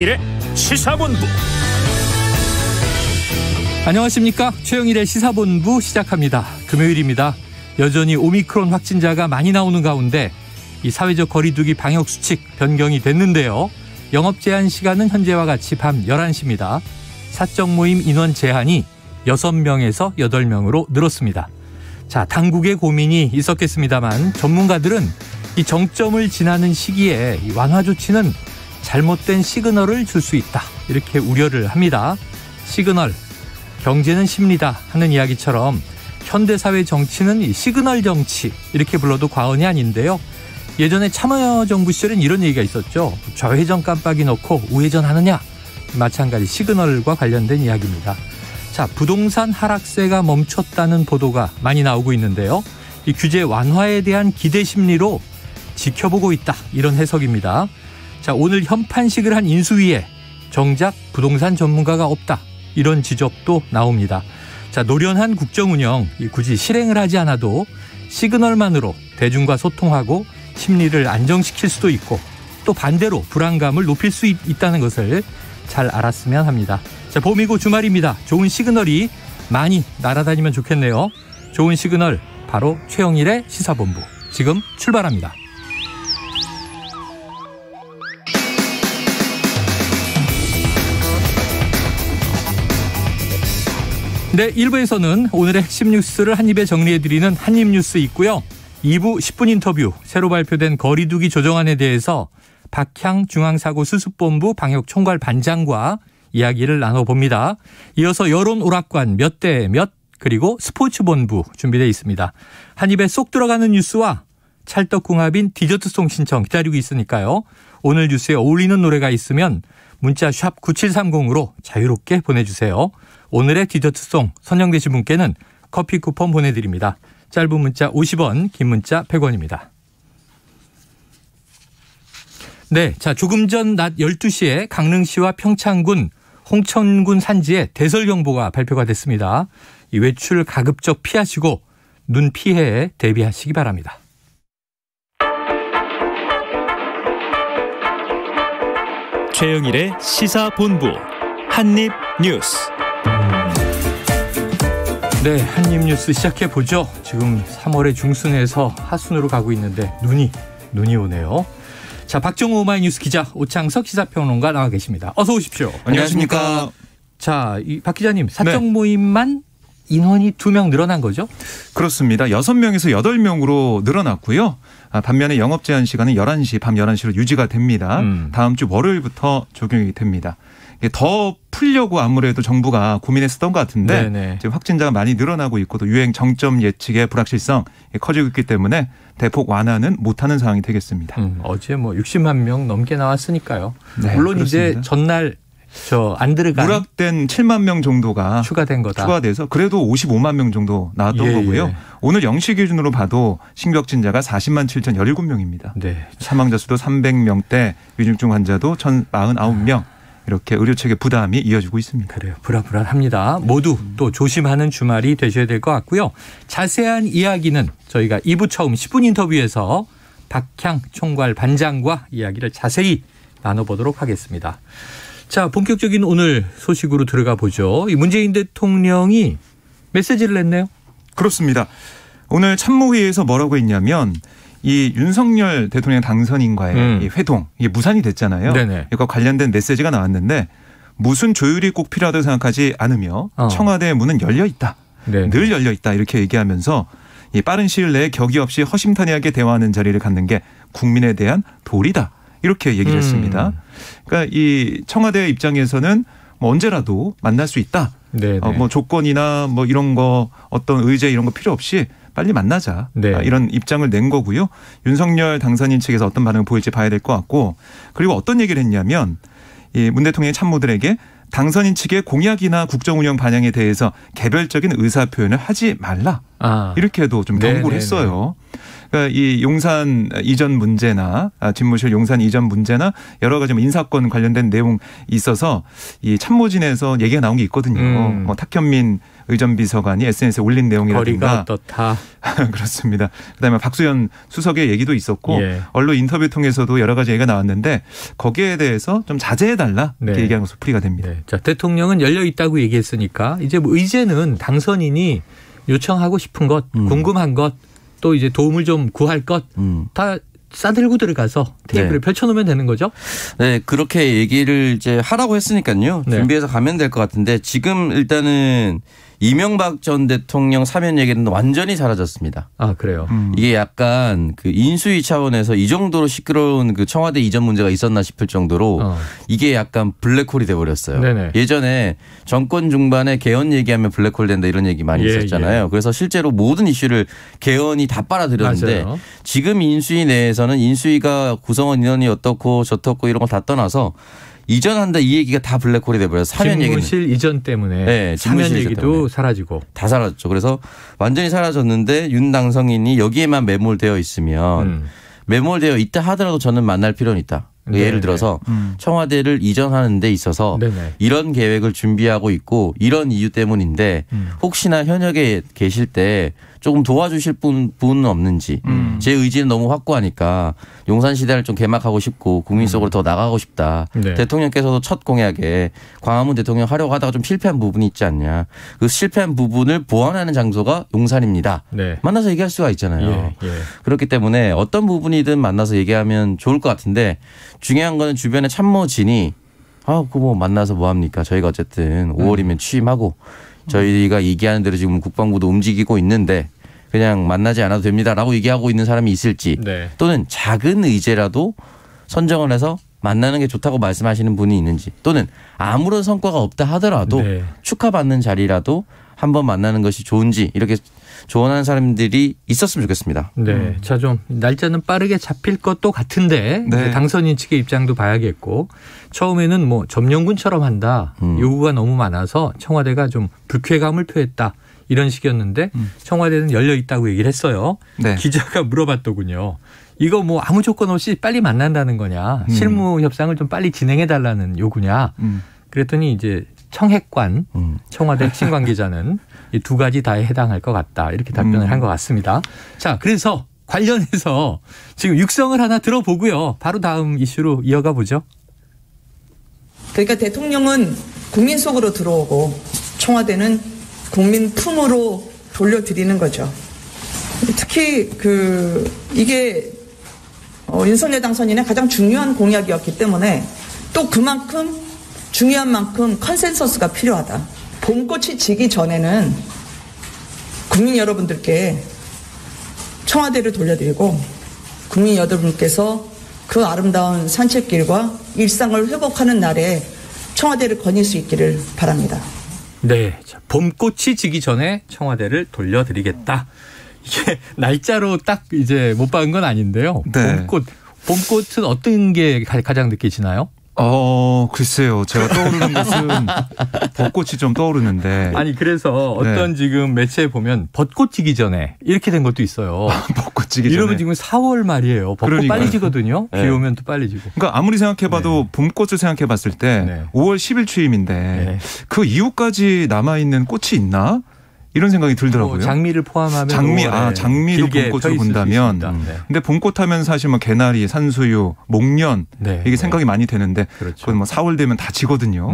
최영일의 시사본부. 안녕하십니까. 최영일의 시사본부 시작합니다. 금요일입니다. 여전히 오미크론 확진자가 많이 나오는 가운데 이 사회적 거리두기 방역수칙 변경이 됐는데요. 영업 제한 시간은 현재와 같이 밤 11시입니다. 사적 모임 인원 제한이 6명에서 8명으로 늘었습니다. 자, 당국의 고민이 있었겠습니다만 전문가들은 이 정점을 지나는 시기에 이 완화 조치는 잘못된 시그널을 줄 수 있다, 이렇게 우려를 합니다. 시그널, 경제는 심리다 하는 이야기처럼 현대사회 정치는 이 시그널 정치, 이렇게 불러도 과언이 아닌데요. 예전에 참여정부 시절엔 이런 얘기가 있었죠. 좌회전 깜빡이 넣고 우회전 하느냐, 마찬가지 시그널과 관련된 이야기입니다. 자, 부동산 하락세가 멈췄다는 보도가 많이 나오고 있는데요. 이 규제 완화에 대한 기대 심리로 지켜보고 있다, 이런 해석입니다. 자, 오늘 현판식을 한 인수위에 정작 부동산 전문가가 없다, 이런 지적도 나옵니다. 자, 노련한 국정운영, 굳이 실행을 하지 않아도 시그널만으로 대중과 소통하고 심리를 안정시킬 수도 있고, 또 반대로 불안감을 높일 수 있다는 것을 잘 알았으면 합니다. 자, 봄이고 주말입니다. 좋은 시그널이 많이 날아다니면 좋겠네요. 좋은 시그널, 바로 최영일의 시사본부. 지금 출발합니다. 네, 1부에서는 오늘의 핵심 뉴스를 한입에 정리해드리는 한입뉴스 있고요. 2부 10분 인터뷰, 새로 발표된 거리두기 조정안에 대해서 박향 중앙사고수습본부 방역총괄 반장과 이야기를 나눠봅니다. 이어서 여론 오락관 몇 대 몇, 그리고 스포츠본부 준비되어 있습니다. 한입에 쏙 들어가는 뉴스와 찰떡궁합인 디저트송 신청 기다리고 있으니까요. 오늘 뉴스에 어울리는 노래가 있으면 문자 샵 9730으로 자유롭게 보내주세요. 오늘의 디저트송 선정되신 분께는 커피 쿠폰 보내드립니다. 짧은 문자 50원, 긴 문자 100원입니다. 네, 자, 조금 전 낮 12시에 강릉시와 평창군, 홍천군 산지에 대설경보가 발표가 됐습니다. 이 외출 가급적 피하시고 눈 피해에 대비하시기 바랍니다. 최영일의 시사본부 한입뉴스. 네, 한입뉴스 시작해보죠. 지금 3월의 중순에서 하순으로 가고 있는데 눈이 오네요. 자, 박정호 오마이뉴스 기자, 오창석 시사평론가 나와 계십니다. 어서 오십시오. 안녕하십니까. 자, 이 박 기자님, 사적 모임만 인원이 2명 늘어난 거죠? 그렇습니다. 6명에서 8명으로 늘어났고요. 반면에 영업 제한 시간은 11시, 밤 11시로 유지가 됩니다. 다음 주 월요일부터 적용이 됩니다. 더 풀려고 아무래도 정부가 고민했었던 것 같은데, 네네, 지금 확진자가 많이 늘어나고 있고 또 유행 정점 예측의 불확실성 커지고 있기 때문에 대폭 완화는 못하는 상황이 되겠습니다. 어제 60만 명 넘게 나왔으니까요. 네, 물론 그렇습니다. 이제 전날 안 들어간 누락된 7만 명 정도가 추가된 거다. 추가돼서 그래도 55만 명 정도 나왔던 거고요. 예. 오늘 0시 기준으로 봐도 신규 확진자가 40만 7,017명입니다. 네. 사망자 수도 300명대, 위중증 환자도 1,049명. 이렇게 의료체계 부담이 이어지고 있습니다. 그래요. 불안합니다. 모두 또 조심하는 주말이 되셔야 될 것 같고요. 자세한 이야기는 저희가 2부 처음 10분 인터뷰에서 박향 총괄 반장과 이야기를 자세히 나눠보도록 하겠습니다. 자, 본격적인 오늘 소식으로 들어가 보죠. 이 문재인 대통령이 메시지를 냈네요. 그렇습니다. 오늘 참모회의에서 뭐라고 했냐면, 이 윤석열 대통령 당선인과의 이 회동, 이게 무산이 됐잖아요. 네네. 이거 관련된 메시지가 나왔는데, 무슨 조율이 꼭 필요하다고 생각하지 않으며 청와대의 문은 열려 있다. 네네. 늘 열려 있다. 이렇게 얘기하면서 이 빠른 시일 내에 격의 없이 허심탄회하게 대화하는 자리를 갖는 게 국민에 대한 도리다. 이렇게 얘기를 했습니다. 그러니까 이 청와대 입장에서는 언제라도 만날 수 있다. 조건이나 이런 거, 어떤 의제 이런 거 필요 없이 빨리 만나자. 네. 이런 입장을 낸 거고요. 윤석열 당선인 측에서 어떤 반응을 보일지 봐야 될 것 같고, 그리고 어떤 얘기를 했냐면, 이 문 대통령의 참모들에게 당선인 측의 공약이나 국정운영 반영에 대해서 개별적인 의사 표현을 하지 말라. 이렇게도 좀 경고를 했어요. 그러니까 이 용산 이전 문제나 집무실 용산 이전 문제나 여러 가지 인사권 관련된 내용 있어서 이 참모진에서 얘기가 나온 게 있거든요. 뭐 탁현민 의전 비서관이 SNS에 올린 내용이라든가. 거리가 어떻다. 그렇습니다. 그다음에 박수현 수석의 얘기도 있었고 언론 인터뷰 통해서도 여러 가지 얘기가 나왔는데 거기에 대해서 좀 자제해달라 이렇게 얘기한 것으로 풀이가 됩니다. 자, 대통령은 열려 있다고 얘기했으니까 이제 뭐 의제는 당선인이 요청하고 싶은 것, 궁금한 것, 또 이제 도움을 좀 구할 것 다 싸들고 들어가서 테이블에 펼쳐놓으면 되는 거죠? 네, 그렇게 얘기를 이제 하라고 했으니까요. 준비해서 가면 될 것 같은데 지금 일단은 이명박 전 대통령 사면 얘기는 완전히 사라졌습니다. 아, 그래요? 이게 약간 그 인수위 차원에서 이 정도로 시끄러운 그 청와대 이전 문제가 있었나 싶을 정도로 이게 약간 블랙홀이 돼버렸어요. 네네. 예전에 정권 중반에 개헌 얘기하면 블랙홀 된다 이런 얘기 많이 있었잖아요. 그래서 실제로 모든 이슈를 개헌이 다 빨아들였는데 맞아요. 지금 인수위 내에서는 인수위가 구성원 인원이 어떻고 저떻고 이런 거 다 떠나서 이전한다 이 얘기가 다 블랙홀이 돼버려서 사면 얘기는. 집무실 이전 때문에 사면 얘기도 때문에. 사라지고. 다 사라졌죠. 그래서 완전히 사라졌는데 윤 당선인이 여기에만 매몰되어 있으면 매몰되어 있다 하더라도 저는 만날 필요는 있다. 예를 들어서 청와대를 이전하는 데 있어서 이런 계획을 준비하고 있고 이런 이유 때문인데 혹시나 현역에 계실 때 조금 도와주실 분은 없는지 제 의지는 너무 확고하니까 용산시대를 좀 개막하고 싶고 국민 속으로 더 나가고 싶다. 대통령께서도 첫 공약에 광화문 대통령 하려고 하다가 좀 실패한 부분이 있지 않냐. 그 실패한 부분을 보완하는 장소가 용산입니다. 만나서 얘기할 수가 있잖아요. 그렇기 때문에 어떤 부분이든 만나서 얘기하면 좋을 것 같은데 중요한 거는 주변에 참모진이 그거 뭐 만나서 뭐 합니까. 저희가 어쨌든 5월이면 취임하고 저희가 얘기하는 대로 지금 국방부도 움직이고 있는데 그냥 만나지 않아도 됩니다라고 얘기하고 있는 사람이 있을지 또는 작은 의제라도 선정을 해서 만나는 게 좋다고 말씀하시는 분이 있는지 또는 아무런 성과가 없다 하더라도 축하받는 자리라도 한번 만나는 것이 좋은지 이렇게 조언하는 사람들이 있었으면 좋겠습니다. 네, 자 좀 날짜는 빠르게 잡힐 것도 같은데 당선인 측의 입장도 봐야겠고 처음에는 뭐 점령군처럼 한다 요구가 너무 많아서 청와대가 좀 불쾌감을 표했다 이런 식이었는데 청와대는 열려 있다고 얘기를 했어요. 기자가 물어봤더군요. 이거 뭐 아무 조건 없이 빨리 만난다는 거냐 실무 협상을 좀 빨리 진행해 달라는 요구냐 그랬더니 이제 청핵관 청와대 핵심 관계자는 이 두 가지 다에 해당할 것 같다. 이렇게 답변을 한 것 같습니다. 자, 그래서 관련해서 지금 육성을 하나 들어보고요. 바로 다음 이슈로 이어가 보죠. 그러니까 대통령은 국민 속으로 들어오고 청와대는 국민 품으로 돌려드리는 거죠. 특히 이게 윤석열 당선인의 가장 중요한 공약이었기 때문에 또 그만큼 중요한 만큼 컨센서스가 필요하다. 봄꽃이 지기 전에는 국민 여러분들께 청와대를 돌려드리고 국민 여러분께서 그 아름다운 산책길과 일상을 회복하는 날에 청와대를 거닐 수 있기를 바랍니다. 네, 자, 봄꽃이 지기 전에 청와대를 돌려드리겠다. 이게 날짜로 딱 이제 못 박은 건 아닌데요. 봄꽃은 어떤 게 가장 느껴지나요? 글쎄요. 제가 떠오르는 것은 벚꽃이 좀 떠오르는데. 아니, 그래서 어떤 지금 매체에 보면 벚꽃 지기 전에 이렇게 된 것도 있어요. 벚꽃 지기 전에. 이러면 지금 4월 말이에요. 벚꽃 빨리 지거든요. 비 오면 또 빨리 지고. 그러니까 아무리 생각해봐도 봄꽃을 생각해봤을 때 5월 10일 취임인데 그 이후까지 남아있는 꽃이 있나? 이런 생각이 들더라고요. 장미를 포함하면 장미도 봄꽃으로 본다면 근데 봄꽃 하면 사실 뭐 개나리, 산수유, 목련 이게 생각이 많이 되는데 그건 뭐 4월 되면 다 지거든요.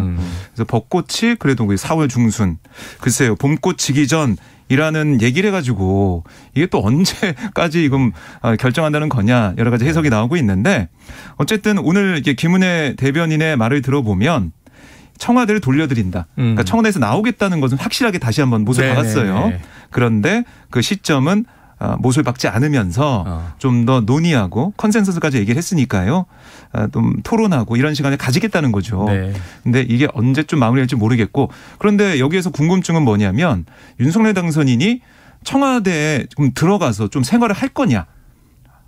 그래서 벚꽃이 그래도 4월 중순 글쎄요. 봄꽃 지기 전이라는 얘기를 해가지고 이게 또 언제까지 이건 결정한다는 거냐 여러 가지 해석이 나오고 있는데 어쨌든 오늘 이게 김은혜 대변인의 말을 들어보면 청와대를 돌려드린다. 그러니까 청와대에서 나오겠다는 것은 확실하게 다시 한번 못을 박았어요. 그런데 그 시점은 못을 박지 않으면서 좀 더 논의하고 컨센서스까지 얘기를 했으니까요. 좀 토론하고 이런 시간을 가지겠다는 거죠. 근데 이게 언제쯤 마무리할지 모르겠고 그런데 여기에서 궁금증은 뭐냐면 윤석열 당선인이 청와대에 좀 들어가서 좀 생활을 할 거냐.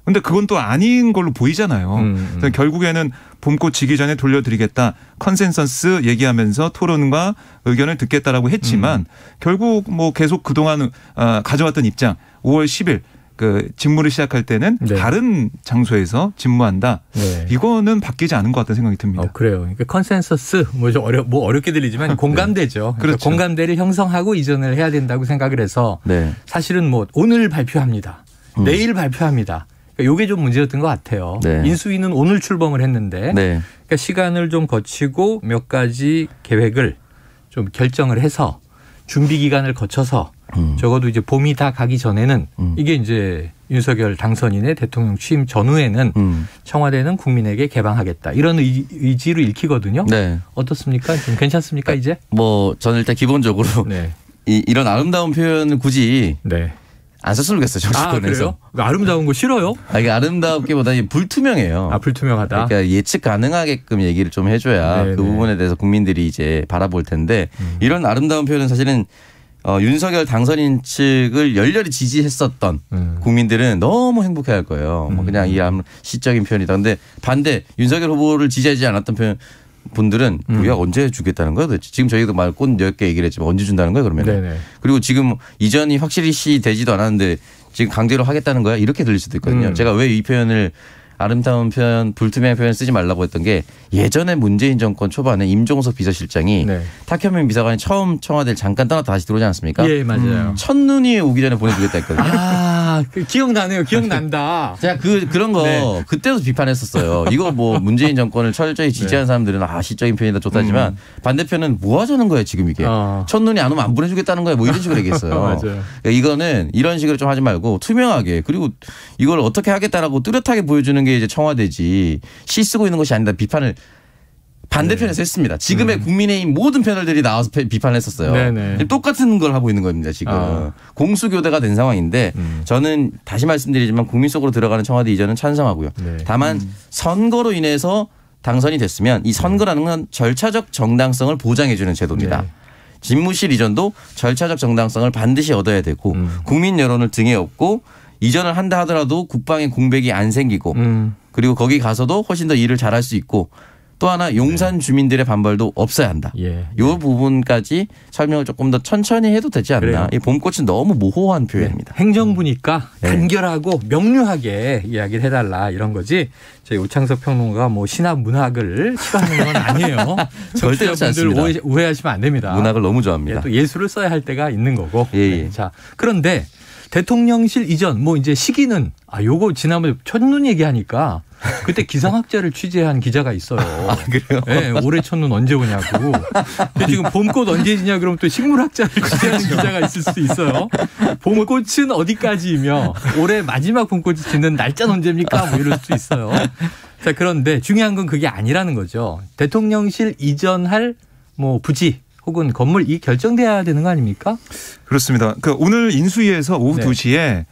근데 그건 또 아닌 걸로 보이잖아요. 그래서 결국에는 봄꽃 지기 전에 돌려드리겠다. 컨센서스 얘기하면서 토론과 의견을 듣겠다라고 했지만 결국 뭐 계속 그동안 가져왔던 입장 5월 10일 그 직무를 시작할 때는 네. 다른 장소에서 직무한다. 네. 이거는 바뀌지 않은 것 같다는 생각이 듭니다. 그래요. 그러니까 컨센서스 뭐 좀 어렵게 들리지만 공감대죠. 네. 그렇죠. 공감대를 형성하고 이전을 해야 된다고 생각을 해서 네. 사실은 뭐 오늘 발표합니다. 내일 발표합니다. 그러니까 이게 좀 문제였던 것 같아요. 네. 인수위는 오늘 출범을 했는데 네. 그러니까 시간을 좀 거치고 몇 가지 계획을 좀 결정을 해서 준비 기간을 거쳐서 적어도 이제 봄이 다 가기 전에는 이게 이제 윤석열 당선인의 대통령 취임 전후에는 청와대는 국민에게 개방하겠다. 이런 의지로 읽히거든요. 네. 어떻습니까? 좀 괜찮습니까 이제? 뭐 저는 일단 기본적으로 네. 이런 아름다운 표현을 굳이 네. 안 썼으면 좋겠어요. 정치권에서. 아름다운 거 싫어요? 이게 아름답기보다 불투명해요. 불투명하다. 그러니까 예측 가능하게끔 얘기를 좀 해줘야 네네. 그 부분에 대해서 국민들이 이제 바라볼 텐데 이런 아름다운 표현은 사실은 윤석열 당선인 측을 열렬히 지지했었던 국민들은 너무 행복해할 거예요. 뭐 그냥 이 시적인 표현이다. 그런데 반대 윤석열 후보를 지지하지 않았던 분들은 우리가 언제 주겠다는 거예요 도대체. 지금 저희도 말 꽃 10개 얘기를 했지만 언제 준다는 거예요 그러면. 네네. 그리고 지금 이전이 확실히 되지도 않았는데 지금 강제로 하겠다는 거야 이렇게 들릴 수도 있거든요. 제가 왜 이 표현을 아름다운 표현, 불투명한 표현 쓰지 말라고 했던 게 예전에 문재인 정권 초반에 임종석 비서실장이 네. 탁현민 비서관이 처음 청와대를 잠깐 떠났다 다시 들어오지 않았습니까? 예, 맞아요. 첫눈이 오기 전에 보내주겠다 했거든요. 기억나네요. 기억난다. 제가 그런 거 네. 그때도 비판했었어요. 이거 뭐 문재인 정권을 철저히 지지하는 네. 사람들은 시적인 표현이다 좋다지만 반대편은 뭐 하자는 거예요 지금 이게. 첫눈이 안 오면 안 보내주겠다는 거예요. 뭐 이런 식으로 얘기했어요. 맞아요. 그러니까 이거는 이런 식으로 좀 하지 말고 투명하게 그리고 이걸 어떻게 하겠다라고 뚜렷하게 보여주는 게 이제 청와대지 시 쓰고 있는 것이 아니다 비판을 반대편에서 네. 했습니다. 지금의 국민의힘 모든 패널들이 나와서 비판을 했었어요. 네네. 똑같은 걸 하고 있는 겁니다. 지금 공수교대가 된 상황인데 저는 다시 말씀드리지만 국민 속으로 들어가는 청와대 이전은 찬성하고요. 네. 다만 선거로 인해서 당선이 됐으면 이 선거라는 건 절차적 정당성을 보장해 주는 제도입니다. 네. 집무실 이전도 절차적 정당성을 반드시 얻어야 되고 국민 여론을 등에 업고 이전을 한다 하더라도 국방의 공백이 안 생기고 그리고 거기 가서도 훨씬 더 일을 잘할 수 있고 또 하나 용산 주민들의 반발도 없어야 한다. 이 부분까지 설명을 조금 더 천천히 해도 되지 않나. 이 봄꽃은 너무 모호한 표현입니다. 네. 행정부니까 단결하고 명료하게 이야기를 해달라 이런 거지. 저희 우창석 평론가가 뭐 신학 문학을 싫어하는 건 아니에요. 절대 그렇지 않습니다. 오해하시면 안 됩니다. 문학을 너무 좋아합니다. 또 예술을 써야 할 때가 있는 거고. 네. 자, 그런데 대통령실 이전 뭐 이제 시기는 요거 지난번에 첫눈 얘기하니까 그때 기상학자를 취재한 기자가 있어요. 그래요? 네, 올해 첫눈 언제 오냐고. 근데 지금 봄꽃 언제 지냐 그러면 또 식물학자를 취재하는 기자가 있을 수도 있어요. 봄꽃은 어디까지이며 올해 마지막 봄꽃이 지는 날짜는 언제입니까? 뭐 이럴 수도 있어요. 자, 그런데 중요한 건 그게 아니라는 거죠. 대통령실 이전할 뭐 부지 혹은 건물 이 결정돼야 되는 거 아닙니까? 그렇습니다. 오늘 인수위에서 오후 2시에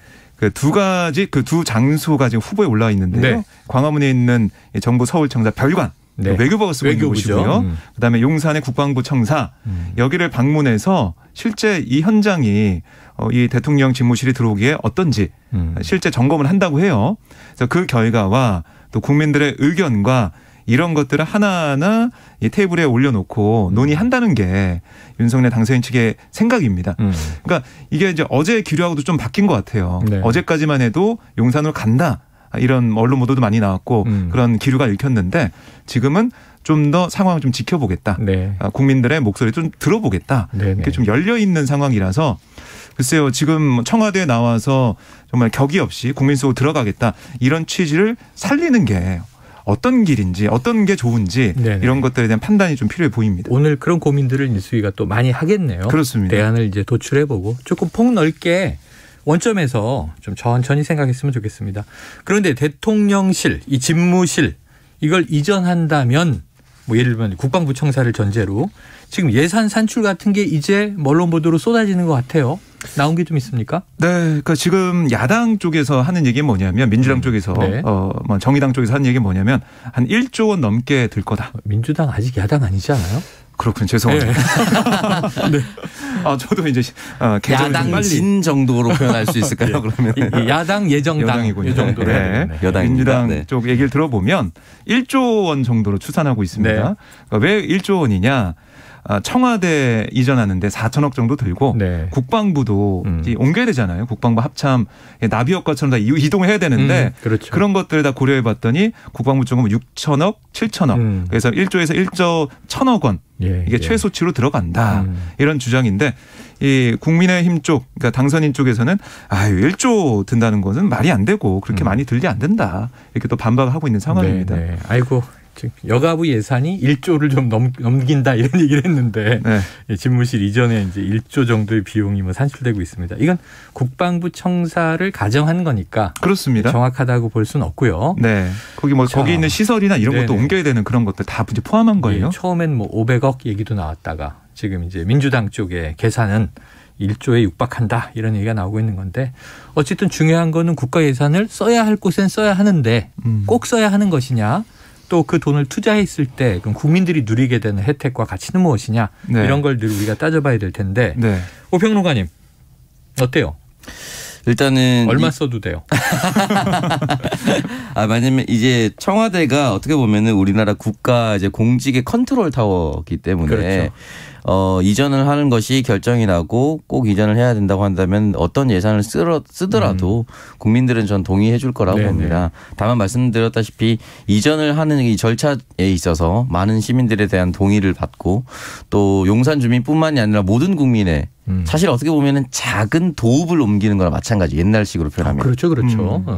두 가지 두 장소가 지금 후보에 올라와 있는데요. 네. 광화문에 있는 정부 서울청사 별관 네. 외교부가 쓰고 있는 곳이고요. 그다음에 용산의 국방부 청사 여기를 방문해서 실제 이 현장이 이 대통령 집무실이 들어오기에 어떤지 실제 점검을 한다고 해요. 그래서 그 결과와 또 국민들의 의견과 이런 것들을 하나하나 이 테이블에 올려놓고 논의한다는 게 윤석열 당선인 측의 생각입니다. 그러니까 이게 이제 어제 기류하고도 좀 바뀐 것 같아요. 네. 어제까지만 해도 용산으로 간다. 이런 언론 보도도 많이 나왔고 그런 기류가 읽혔는데 지금은 좀 더 상황을 좀 지켜보겠다. 네. 국민들의 목소리도 좀 들어보겠다. 이렇게 좀 열려 있는 상황이라서 글쎄요. 지금 청와대에 나와서 정말 격의 없이 국민 속으로 들어가겠다. 이런 취지를 살리는 게 어떤 길인지 어떤 게 좋은지 네네. 이런 것들에 대한 판단이 좀 필요해 보입니다. 오늘 그런 고민들을 인수위가 또 많이 하겠네요. 그렇습니다. 대안을 이제 도출해보고 조금 폭넓게 원점에서 좀 천천히 생각했으면 좋겠습니다. 그런데 대통령실, 이 집무실 이걸 이전한다면 뭐 예를 들면 국방부 청사를 전제로 지금 예산 산출 같은 게 이제 언론 보도로 쏟아지는 것 같아요. 나온 게 좀 있습니까? 네, 그러니까 지금 야당 쪽에서 하는 얘기는 뭐냐면 민주당 쪽에서 정의당 쪽에서 하는 얘기는 뭐냐면 한 1조 원 넘게 들 거다. 민주당 아직 야당 아니지 않아요? 그렇군요. 죄송합니다. 네. 저도 이제 야당진 정도로 표현할 수 있을까요? 그러면 야당 예정당 여당이군요. 이 정도로 네. 여당 민주당 쪽 얘기를 들어보면 1조 원 정도로 추산하고 있습니다. 네. 그러니까 왜 1조 원이냐? 청와대 이전하는데 4천억 정도 들고 네. 국방부도 옮겨야 되잖아요. 국방부 합참 나비효과처럼 다 이동을 해야 되는데 그렇죠. 그런 것들을 다 고려해 봤더니 국방부 쪽은 6천억, 7천억 그래서 1조에서 1조 1천억 원 이게 최소치로 들어간다. 이런 주장인데 이 국민의힘 쪽 그러니까 당선인 쪽에서는 1조 든다는 것은 말이 안 되고 그렇게 많이 들지 안 된다. 이렇게 또 반박을 하고 있는 상황입니다. 네. 아이고. 여가부 예산이 1조를 좀 넘긴다 이런 얘기를 했는데 네. 집무실 이전에 이제 1조 정도의 비용이 산출되고 있습니다. 이건 국방부 청사를 가정한 거니까 그렇습니다. 정확하다고 볼 수는 없고요. 네, 거기 있는 시설이나 이런 것도 옮겨야 되는 그런 것들 다 이제 포함한 거예요. 처음엔 500억 얘기도 나왔다가 지금 이제 민주당 쪽의 계산은 1조에 육박한다 이런 얘기가 나오고 있는 건데 어쨌든 중요한 거는 국가 예산을 써야 할 곳엔 써야 하는데 꼭 써야 하는 것이냐. 또 그 돈을 투자했을 때 그럼 국민들이 누리게 되는 혜택과 가치는 무엇이냐 네. 이런 걸 늘 우리가 따져봐야 될 텐데 네. 오 평론가님 어때요? 일단은 얼마 써도 돼요? 왜냐면 이제 청와대가 어떻게 보면은 우리나라 국가 이제 공직의 컨트롤 타워이기 때문에 그렇죠. 이전을 하는 것이 결정이 나고 꼭 이전을 해야 된다고 한다면 어떤 예산을 쓰더라도 국민들은 전 동의해 줄 거라고 봅니다. 다만 말씀드렸다시피 이전을 하는 이 절차에 있어서 많은 시민들에 대한 동의를 받고 또 용산 주민뿐만이 아니라 모든 국민의 사실 어떻게 보면은 작은 도읍을 옮기는 거나 마찬가지 옛날식으로 표현하면. 그렇죠.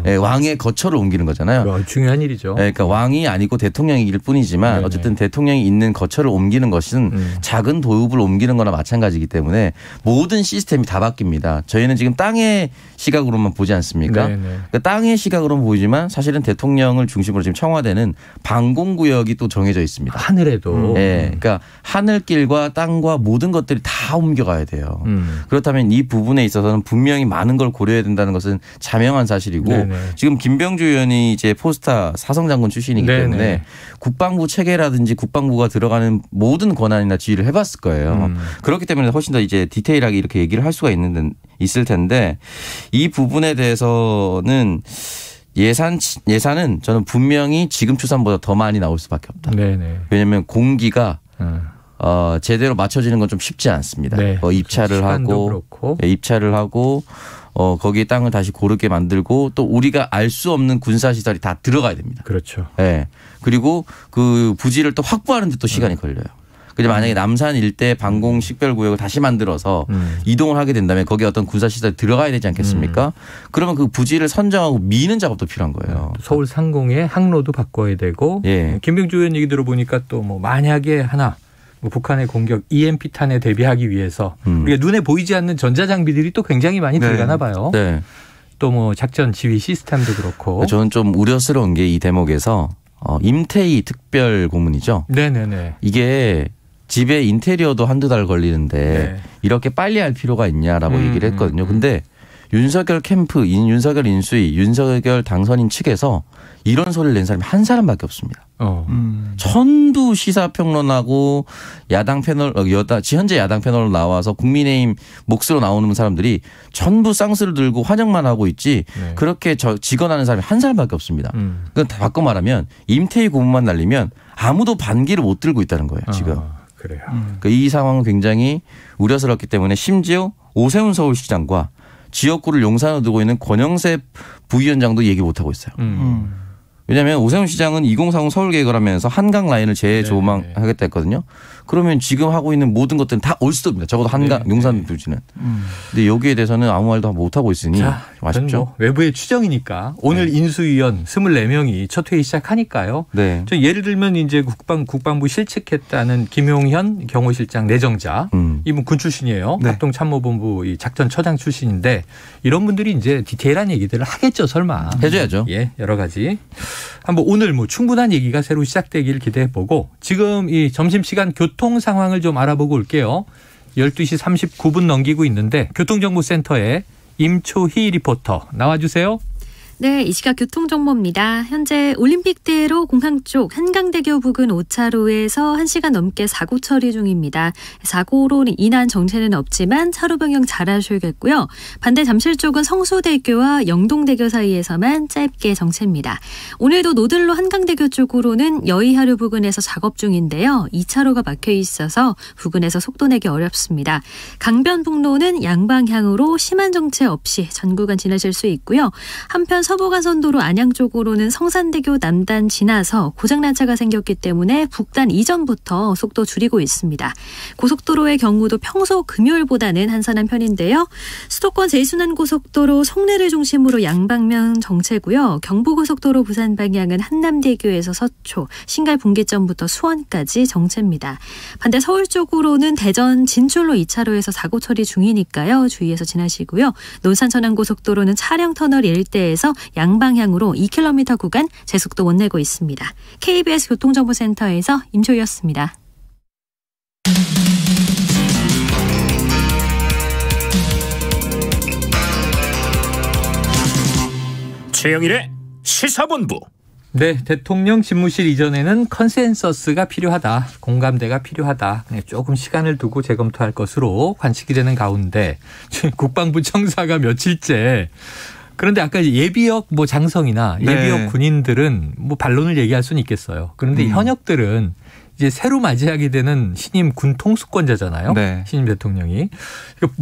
네, 왕의 거처를 옮기는 거잖아요. 중요한 일이죠. 네, 그러니까 왕이 아니고 대통령이길 뿐이지만 네네. 어쨌든 대통령이 있는 거처를 옮기는 것은 작은 도읍을 옮기는 거나 마찬가지이기 때문에 모든 시스템이 다 바뀝니다. 저희는 지금 땅의 시각으로만 보지 않습니까? 그러니까 땅의 시각으로만 보이지만 사실은 대통령을 중심으로 지금 청와대는 방공구역이 또 정해져 있습니다. 하늘에도. 네, 그러니까 하늘길과 땅과 모든 것들이 다 옮겨가야 돼요. 그렇다면 이 부분에 있어서는 분명히 많은 걸 고려해야 된다는 것은 자명한 사실이고 네네. 지금 김병주 의원이 이제 포스타 사성장군 출신이기 네네. 때문에 국방부 체계라든지 국방부가 들어가는 모든 권한이나 지휘를 해봤을 거예요. 그렇기 때문에 훨씬 더 이제 디테일하게 이렇게 얘기를 할 수가 있을 텐데 이 부분에 대해서는 예산은 저는 분명히 지금 추산보다 더 많이 나올 수밖에 없다. 네네. 왜냐하면 공기가 제대로 맞춰지는 건 좀 쉽지 않습니다. 네. 입찰을 하고 거기에 땅을 다시 고르게 만들고 또 우리가 알 수 없는 군사 시설이 다 들어가야 됩니다. 그렇죠. 네. 그리고 그 부지를 또 확보하는 데 또 시간이 걸려요. 그래서 만약에 남산 일대 방공 식별구역을 다시 만들어서 이동을 하게 된다면 거기에 어떤 군사시설이 들어가야 되지 않겠습니까? 그러면 그 부지를 선정하고 미는 작업도 필요한 거예요. 서울 상공의 항로도 바꿔야 되고 김병주 의원 얘기 들어보니까 또 만약에 북한의 공격 EMP탄에 대비하기 위해서 우리가 눈에 보이지 않는 전자장비들이 또 굉장히 많이 들어가나 봐요. 네. 또 작전 지휘 시스템도 그렇고. 저는 좀 우려스러운 게 이 대목에서 임태희 특별 고문이죠. 네네네. 이게 집에 인테리어도 한두 달 걸리는데 이렇게 빨리 할 필요가 있냐라고 얘기를 했거든요. 근데 윤석열 캠프, 윤석열 인수위, 윤석열 당선인 측에서 이런 소리를 낸 사람이 한 사람밖에 없습니다. 전부 시사평론하고 야당 패널, 현재 야당 패널로 나와서 국민의힘 몫으로 나오는 사람들이 전부 쌍수를 들고 환영만 하고 있지 그렇게 직언하는 사람이 한 사람밖에 없습니다. 그건 다 바꿔 말하면 임태희 고문만 날리면 아무도 반기를 못 들고 있다는 거예요. 지금. 그래요. 그러니까 이 상황은 굉장히 우려스럽기 때문에 심지어 오세훈 서울시장과 지역구를 용산으로 두고 있는 권영세 부위원장도 얘기 못하고 있어요. 왜냐하면 오세훈 시장은 2030 서울 계획을 하면서 한강 라인을 재조망하겠다 했거든요. 그러면 지금 하고 있는 모든 것들은 다 올 수도 없습니다. 적어도 한강 용산 부지는. 근데 여기에 대해서는 아무 말도 못하고 있으니 아쉽죠. 외부의 추정이니까 오늘 인수위원 24명이 첫 회의 시작하니까요. 저 예를 들면 이제 국방부 실측했다는 김용현 경호실장 내정자 이분 군 출신이에요. 합동참모본부 이 작전처장 출신인데 이런 분들이 이제 디테일한 얘기들을 하겠죠. 설마. 해줘야죠. 여러 가지. 한번 오늘 충분한 얘기가 새로 시작되길 기대해보고 지금 이 점심시간 교통 상황을 좀 알아보고 올게요. 12시 39분 넘기고 있는데 교통정보센터에 임초희 리포터 나와주세요. 네, 이 시각 교통정보입니다. 현재 올림픽대로 공항 쪽 한강대교 부근 5차로에서 1시간 넘게 사고 처리 중입니다. 사고로 인한 정체는 없지만 차로 변경 잘 하셔야겠고요. 반대 잠실 쪽은 성수대교와 영동대교 사이에서만 짧게 정체입니다. 오늘도 노들로 한강대교 쪽으로는 여의하류 부근에서 작업 중인데요. 2차로가 막혀 있어서 부근에서 속도 내기 어렵습니다. 강변북로는 양방향으로 심한 정체 없이 전 구간 지나실 수 있고요. 한편 서부간선도로 안양 쪽으로는 성산대교 남단 지나서 고장난 차가 생겼기 때문에 북단 이전부터 속도 줄이고 있습니다. 고속도로의 경우도 평소 금요일보다는 한산한 편인데요. 수도권 제2순환고속도로 송내를 중심으로 양방면 정체고요. 경부고속도로 부산 방향은 한남대교에서 서초, 신갈 분기점부터 수원까지 정체입니다. 반대 서울 쪽으로는 대전 진출로 2차로에서 사고 처리 중이니까요. 주의해서 지나시고요. 논산 천안고속도로는 차량터널 일대에서 양방향으로 2km 구간 제속도 못 내고 있습니다. KBS 교통정보센터에서 임초희였습니다. 최영일의 시사본부. 네, 대통령 집무실 이전에는 컨센서스가 필요하다. 공감대가 필요하다. 조금 시간을 두고 재검토할 것으로 관측이 되는 가운데 국방부 청사가 며칠째 그런데 아까 예비역 장성이나 예비역 네. 군인들은 반론을 얘기할 수는 있겠어요. 그런데 현역들은 이제 새로 맞이하게 되는 신임 군 통수권자잖아요. 네. 신임 대통령이.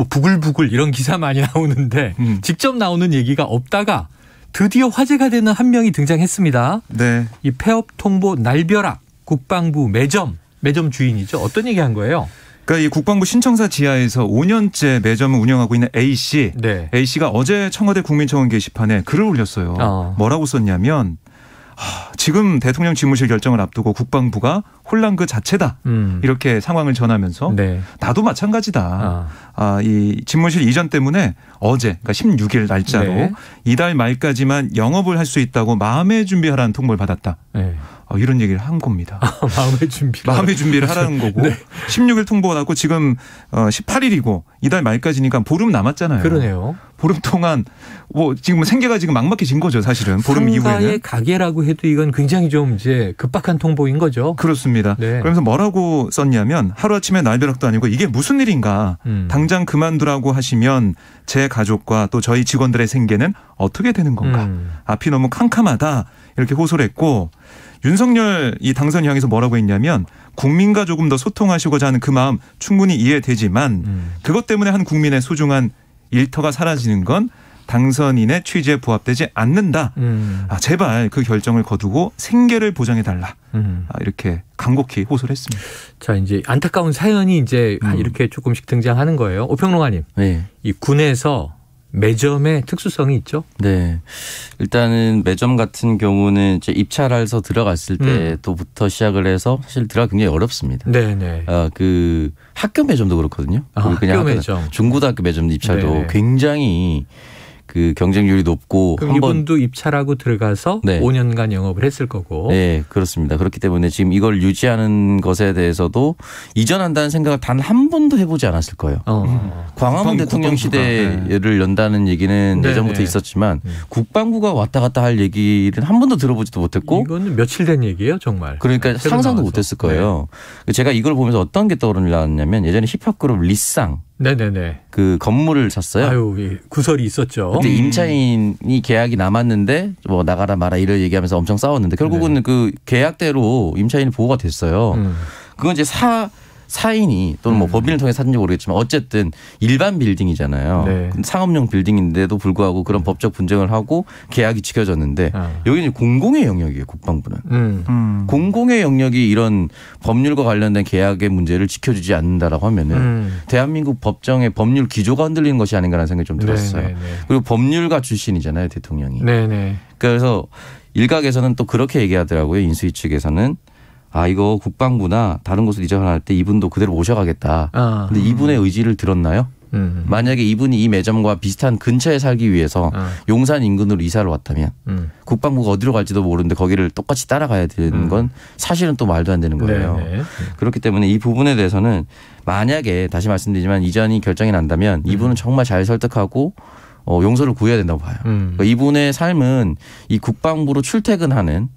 부글부글 이런 기사 많이 나오는데 직접 나오는 얘기가 없다가 드디어 화제가 되는 한 명이 등장했습니다. 네. 이 폐업 통보 날벼락 국방부 매점 주인이죠. 어떤 얘기한 거예요? 그러니까 이 국방부 신청사 지하에서 5년째 매점을 운영하고 있는 A씨. 네. A씨가 어제 청와대 국민청원 게시판에 글을 올렸어요. 뭐라고 썼냐면 지금 대통령 집무실 결정을 앞두고 국방부가 혼란 그 자체다. 이렇게 상황을 전하면서 네. 나도 마찬가지다. 이 집무실 이전 때문에 어제 그러니까 16일 날짜로 네. 이달 말까지만 영업을 할 수 있다고 마음의 준비하라는 통보를 받았다. 네. 이런 얘기를 한 겁니다. 마음의 준비를 하라는 거고 네. 16일 통보가 났고 지금 18일이고 이달 말까지니까 보름 남았잖아요. 그러네요. 보름 동안 지금 생계가 지금 막막해진 거죠, 사실은. 보름 이후에는. 상가의 가게라고 해도 이건 굉장히 좀 이제 급박한 통보인 거죠. 그렇습니다. 네. 그러면서 뭐라고 썼냐면 하루아침에 날벼락도 아니고 이게 무슨 일인가. 당장 그만두라고 하시면 제 가족과 또 저희 직원들의 생계는 어떻게 되는 건가. 앞이 너무 캄캄하다. 이렇게 호소를 했고 윤석열 이 당선 향해서 뭐라고 했냐면 국민과 조금 더 소통하시고자 하는 그 마음 충분히 이해되지만 그것 때문에 한 국민의 소중한 일터가 사라지는 건 당선인의 취지에 부합되지 않는다. 제발 그 결정을 거두고 생계를 보장해달라. 이렇게 간곡히 호소를 했습니다. 자, 이제 안타까운 사연이 이제 이렇게 조금씩 등장하는 거예요. 오평론가님, 네. 이 군에서 매점의 특수성이 있죠? 네. 일단은 매점 같은 경우는 이제 입찰해서 들어갔을 때부터 시작을 해서 사실 들어가 굉장히 어렵습니다. 네네. 그 학교 매점도 그렇거든요. 학교 매점. 중고등학교 매점 입찰도 네네. 굉장히 그 경쟁률이 높고 그럼 이분도 입찰하고 들어가서 네. 5년간 영업을 했을 거고. 네, 그렇습니다. 그렇기 때문에 지금 이걸 유지하는 것에 대해서도 이전한다는 생각을 단 한 번도 해보지 않았을 거예요. 광화문 대통령 시대를 연다는 얘기는 네. 예전부터 있었지만 국방부가 왔다 갔다 할 얘기는 한 번도 들어보지도 못했고. 이거는 며칠 된 얘기예요, 정말. 그러니까 상상도 못했을 거예요. 네. 제가 이걸 보면서 어떤 게 떠오르냐면 예전에 힙합그룹 리쌍. 네네네. 그 건물을 샀어요. 아유, 구설이 있었죠. 그때 임차인이 계약이 남았는데 나가라 마라 이런 얘기하면서 엄청 싸웠는데 결국은 네. 그 계약대로 임차인이 보호가 됐어요. 그건 이제 사인이 또는 법인을 통해 샀는지 모르겠지만 어쨌든 일반 빌딩이잖아요. 네. 상업용 빌딩인데도 불구하고 그런 법적 분쟁을 하고 계약이 지켜졌는데 여기는 공공의 영역이에요. 국방부는. 공공의 영역이 이런 법률과 관련된 계약의 문제를 지켜주지 않는다라고 하면은 대한민국 법정의 법률 기조가 흔들리는 것이 아닌가라는 생각이 좀 들었어요. 네네네. 그리고 법률가 출신이잖아요. 대통령이. 네네. 그래서 일각에서는 또 그렇게 얘기하더라고요. 인수위 측에서는. 이거 국방부나 다른 곳으로 이전할 때 이분도 그대로 모셔가겠다. 근데 이분의 의지를 들었나요? 만약에 이분이 이 매점과 비슷한 근처에 살기 위해서 용산 인근으로 이사를 왔다면 국방부가 어디로 갈지도 모르는데 거기를 똑같이 따라가야 되는 건 사실은 또 말도 안 되는 거예요. 네네. 그렇기 때문에 이 부분에 대해서는 만약에 다시 말씀드리지만 이전이 결정이 난다면 이분은 정말 잘 설득하고 용서를 구해야 된다고 봐요. 그러니까 이분의 삶은 이 국방부로 출퇴근하는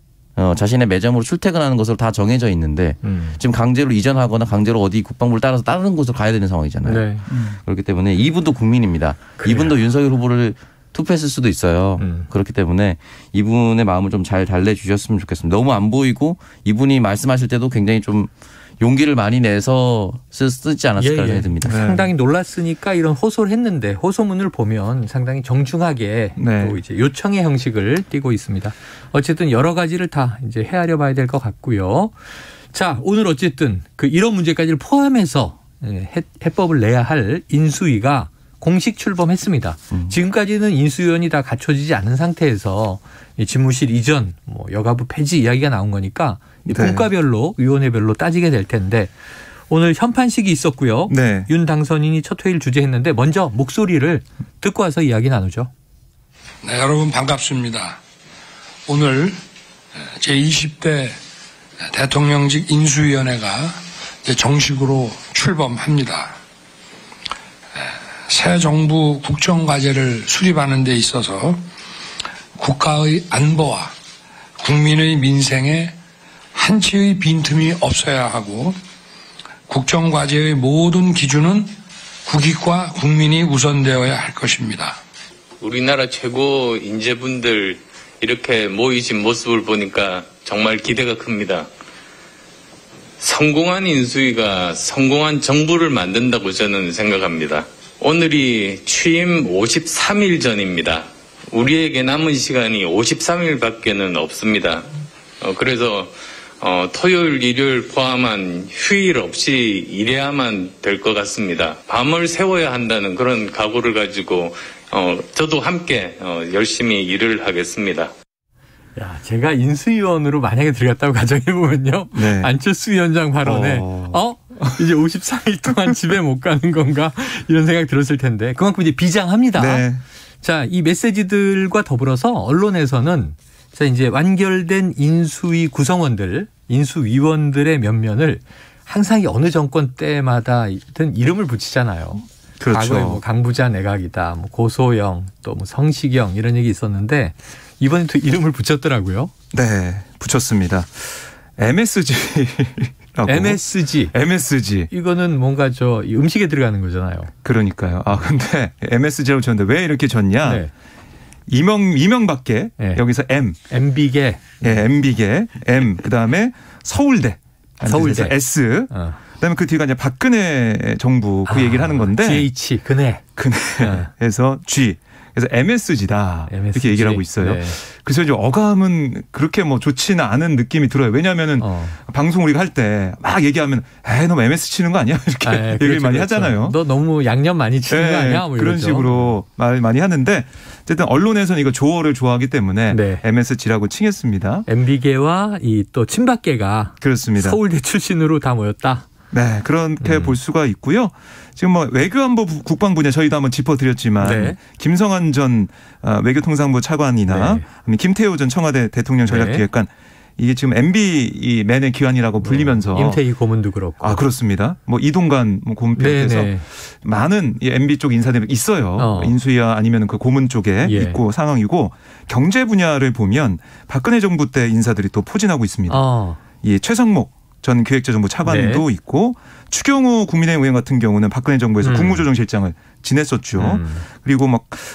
자신의 매점으로 출퇴근하는 것으로 다 정해져 있는데 지금 강제로 이전하거나 강제로 어디 국방부를 따라서 다른 곳으로 가야 되는 상황이잖아요. 네. 그렇기 때문에 이분도 국민입니다. 그래요. 이분도 윤석열 후보를 투표했을 수도 있어요. 그렇기 때문에 이분의 마음을 좀 잘 달래주셨으면 좋겠습니다. 너무 안 보이고 이분이 말씀하실 때도 굉장히 좀 용기를 많이 내서 쓰지 않았을까 생각이 듭니다. 상당히 놀랐으니까 이런 호소를 했는데 호소문을 보면 상당히 정중하게 또 이제 요청의 형식을 띠고 있습니다. 어쨌든 여러 가지를 다 이제 헤아려 봐야 될 것 같고요. 자, 오늘 어쨌든 이런 문제까지를 포함해서 해법을 내야 할 인수위가 공식 출범했습니다. 지금까지는 인수위원이 다 갖춰지지 않은 상태에서 집무실 이전, 여가부 폐지 이야기가 나온 거니까 분과별로 위원회별로 따지게 될 텐데 오늘 현판식이 있었고요. 네. 윤 당선인이 첫 회의를 주재했는데 먼저 목소리를 듣고 와서 이야기 나누죠. 네, 여러분 반갑습니다. 오늘 제20대 대통령직 인수위원회가 이제 정식으로 출범합니다. 새 정부 국정과제를 수립하는 데 있어서 국가의 안보와 국민의 민생에 한치의 빈틈이 없어야 하고 국정과제의 모든 기준은 국익과 국민이 우선되어야 할 것입니다. 우리나라 최고 인재분들 이렇게 모이신 모습을 보니까 정말 기대가 큽니다. 성공한 인수위가 성공한 정부를 만든다고 저는 생각합니다. 오늘이 취임 53일 전입니다. 우리에게 남은 시간이 53일밖에는 없습니다. 그래서 토요일, 일요일 포함한 휴일 없이 일해야만 될 것 같습니다. 밤을 새워야 한다는 그런 각오를 가지고 저도 함께 열심히 일을 하겠습니다. 야, 제가 인수위원으로 만약에 들어갔다고 가정해보면요. 네. 안철수 위원장 발언에 이제 53일 동안 집에 못 가는 건가 이런 생각 들었을 텐데 그만큼 이제 비장합니다. 네. 자, 이 메시지들과 더불어서 언론에서는 자, 이제 완결된 인수위 구성원들, 인수위원들의 면면을 항상 어느 정권 때마다든 이름을 붙이잖아요. 그렇죠. 과거에 강부자 내각이다, 고소영, 또 성시경 이런 얘기 있었는데 이번에 또 이름을 붙였더라고요. 네, 붙였습니다. MSG. MSG. 이거는 뭔가 이 음식에 들어가는 거잖아요. 그러니까요. 근데 MSG라고 쳤는데 왜 이렇게 졌냐? 네. 이명밖에 여기서 M. MB계. 네, MB계. M. 그다음에 서울대. S. 그다음에 그 뒤가 이제 박근혜 정부 얘기를 하는 건데. GH. 근혜. 그래서 G. 그래서 MSG다. 이렇게 얘기를 하고 있어요. 네. 그래서 이제 어감은 그렇게 좋지는 않은 느낌이 들어요. 왜냐하면은 방송 우리가 할 때 막 얘기하면 너무 MS 치는 거 아니야? 이렇게 얘기를 많이 하잖아요. 너 너무 양념 많이 치는 거 아니야? 그런 식으로 말 많이 하는데 어쨌든 언론에서는 이거 조어를 좋아하기 때문에 MSG라고 칭했습니다. MB계와 이 또 친박계가 그렇습니다. 서울대 출신으로 다 모였다. 네, 그렇게 볼 수가 있고요. 지금 외교안보 국방분야 저희도 한번 짚어드렸지만 김성한 전 외교통상부 차관이나 김태호 전 청와대 대통령 전략기획관 이게 지금 MB 맨의 기관이라고 불리면서 임태희 고문도 그렇고 그렇습니다. 이동관 고문 비롯해서 많은 MB 쪽 인사들이 있어요. 인수위와 아니면 그 고문 쪽에 있고 상황이고 경제 분야를 보면 박근혜 정부 때 인사들이 또 포진하고 있습니다. 이 최성목 전 기획재정부 차관도 있고 추경호 국민의힘 의원 같은 경우는 박근혜 정부에서 국무조정실장을 지냈었죠. 그리고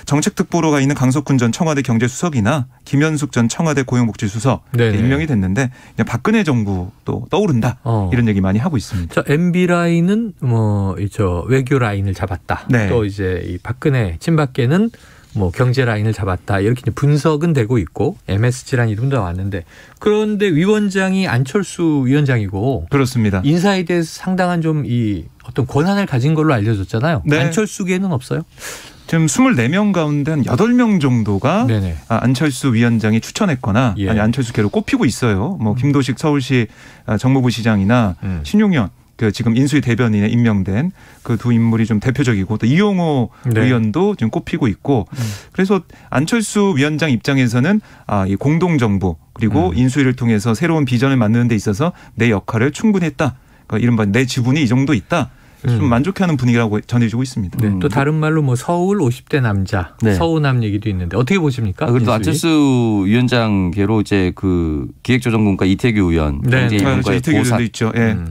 정책특보로가 있는 강석훈 전 청와대 경제수석이나 김현숙 전 청와대 고용복지수석 임명이 됐는데 박근혜 정부도 떠오른다 이런 얘기 많이 하고 있습니다. 저 MB 라인은 외교 라인을 잡았다. 또 이제 이 박근혜 친박계는 경제 라인을 잡았다. 이렇게 분석은 되고 있고 MSG라는 이름도 나왔는데 그런데 위원장이 안철수 위원장이고 그렇습니다. 인사에 대해서 상당한 좀 어떤 권한을 가진 걸로 알려졌잖아요. 네. 안철수계는 없어요? 지금 24명 가운데 한 8명 정도가 안철수 위원장이 추천했거나 아니 안철수계로 꼽히고 있어요. 김도식 서울시 정무부 시장이나 신용현 지금 인수위 대변인에 임명된 그 두 인물이 좀 대표적이고 또 이용호 의원도 지금 꼽히고 있고 그래서 안철수 위원장 입장에서는 이 공동정부 그리고 인수위를 통해서 새로운 비전을 만드는 데 있어서 내 역할을 충분히 했다. 그러니까 이른바 내 지분이 이 정도 있다. 좀 만족해하는 분위기라고 전해지고 있습니다. 네, 또 다른 말로 뭐 서울 50대 남자, 네. 서우남 얘기도 있는데 어떻게 보십니까? 그래도 안철수 위원장계로 이제 그 기획조정분과 이태규 의원, 경제인분과의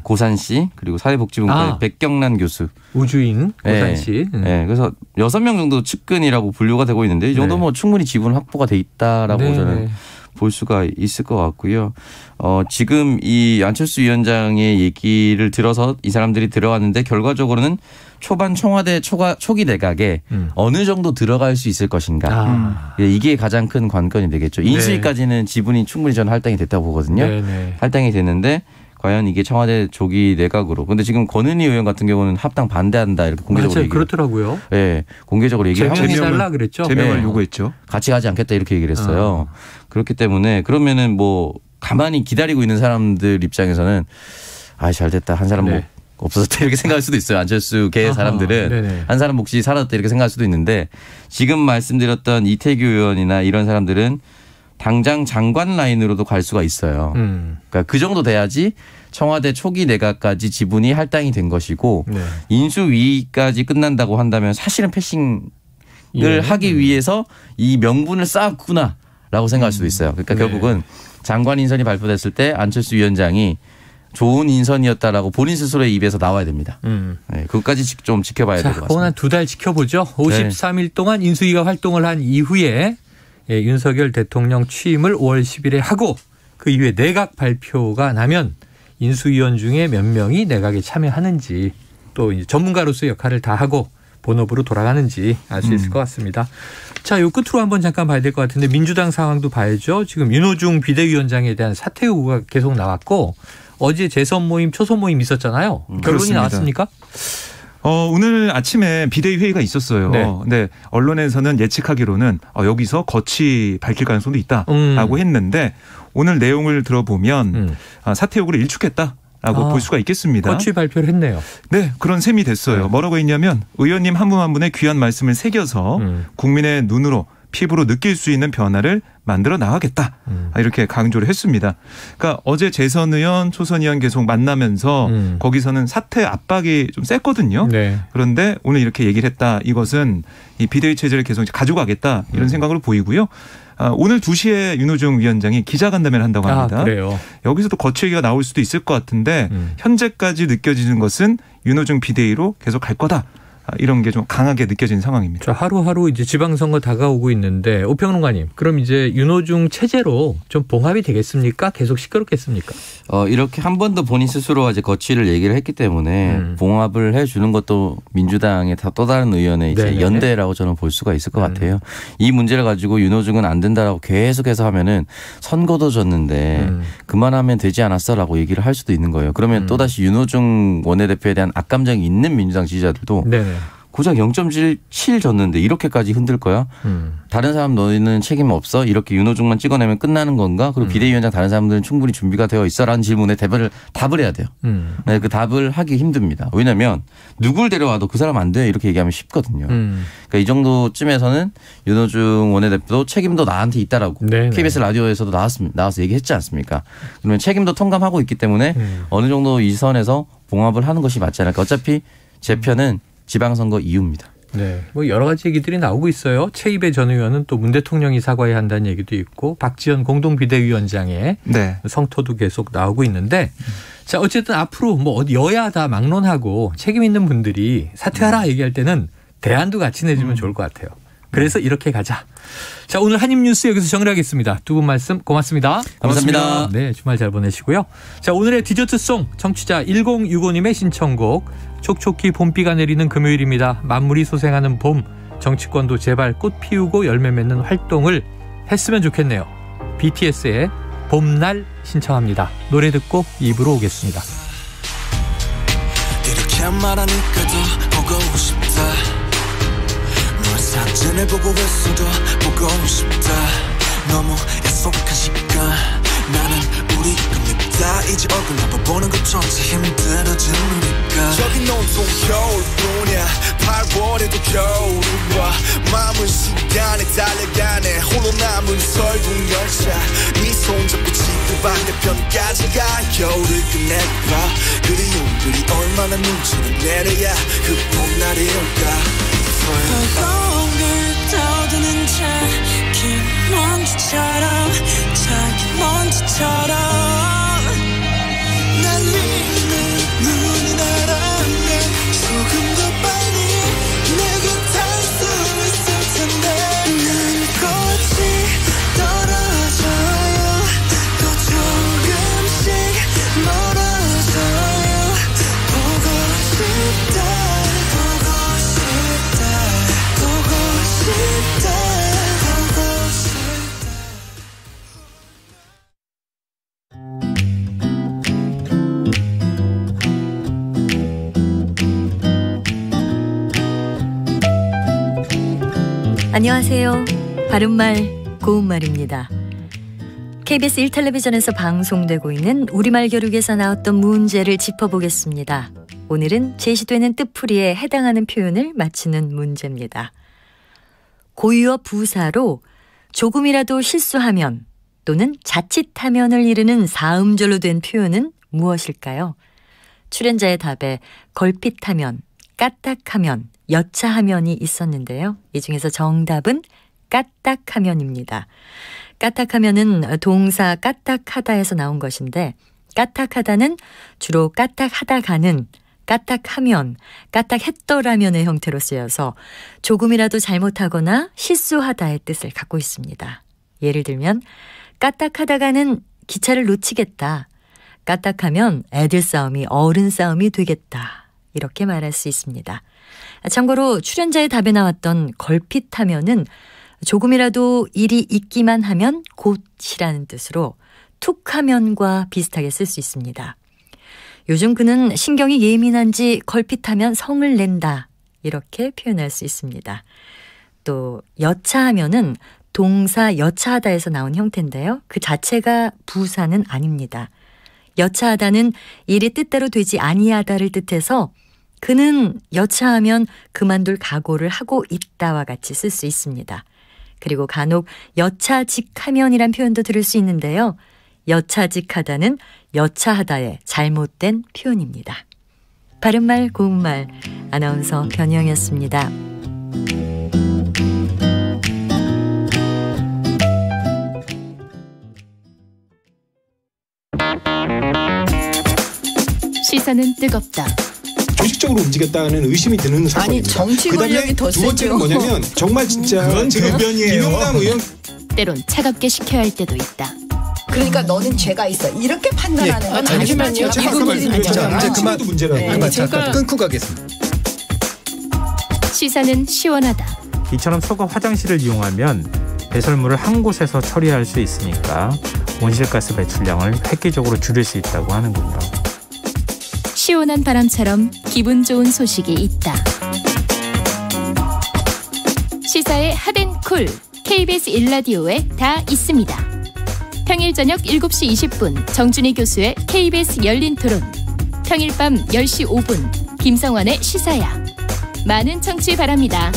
고산 씨, 그리고 사회복지분과의 백경란 교수, 우주인 고산 씨. 네, 그래서 6명 정도 측근이라고 분류가 되고 있는데 이 정도 뭐 충분히 지분 확보가 돼 있다라고 저는 볼 수가 있을 것 같고요. 지금 이 안철수 위원장의 얘기를 들어서 이 사람들이 들어왔는데 결과적으로는 초반 청와대 초기 내각에 어느 정도 들어갈 수 있을 것인가. 이게 가장 큰 관건이 되겠죠. 인수위까지는 지분이 충분히 저는 할당이 됐다고 보거든요. 할당이 됐는데 과연 이게 청와대 조기 내각으로. 근데 지금 권은희 의원 같은 경우는 합당 반대한다 이렇게 공개적으로 얘기를. 그렇더라고요. 네, 공개적으로 얘기를 제명을 그랬죠. 제명을 요구했죠. 같이 가지 않겠다 이렇게 얘기를 했어요. 그렇기 때문에 그러면은 뭐 가만히 기다리고 있는 사람들 입장에서는 잘 됐다 한 사람 목 없어졌다 이렇게 생각할 수도 있어요. 안철수계 사람들은 한 사람 몫이 사라졌다 이렇게 생각할 수도 있는데 지금 말씀드렸던 이태규 의원이나 이런 사람들은 당장 장관 라인으로도 갈 수가 있어요. 그러니까 그 정도 돼야지 청와대 초기 내각까지 지분이 할당이 된 것이고 인수위까지 끝난다고 한다면 사실은 패싱을 하기 위해서 이 명분을 쌓았구나라고 생각할 수도 있어요. 그러니까 결국은 장관 인선이 발표됐을 때 안철수 위원장이 좋은 인선이었다라고 본인 스스로의 입에서 나와야 됩니다. 그것까지 좀 지켜봐야 될 것 같습니다. 그건 한 2달 지켜보죠. 53일 동안 인수위가 활동을 한 이후에 윤석열 대통령 취임을 5월 10일에 하고 그 이후에 내각 발표가 나면 인수위원 중에 몇 명이 내각에 참여하는지 또 이제 전문가로서의 역할을 다 하고 본업으로 돌아가는지 알 수 있을 것 같습니다. 자, 요 끝으로 한번 잠깐 봐야 될 것 같은데 민주당 상황도 봐야죠. 지금 윤호중 비대위원장에 대한 사퇴 요구가 계속 나왔고 어제 재선 모임, 초선 모임 있었잖아요. 결론이 그렇습니다. 나왔습니까? 오늘 아침에 비대위 회의가 있었어요. 네. 언론에서는 예측하기로는 여기서 거취 밝힐 가능성도 있다라고 했는데 오늘 내용을 들어보면 사퇴 요구를 일축했다라고 볼 수가 있겠습니다. 거취 발표를 했네요. 네, 그런 셈이 됐어요. 뭐라고 했냐면 의원님 한 분 한 분의 귀한 말씀을 새겨서 국민의 눈으로 피부로 느낄 수 있는 변화를 만들어 나가겠다. 이렇게 강조를 했습니다. 그러니까 어제 재선 의원, 초선 의원 계속 만나면서 거기서는 사퇴 압박이 좀 셌거든요. 그런데 오늘 이렇게 얘기를 했다. 이것은 이 비대위 체제를 계속 가져가겠다. 이런 생각으로 보이고요. 오늘 2시에 윤호중 위원장이 기자간담회를 한다고 합니다. 그래요? 여기서도 거취 얘기가 나올 수도 있을 것 같은데 현재까지 느껴지는 것은 윤호중 비대위로 계속 갈 거다. 이런 게 좀 강하게 느껴지는 상황입니다. 자, 하루하루 이제 지방선거 다가오고 있는데 오평론가님, 그럼 이제 윤호중 체제로 좀 봉합이 되겠습니까? 계속 시끄럽겠습니까? 이렇게 한 번 더 본인 스스로 이제 거취를 얘기를 했기 때문에 봉합을 해주는 것도 민주당의 또 다른 의원의 이제 연대라고 저는 볼 수가 있을 것 같아요. 이 문제를 가지고 윤호중은 안 된다라고 계속해서 하면은 선거도 졌는데 그만하면 되지 않았어라고 얘기를 할 수도 있는 거예요. 그러면 또다시 윤호중 원내대표에 대한 악감정이 있는 민주당 지지자들도 고작 0.7 졌는데 이렇게까지 흔들 거야? 다른 사람 너희는 책임 없어? 이렇게 윤호중만 찍어내면 끝나는 건가? 그리고 비대위원장 다른 사람들은 충분히 준비가 되어 있어라는 질문에 답을 해야 돼요. 네, 그 답을 하기 힘듭니다. 왜냐하면 누굴 데려와도 그 사람 안 돼 이렇게 얘기하면 쉽거든요. 그러니까 이 정도쯤에서는 윤호중 원내대표도 책임도 나한테 있다라고 KBS 라디오에서도 나와서 얘기했지 않습니까? 그러면 책임도 통감하고 있기 때문에 어느 정도 이 선에서 봉합을 하는 것이 맞지 않을까. 어차피 제 편은 지방선거 이후입니다. 네, 뭐 여러 가지 얘기들이 나오고 있어요. 최이배 전 의원은 또 문 대통령이 사과해야 한다는 얘기도 있고 박지원 공동비대위원장의 성토도 계속 나오고 있는데 자, 어쨌든 앞으로 뭐 어디 여야 다 막론하고 책임 있는 분들이 사퇴하라 얘기할 때는 대안도 같이 내주면 좋을 것 같아요. 그래서 이렇게 가자. 자, 오늘 한입뉴스 여기서 정리하겠습니다. 두 분 말씀 고맙습니다. 감사합니다. 네, 주말 잘 보내시고요. 자, 오늘의 디저트송 청취자 1065님의 신청곡 촉촉히 봄비가 내리는 금요일입니다. 만물이 소생하는 봄, 정치권도 제발 꽃 피우고 열매 맺는 활동을 했으면 좋겠네요. BTS의 봄날 신청합니다. 노래 듣고 입으로 오겠습니다. 이렇게 말하니까 더 보고 싶다. 널 사진을 보고 있어도 보고 싶다. 너무 약속한 시간 나는 우리가 다 이제 얼굴 한번 보는 것조차 힘들어진 우리가 저기 온통 겨울뿐이야 8월에도 겨울이 와 마음은 시간에 달려가네 홀로 남은 설국 열차 이 손잡고 그 반대편까지 가 겨울을 끝낼까 그리움들이 얼마나 눈치를 내려야 그 봄날이 올까 걸 떠드는 작은 먼지처럼 작은 먼지처럼 날리는 눈이 날아오면 조금 더 빨리 내 곁에 수 있을 텐데 난 꽃이 떨어져요 또 조금씩 멀어져요 보고 싶다 보고 싶다 보고 싶다 보고 싶다 안녕하세요. 바른말 고운말입니다. KBS 1텔레비전에서 방송되고 있는 우리말 교육에서 나왔던 문제를 짚어보겠습니다. 오늘은 제시되는 뜻풀이에 해당하는 표현을 맞히는 문제입니다. 고유어 부사로 조금이라도 실수하면 또는 자칫하면을 이르는 사음절로 된 표현은 무엇일까요? 출연자의 답에 걸핏하면, 까딱하면, 여차하면이 있었는데요. 이 중에서 정답은 까딱하면입니다. 까딱하면은 동사 까딱하다에서 나온 것인데 까딱하다는 주로 까딱하다가는 까딱하면, 까딱했더라면의 형태로 쓰여서 조금이라도 잘못하거나 실수하다의 뜻을 갖고 있습니다. 예를 들면 까딱하다가는 기차를 놓치겠다. 까딱하면 애들 싸움이 어른 싸움이 되겠다. 이렇게 말할 수 있습니다. 참고로 출연자의 답에 나왔던 걸핏하면은 조금이라도 일이 있기만 하면 곧이라는 뜻으로 툭하면과 비슷하게 쓸 수 있습니다. 요즘 그는 신경이 예민한지 걸핏하면 성을 낸다. 이렇게 표현할 수 있습니다. 또 여차하면은 동사 여차하다에서 나온 형태인데요. 그 자체가 부사는 아닙니다. 여차하다는 일이 뜻대로 되지 아니하다를 뜻해서 그는 여차하면 그만둘 각오를 하고 있다와 같이 쓸 수 있습니다. 그리고 간혹 여차직하면이란 표현도 들을 수 있는데요. 여차직하다는 여차하다의 잘못된 표현입니다. 바른말 고운말 아나운서 변희영이었습니다. 시선은 뜨겁다. 조직적으로 움직였다는 의심이 드는 사건입니다. 아니 정치 권력이 더 두 번째는 뭐냐면 정말 진짜 그건 지금 김영남 의원 때론 차갑게 식혀야 할 때도 있다. 그러니까 너는 죄가 있어 이렇게 판단하는 건 잠시만요. 아니지만요. 제가 아까 말씀드렸잖아요. 이제 그만 문제라고. 제가 끊고 가겠습니다. 시사는 시원하다. 이처럼 소가 화장실을 이용하면 배설물을 한 곳에서 처리할 수 있으니까 온실가스 배출량을 획기적으로 줄일 수 있다고 하는군요. 시원한 바람처럼 기분 좋은 소식이 있다. 시사의 핫앤쿨 KBS 1라디오에 다 있습니다. 평일 저녁 7시 20분 정준희 교수의 KBS 열린 토론, 평일 밤 10시 5분 김성환의 시사야. 많은 청취 바랍니다.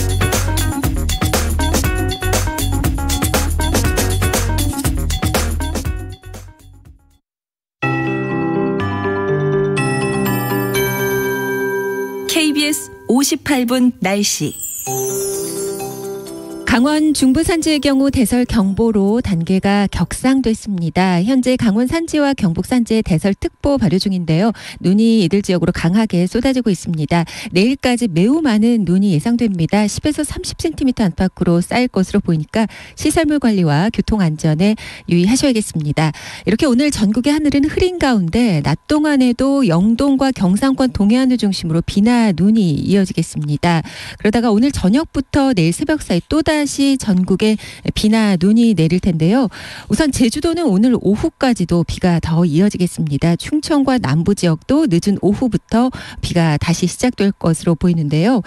KBS 58분 날씨. 강원 중부 산지의 경우 대설 경보로 단계가 격상됐습니다. 현재 강원 산지와 경북 산지에 대설특보 발효 중인데요. 눈이 이들 지역으로 강하게 쏟아지고 있습니다. 내일까지 매우 많은 눈이 예상됩니다. 10에서 30cm 안팎으로 쌓일 것으로 보이니까 시설물 관리와 교통 안전에 유의하셔야겠습니다. 이렇게 오늘 전국의 하늘은 흐린 가운데 낮 동안에도 영동과 경상권 동해안을 중심으로 비나 눈이 이어지겠습니다. 그러다가 오늘 저녁부터 내일 새벽 사이 또다시 전국에 비나 눈이 내릴 텐데요. 우선 제주도는 오늘 오후까지도 비가 더 이어지겠습니다. 충청과 남부 지역도 늦은 오후부터 비가 다시 시작될 것으로 보이는데요.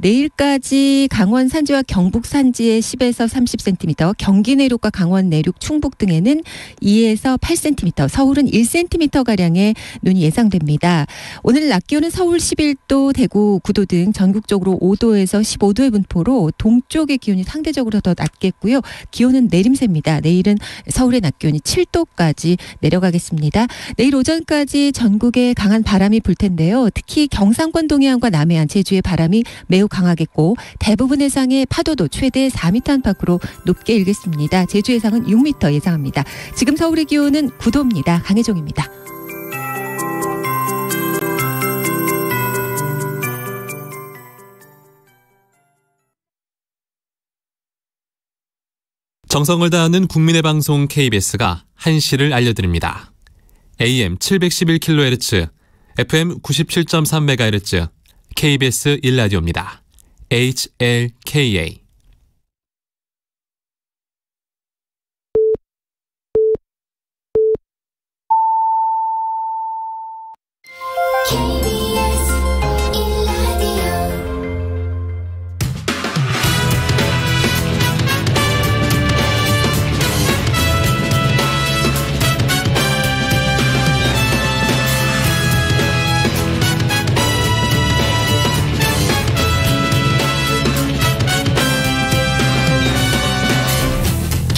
내일까지 강원 산지와 경북 산지에 10에서 30cm, 경기 내륙과 강원 내륙, 충북 등에는 2에서 8cm, 서울은 1cm가량의 눈이 예상됩니다. 오늘 낮 기온은 서울 11도, 대구 9도 등 전국적으로 5도에서 15도의 분포로 동쪽의 기온이 상대적으로 더 낮겠고요. 기온은 내림세입니다. 내일은 서울의 낮 기온이 7도까지 내려가겠습니다. 내일 오전까지 전국에 강한 바람이 불 텐데요. 특히 경상권 동해안과 남해안, 제주의 바람이 매우 강하겠고 대부분 해상의 파도도 최대 4m 안팎으로 높게 일겠습니다. 제주 해상은 6m 예상합니다. 지금 서울의 기온은 9도입니다. 강혜종입니다. 정성을 다하는 국민의 방송 KBS가 한시를 알려드립니다. AM 711kHz, FM 97.3MHz, KBS 1라디오입니다. HLKA.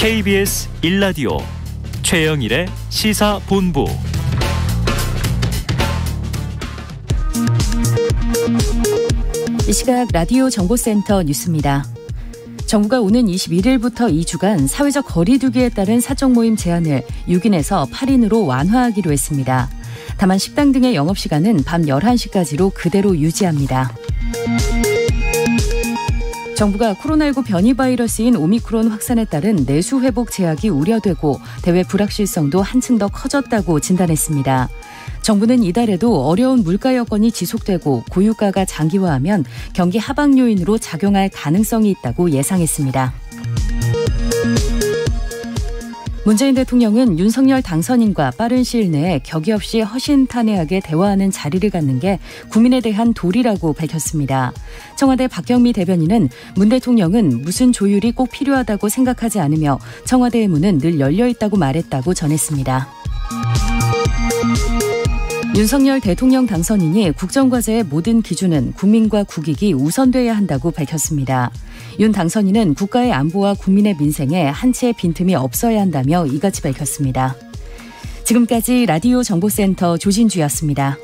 KBS 1라디오 최영일의 시사본부. 이 시각 라디오 정보센터 뉴스입니다. 정부가 오는 21일부터 2주간 사회적 거리 두기에 따른 사적 모임 제한을 6인에서 8인으로 완화하기로 했습니다. 다만 식당 등의 영업시간은 밤 11시까지로 그대로 유지합니다. 정부가 코로나19 변이 바이러스인 오미크론 확산에 따른 내수 회복 제약이 우려되고 대외 불확실성도 한층 더 커졌다고 진단했습니다. 정부는 이달에도 어려운 물가 여건이 지속되고 고유가가 장기화하면 경기 하방 요인으로 작용할 가능성이 있다고 예상했습니다. 문재인 대통령은 윤석열 당선인과 빠른 시일 내에 격의 없이 허심탄회하게 대화하는 자리를 갖는 게 국민에 대한 도리라고 밝혔습니다. 청와대 박경미 대변인은 문 대통령은 무슨 조율이 꼭 필요하다고 생각하지 않으며 청와대의 문은 늘 열려 있다고 말했다고 전했습니다. 윤석열 대통령 당선인이 국정과제의 모든 기준은 국민과 국익이 우선돼야 한다고 밝혔습니다. 윤 당선인은 국가의 안보와 국민의 민생에 한 치의 빈틈이 없어야 한다며 이같이 밝혔습니다. 지금까지 라디오 정보센터 조진주였습니다.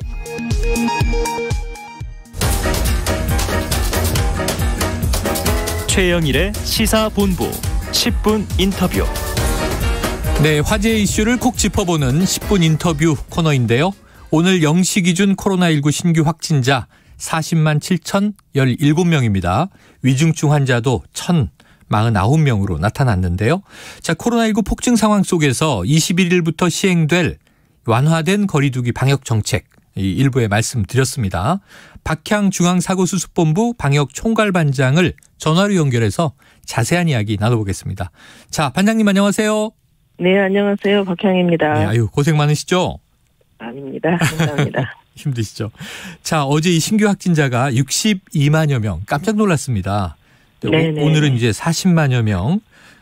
최영일의 시사본부 10분 인터뷰. 네, 화제 이슈를 콕 짚어보는 10분 인터뷰 코너인데요. 오늘 0시 기준 코로나19 신규 확진자 40만 7,017명입니다. 위중증 환자도 1,049명으로 나타났는데요. 자, 코로나19 폭증 상황 속에서 21일부터 시행될 완화된 거리두기 방역 정책 일부에 말씀드렸습니다. 박향 중앙사고수습본부 방역총괄반장을 전화로 연결해서 자세한 이야기 나눠보겠습니다. 자, 반장님 안녕하세요. 네, 안녕하세요. 박향입니다. 네, 아유 고생 많으시죠? 아닙니다. 감사합니다. 힘드시죠? 자, 어제 이 신규 확진자가 62만여 명 깜짝 놀랐습니다. 오늘은 이제 40만여 명.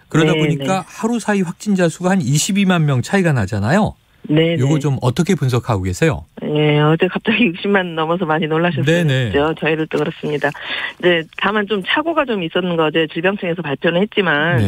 그러다 보니까 하루 사이 확진자 수가 한 22만 명 차이가 나잖아요. 네. 요거 좀 어떻게 분석하고 계세요? 네, 어제 갑자기 60만 넘어서 많이 놀라셨죠. 저희들도 그렇습니다. 네, 다만 좀 착오가 좀 있었는 거 어제 질병청에서 발표는 했지만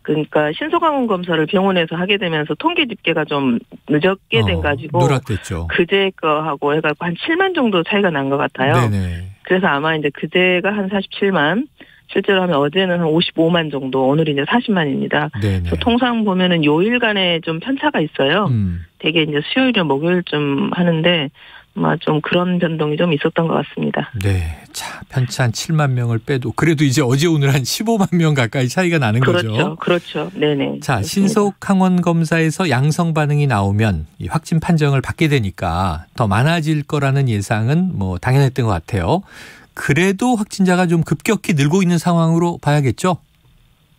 그러니까 신속항원 검사를 병원에서 하게 되면서 통계 집계가 좀 늦게 돼가지고 누락됐죠. 그제 거하고 해갖고 한 7만 정도 차이가 난 것 같아요. 네네. 그래서 아마 이제 그제가 한 47만, 실제로 하면 어제는 한 55만 정도, 오늘이 이제 40만입니다. 그래서 통상 보면은 요일간에 좀 편차가 있어요. 되게 이제 수요일이나 목요일쯤 하는데 아마 좀 그런 변동이 좀 있었던 것 같습니다. 네. 자, 편차 한 7만 명을 빼도 그래도 이제 어제 오늘 한 15만 명 가까이 차이가 나는 거죠. 그렇죠. 네네. 자, 신속 항원 검사에서 양성 반응이 나오면 이 확진 판정을 받게 되니까 더 많아질 거라는 예상은 뭐 당연했던 것 같아요. 그래도 확진자가 좀 급격히 늘고 있는 상황으로 봐야겠죠?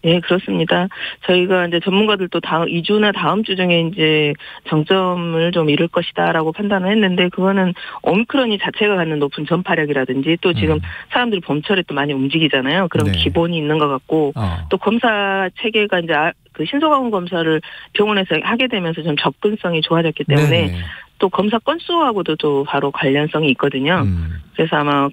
네, 그렇습니다. 저희가 이제 전문가들도 다음 2주나 다음 주 중에 이제 정점을 좀 이룰 것이다라고 판단을 했는데, 그거는 오미크론이 자체가 갖는 높은 전파력이라든지 또 지금 사람들이 봄철에 또 많이 움직이잖아요. 그런 기본이 있는 것 같고 또 검사 체계가 이제 그 신속항원 검사를 병원에서 하게 되면서 좀 접근성이 좋아졌기 때문에 또 검사 건수하고도 또 바로 관련성이 있거든요. 그래서 아마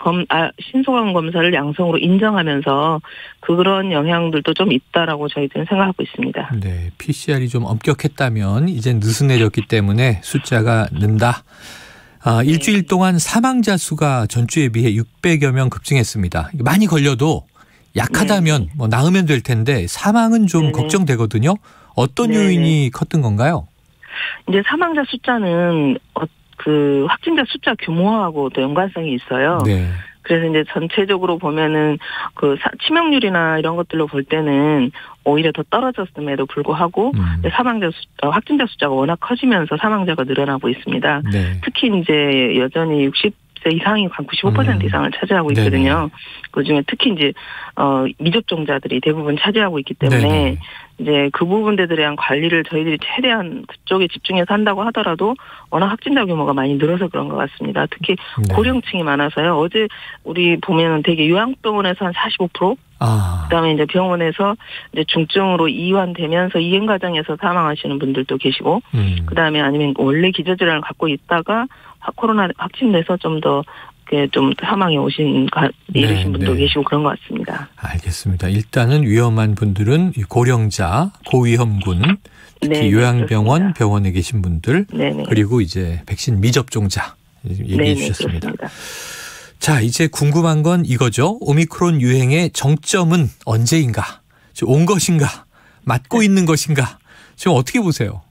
신속한 검사를 양성으로 인정하면서 그런 영향들도 좀 있다라고 저희들은 생각하고 있습니다. 네, PCR이 좀 엄격했다면 이제 느슨해졌기 때문에 숫자가 는다. 일주일 동안 사망자 수가 전주에 비해 600여 명 급증했습니다. 많이 걸려도 약하다면 뭐 나으면 될 텐데 사망은 좀 걱정되거든요. 어떤 요인이 컸던 건가요? 이제 사망자 숫자는 그 확진자 숫자 규모하고도 연관성이 있어요. 네. 그래서 이제 전체적으로 보면은 그 치명률이나 이런 것들로 볼 때는 오히려 더 떨어졌음에도 불구하고 확진자 숫자가 워낙 커지면서 사망자가 늘어나고 있습니다. 네. 특히 이제 여전히 60세 이상이 한 95% 이상을 차지하고 있거든요. 네네. 그중에 특히 이제 미접종자들이 대부분 차지하고 있기 때문에 네네. 이제 그 부분들에 대한 관리를 저희들이 최대한 그쪽에 집중해서 한다고 하더라도 워낙 확진자 규모가 많이 늘어서 그런 것 같습니다. 특히 고령층이 많아서요. 어제 우리 보면은 되게 요양병원에서 한 45%, 그다음에 이제 병원에서 이제 중증으로 이완되면서 이행 과정에서 사망하시는 분들도 계시고, 그다음에 아니면 원래 기저질환을 갖고 있다가 코로나 확진돼서 좀 사망에 이르신 분도 계시고 그런 것 같습니다. 알겠습니다. 일단은 위험한 분들은 고령자, 고위험군, 특히 요양병원, 그렇습니다. 병원에 계신 분들, 네네. 그리고 이제 백신 미접종자 얘기해 주셨습니다. 그렇습니다. 자, 이제 궁금한 건 이거죠. 오미크론 유행의 정점은 언제인가? 지금 온 것인가? 맞고 있는 것인가? 지금 어떻게 보세요?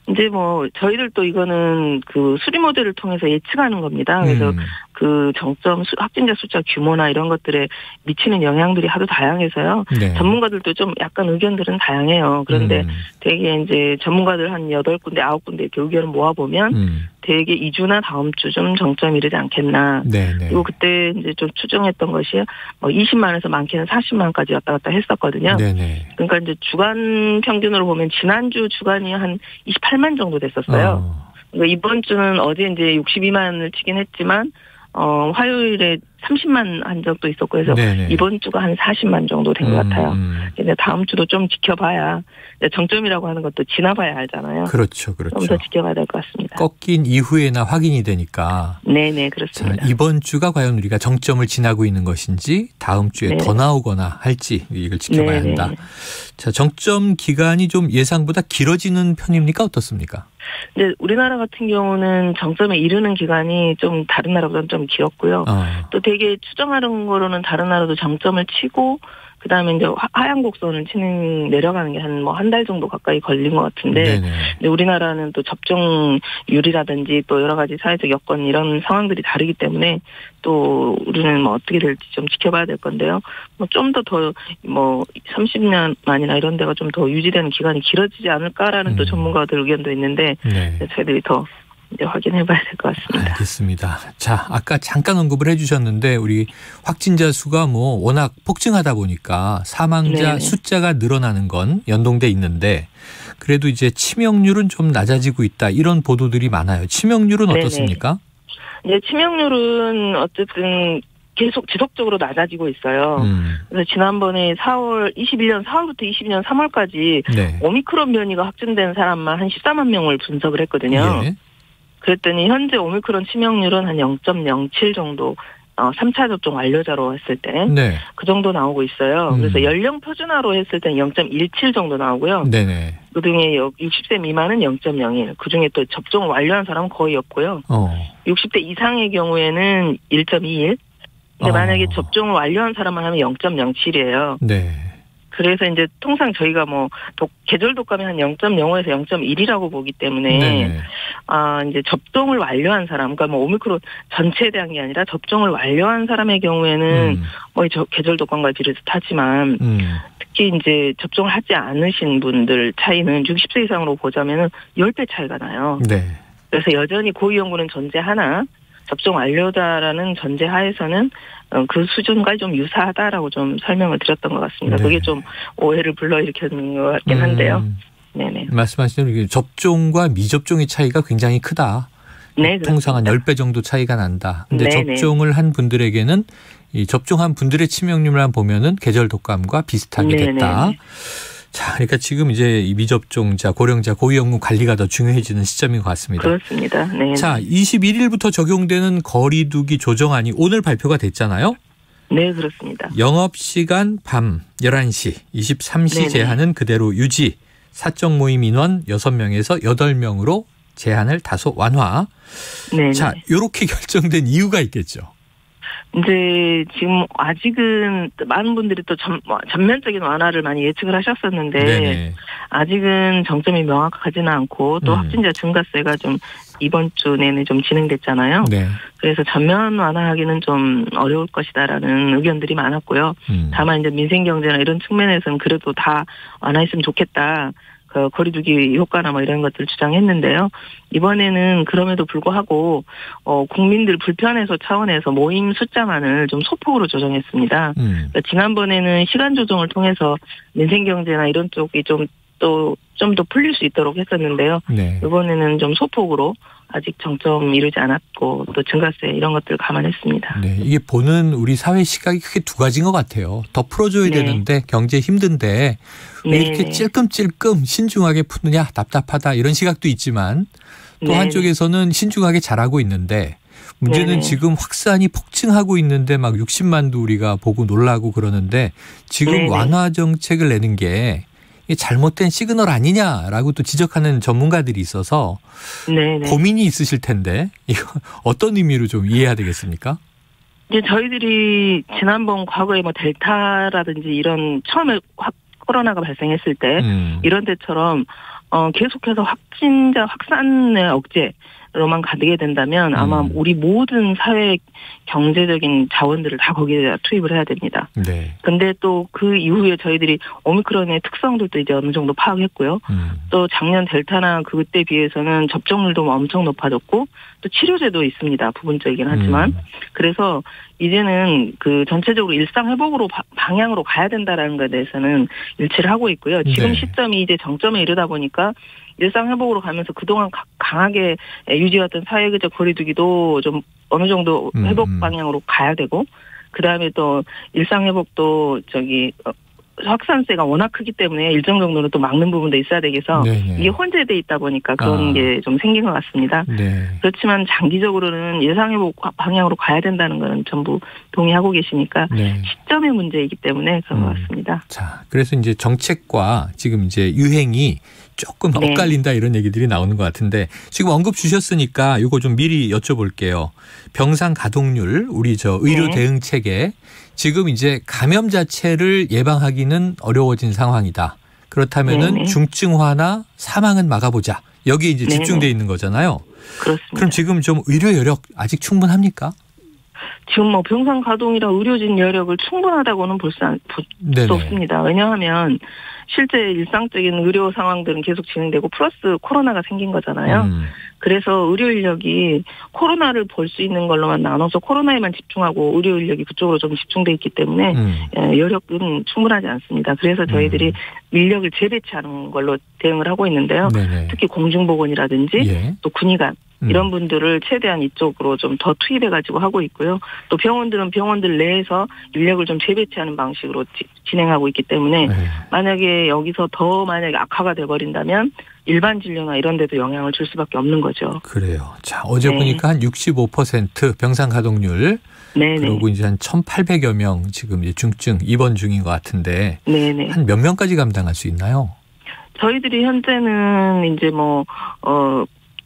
이제 뭐 저희들도 이거는 그 수리 모델을 통해서 예측하는 겁니다. 그래서 그 정점 확진자 숫자 규모나 이런 것들에 미치는 영향들이 하도 다양해서요. 네. 전문가들도 좀 약간 의견들은 다양해요. 그런데 되게 이제 전문가들 한 8군데, 9군데 이렇게 의견을 모아보면 되게 2주나 다음 주쯤 정점이 이르지 않겠나. 네네. 그리고 그때 이제 좀 추정했던 것이 20만에서 많게는 40만까지 왔다 갔다 했었거든요. 네네. 그러니까 이제 주간 평균으로 보면 지난주 주간이 한 28만 정도 됐었어요. 그러니까 이번 주는 어제 이제 62만을 치긴 했지만 화요일에 30만 한 적도 있었고 해서 네네. 이번 주가 한 40만 정도 된 것 같아요. 근데 다음 주도 좀 지켜봐야 정점이라고 하는 것도 지나봐야 알잖아요. 그렇죠. 좀 더 지켜봐야 될 것 같습니다. 꺾인 이후에나 확인이 되니까. 네네 그렇습니다. 자, 이번 주가 과연 우리가 정점을 지나고 있는 것인지 다음 주에 네네. 더 나오거나 할지 이걸 지켜봐야 네네. 한다. 자, 정점 기간이 좀 예상보다 길어지는 편입니까? 어떻습니까? 네, 우리나라 같은 경우는 정점에 이르는 기간이 좀 다른 나라보다는 좀 길었고요. 또 되게 추정하는 거로는 다른 나라도 정점을 치고 그다음에 이제 하향 곡선을 내려가는 게 한 달 정도 가까이 걸린 것 같은데 근데 우리나라는 또 접종률이라든지 또 여러 가지 사회적 여건 이런 상황들이 다르기 때문에 또 우리는 어떻게 될지 좀 지켜봐야 될 건데요. 좀 더 30년 만이나 이런 데가 좀 더 유지되는 기간이 길어지지 않을까라는 또 전문가들 의견도 있는데 저희들이 더 이제 확인해봐야 될 것 같습니다. 알겠습니다. 자, 아까 잠깐 언급을 해주셨는데 우리 확진자 수가 워낙 폭증하다 보니까 사망자 네네. 숫자가 늘어나는 건 연동돼 있는데 그래도 이제 치명률은 좀 낮아지고 있다 이런 보도들이 많아요. 치명률은 네네. 어떻습니까? 네, 치명률은 어쨌든 계속 지속적으로 낮아지고 있어요. 그래서 지난번에 21년 4월부터 22년 3월까지 네. 오미크론 변이가 확진된 사람만 한 14만 명을 분석을 했거든요. 네. 그랬더니 현재 오미크론 치명률은 한 0.07 정도 3차 접종 완료자로 했을 때 그 정도 나오고 있어요. 그래서 연령 표준화로 했을 때는 0.17 정도 나오고요. 네네. 그중에 60세 미만은 0.01. 그중에 또 접종을 완료한 사람은 거의 없고요. 60대 이상의 경우에는 1.21. 근데 만약에 접종을 완료한 사람만 하면 0.07이에요. 네. 그래서 이제 통상 저희가 계절 독감이 한 0.05에서 0.1이라고 보기 때문에 이제 접종을 완료한 사람, 그러니까 오미크론 전체에 대한 게 아니라 접종을 완료한 사람의 경우에는 계절 독감과 비슷하지만 특히 이제 접종을 하지 않으신 분들 차이는 60세 이상으로 보자면은 10배 차이가 나요. 네. 그래서 여전히 고위험군은 존재하나 접종 완료자라는 전제 하에서는 그 수준과 좀 유사하다라고 좀 설명을 드렸던 것 같습니다. 네. 그게 좀 오해를 불러일으키는 것 같긴 한데요. 네네. 말씀하신 대로 접종과 미접종의 차이가 굉장히 크다. 네, 통상 한 10배 정도 차이가 난다. 근데 네네. 접종을 한 분들에게는 이 접종한 분들의 치명률만 보면은 계절 독감과 비슷하게 됐다. 네네. 자, 그러니까 지금 이제 이 미접종자, 고령자, 고위험군 관리가 더 중요해지는 시점인 것 같습니다. 그렇습니다. 네. 자, 21일부터 적용되는 거리두기 조정안이 오늘 발표가 됐잖아요. 네, 그렇습니다. 영업시간 밤 11시, 23시 네네. 제한은 그대로 유지, 사적 모임 인원 6명에서 8명으로 제한을 다소 완화. 네. 자, 이렇게 결정된 이유가 있겠죠. 이제 지금 아직은 많은 분들이 또 전면적인 완화를 많이 예측을 하셨었는데 네네. 아직은 정점이 명확하지는 않고 또 확진자 증가세가 좀 이번 주 내내 좀 진행됐잖아요. 네. 그래서 전면 완화하기는 좀 어려울 것이다라는 의견들이 많았고요. 다만 이제 민생 경제나 이런 측면에서는 그래도 다 완화했으면 좋겠다. 그 거리두기 효과나 뭐 이런 것들을 주장했는데요. 이번에는 그럼에도 불구하고 국민들 불편해서 차원에서 모임 숫자만을 좀 소폭으로 조정했습니다. 그러니까 지난번에는 시간 조정을 통해서 민생 경제나 이런 쪽이 좀 더 풀릴 수 있도록 했었는데요. 네. 이번에는 좀 소폭으로 아직 정점 이루지 않았고 또 증가세 이런 것들을 감안했습니다. 네, 이게 보는 우리 사회 시각이 크게 두 가지인 것 같아요. 더 풀어줘야 네. 되는데 경제 힘든데 왜 이렇게 네. 찔끔찔끔 신중하게 푸느냐 답답하다 이런 시각도 있지만 또 네. 한쪽에서는 신중하게 잘하고 있는데 문제는 네네. 지금 확산이 폭증하고 있는데 막 60만도 우리가 보고 놀라고 그러는데 지금 네네. 완화 정책을 내는 게 이게 잘못된 시그널 아니냐라고 또 지적하는 전문가들이 있어서 네네. 고민이 있으실 텐데 이거 어떤 의미로 좀 이해해야 되겠습니까? 이제 저희들이 지난번 과거에 뭐 델타라든지 이런 처음에 코로나가 발생했을 때 이런 때처럼 계속해서 확진자 확산의 억제로만 가게 된다면 아마 우리 모든 사회 경제적인 자원들을 다 거기에 투입을 해야 됩니다. 네. 근데 또 그 이후에 저희들이 오미크론의 특성들도 이제 어느 정도 파악했고요. 또 작년 델타나 그때 비해서는 접종률도 엄청 높아졌고 또 치료제도 있습니다. 부분적이긴 하지만. 그래서 이제는 그 전체적으로 일상 회복으로 방향으로 가야 된다라는 것에 대해서는 일치를 하고 있고요. 지금 네. 시점이 이제 정점에 이르다 보니까 일상 회복으로 가면서 그동안 강하게 유지했던 사회적 거리두기도 좀 어느 정도 회복 방향으로 가야 되고 그다음에 또 일상 회복도 확산세가 워낙 크기 때문에 일정 정도는 또 막는 부분도 있어야 되겠어 네네. 이게 혼재돼 있다 보니까 그런 게 좀 생긴 것 같습니다. 네. 그렇지만 장기적으로는 일상 회복 방향으로 가야 된다는 건 전부 동의하고 계시니까 네. 시점의 문제이기 때문에 그런 것 같습니다. 자, 그래서 이제 정책과 지금 이제 유행이 조금 네. 엇갈린다 이런 얘기들이 나오는 것 같은데 지금 언급 주셨으니까 이거 좀 미리 여쭤볼게요. 병상 가동률, 우리 저 의료 네. 대응 체계 지금 이제 감염 자체를 예방하기는 어려워진 상황이다. 그렇다면은 네네. 중증화나 사망은 막아보자. 여기에 이제 네네. 집중돼 있는 거잖아요. 그렇습니다. 그럼 지금 좀 의료 여력 아직 충분합니까? 지금 뭐 병상 가동이랑 의료진 여력을 충분하다고는 볼 수 네네. 없습니다. 왜냐하면 실제 일상적인 의료 상황들은 계속 진행되고 플러스 코로나가 생긴 거잖아요. 그래서 의료 인력이 코로나를 볼 수 있는 걸로만 나눠서 코로나에만 집중하고 의료 인력이 그쪽으로 좀 집중돼 있기 때문에 여력은 충분하지 않습니다. 그래서 저희들이 인력을 재배치하는 걸로 대응을 하고 있는데요. 네네. 특히 공중보건이라든지 예. 또 군의관 이런 분들을 최대한 이쪽으로 좀 더 투입해가지고 하고 있고요. 또 병원들은 병원들 내에서 인력을 좀 재배치하는 방식으로 진행하고 있기 때문에 만약에 여기서 더 만약에 악화가 돼버린다면 일반 진료나 이런 데도 영향을 줄 수밖에 없는 거죠. 그래요. 자, 어제 네. 보니까 한 65% 병상 가동률. 네네. 그리고 이제 한 1,800여 명 지금 이제 중증 입원 중인 것 같은데. 네네. 한 몇 명까지 감당할 수 있나요? 저희들이 현재는 이제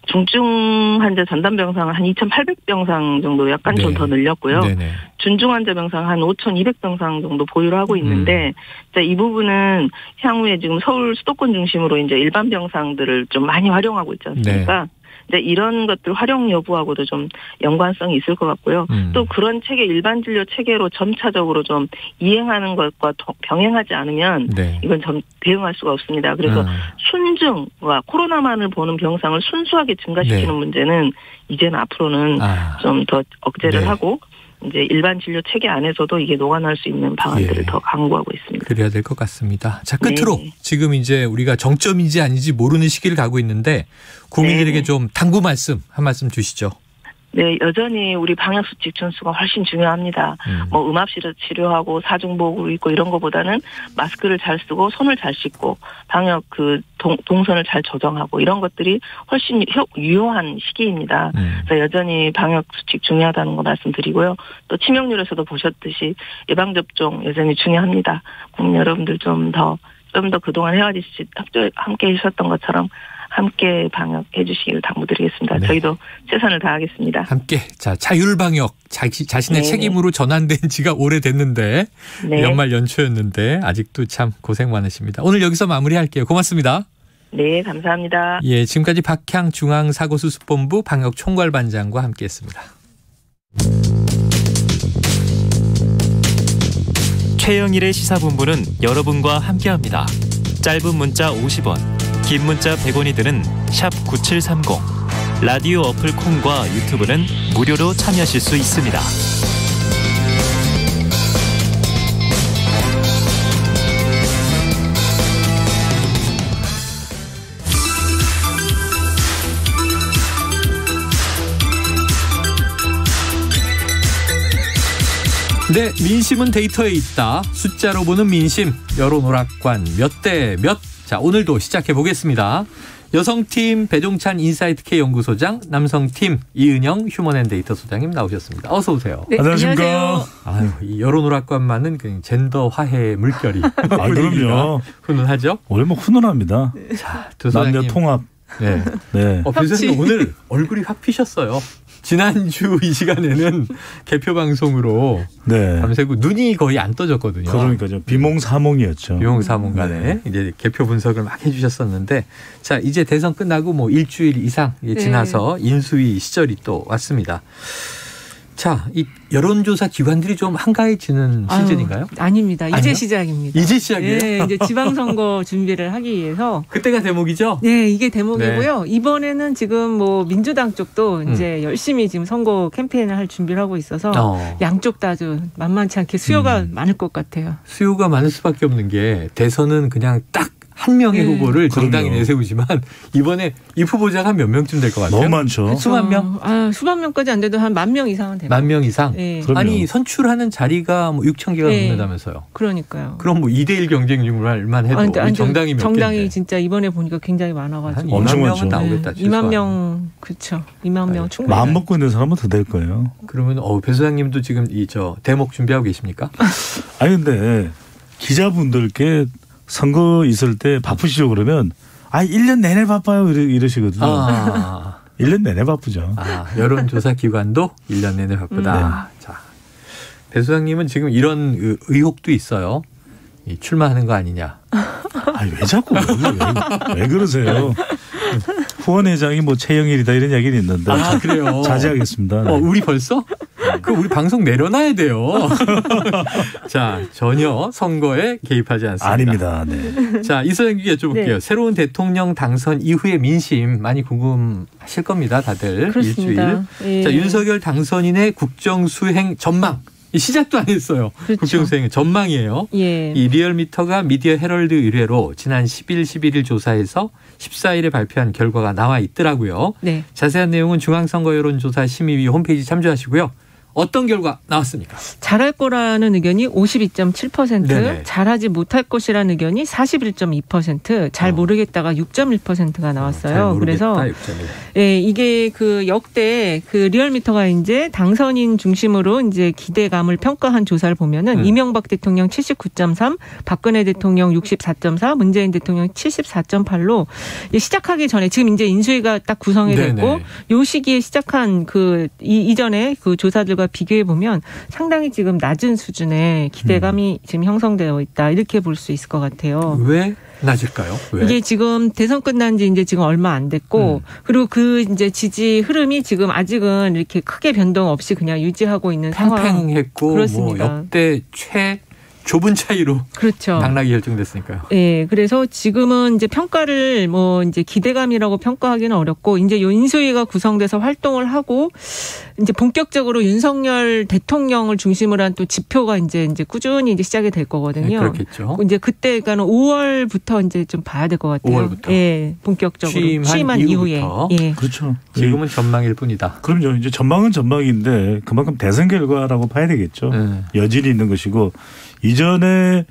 중증 환자 전담 병상을 한 2,800병상 정도 약간 네. 좀 더 늘렸고요. 네네. 준중 환자 병상 한 5,200병상 정도 보유를 하고 있는데 이 부분은 향후에 지금 서울 수도권 중심으로 이제 일반 병상들을 좀 많이 활용하고 있지 않습니까? 이제 이런 것들 활용 여부하고도 좀 연관성이 있을 것 같고요. 또 그런 체계 일반 진료 체계로 점차적으로 좀 이행하는 것과 병행하지 않으면 네. 이건 대응할 수가 없습니다. 그래서 순증과 코로나만을 보는 병상을 순수하게 증가시키는 네. 문제는 이제는 앞으로는 좀 더 억제를 네. 하고 이제 일반 진료 체계 안에서도 이게 녹아날 수 있는 방안들을 더 강구하고 있습니다. 그래야 될 것 같습니다. 자, 끝으로 네. 지금 이제 우리가 정점인지 아닌지 모르는 시기를 가고 있는데 국민들에게 네. 좀 당부 말씀 한 말씀 주시죠. 네, 여전히 우리 방역수칙 준수가 훨씬 중요합니다. 뭐 음압실에서 치료하고 사중복을 입고 이런 거보다는 마스크를 잘 쓰고 손을 잘 씻고 방역 동선을 잘 조정하고 이런 것들이 훨씬 유효한 시기입니다. 그래서 여전히 방역수칙 중요하다는 거 말씀드리고요. 또 치명률에서도 보셨듯이 예방접종 여전히 중요합니다. 국민 여러분들 좀 더 그동안 헤어지시 함께 해주셨던 것처럼 함께 방역해 주시길 당부드리겠습니다. 네. 저희도 최선을 다하겠습니다. 함께 자율방역 자신의 책임으로 전환된 지가 오래됐는데 네. 연말 연초였는데 아직도 참 고생 많으십니다. 오늘 여기서 마무리할게요. 고맙습니다. 네, 감사합니다. 예, 지금까지 박향 중앙사고수습본부 방역총괄반장과 함께했습니다. 최영일의 시사본부는 여러분과 함께합니다. 짧은 문자 50원, 긴 문자 100원이 드는 샵 9730, 라디오 어플 콩과 유튜브는 무료로 참여하실 수 있습니다. 네, 민심은 데이터에 있다. 숫자로 보는 민심, 여론오락관 몇 대 몇. 자, 오늘도 시작해 보겠습니다. 여성팀 배종찬 인사이트K 연구소장, 남성팀 이은영 휴먼앤데이터 소장님 나오셨습니다. 어서 오세요. 네, 안녕하십니까. 아유, 이 여론오락관만은 그냥 젠더 화해의 물결이. 아, 그럼요. 훈훈하죠? 오늘 뭐 훈훈합니다. 자, 두 소장님. 남녀 통합. 네. 네. 변호사님 오늘 얼굴이 확 피셨어요. 지난주 이 시간에는 개표 방송으로 네. 밤새고 눈이 거의 안 떠졌거든요. 그러니까요. 비몽사몽이었죠. 비몽사몽간에 네. 이제 개표 분석을 막 해주셨었는데, 자 이제 대선 끝나고 뭐 일주일 이상 지나서 네. 인수위 시절이 또 왔습니다. 자, 이 여론조사 기관들이 좀 한가해지는 시즌인가요? 아닙니다. 이제 아니요? 시작입니다. 이제 시작이에요? 네, 이제 지방선거 준비를 하기 위해서. 그때가 대목이죠? 네, 이게 대목이고요. 네. 이번에는 지금 뭐 민주당 쪽도 이제 열심히 지금 선거 캠페인을 할 준비를 하고 있어서 양쪽 다 아주 만만치 않게 수요가 많을 것 같아요. 수요가 많을 수밖에 없는 게 대선은 그냥 딱 한 명의 후보를 정당이 내세우지만 이번에 이 후보자가 몇 명쯤 될 것 같아요? 너무 많죠. 수만 명? 수만 명까지 안 돼도 한 10,000명 이상은 됩니다. 10,000명 이상? 네. 아니 선출하는 자리가 뭐 6,000개가 넘는다면서요? 그러니까요. 그럼 뭐 2대1 경쟁률만 해도 정당이 몇 정당이 개인데. 진짜 이번에 보니까 굉장히 많아가지고. 한 2만 명은 나오겠다. 2만 명, 그렇죠. 2만 명 충분히. 마음 먹고 있는 사람은 더 될 거예요. 그러면 배 소장님도 지금 대목 준비하고 계십니까? 아니 근데 기자분들께 선거 있을 때 바쁘시죠 그러면 1년 내내 바빠요 이러시거든요. 1년 내내 바쁘죠. 여론조사 기관도 1년 내내 바쁘다. 네. 자, 배 소장님은 지금 이런 의혹도 있어요. 출마하는 거 아니냐. 왜 자꾸 왜 그러세요? 후원회장이 뭐 최영일이다 이런 얘기는 있는데 그래요? 자제하겠습니다. 네. 우리 벌써? 우리 방송 내려놔야 돼요. 자, 전혀 선거에 개입하지 않습니다. 아닙니다. 네. 자, 이 소장님께 여쭤볼게요. 네. 새로운 대통령 당선 이후의 민심 많이 궁금하실 겁니다. 다들. 그렇습니다. 일주일. 예. 자, 윤석열 당선인의 국정수행 전망. 시작도 안 했어요. 그렇죠. 국정수행의 전망이에요. 예. 이 리얼미터가 미디어 헤럴드 의뢰로 지난 10일, 11일 조사해서 14일에 발표한 결과가 나와 있더라고요. 네. 자세한 내용은 중앙선거여론조사 심의위 홈페이지 참조하시고요. 어떤 결과 나왔습니까? 잘할 거라는 의견이 52.7%, 네네. 잘하지 못할 것이라는 의견이 41.2%, 잘 모르겠다가 6.1%가 나왔어요. 그래서 6.1. 예, 이게 역대 리얼미터가 이제 당선인 중심으로 이제 기대감을 평가한 조사를 보면은 이명박 대통령 79.3, 박근혜 대통령 64.4, 문재인 대통령 74.8로 시작하기 전에 지금 이제 인수위가 딱 구성이 됐고 요 시기에 시작한 이전에 조사들과 비교해 보면 상당히 지금 낮은 수준의 기대감이 지금 형성되어 있다 이렇게 볼 수 있을 것 같아요. 왜 낮을까요? 왜? 이게 지금 대선 끝난 지 이제 지금 얼마 안 됐고 그리고 이제 지지 흐름이 지금 아직은 이렇게 크게 변동 없이 그냥 유지하고 있는 상황. 팽팽했고 그렇습니다. 뭐 역대 좁은 차이로 그렇죠. 당락이 결정됐으니까요. 네, 그래서 지금은 이제 평가를 뭐 이제 기대감이라고 평가하기는 어렵고 이제 인수위가 구성돼서 활동을 하고 이제 본격적으로 윤석열 대통령을 중심으로 한 또 지표가 이제 꾸준히 이제 시작이 될 거거든요. 네, 그렇겠죠. 이제 그때 그러니까 5월부터 이제 좀 봐야 될 것 같아요. 5월부터. 예, 본격적으로 취임한 이후에. 예. 그렇죠. 지금은 전망일 뿐이다. 그럼요. 이제 전망은 전망인데 그만큼 대선 결과라고 봐야 되겠죠. 여진이 있는 것이고 이전에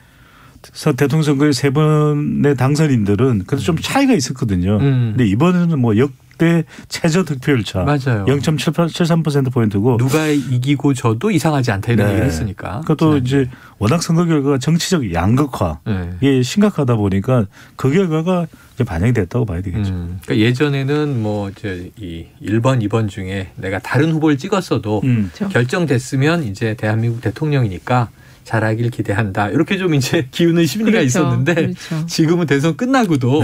대통령 선거의 3번의 당선인들은 그래도 좀 차이가 있었거든요. 근데 이번에는 뭐 역대 최저 득표율 차 맞아요. 0.73%포인트고 누가 이기고 져도 이상하지 않다 이런 얘기를 했으니까. 그것도 이제 워낙 선거 결과가 정치적 양극화 이게 심각하다 보니까 그 결과가 이제 반영이 됐다고 봐야 되겠죠. 그러니까 예전에는 뭐 이제 이 1번, 2번 중에 내가 다른 후보를 찍었어도 결정됐으면 이제 대한민국 대통령이니까 잘하길 기대한다. 이렇게 좀 이제 기우는 심리가 그렇죠. 있었는데 그렇죠. 지금은 대선 끝나고도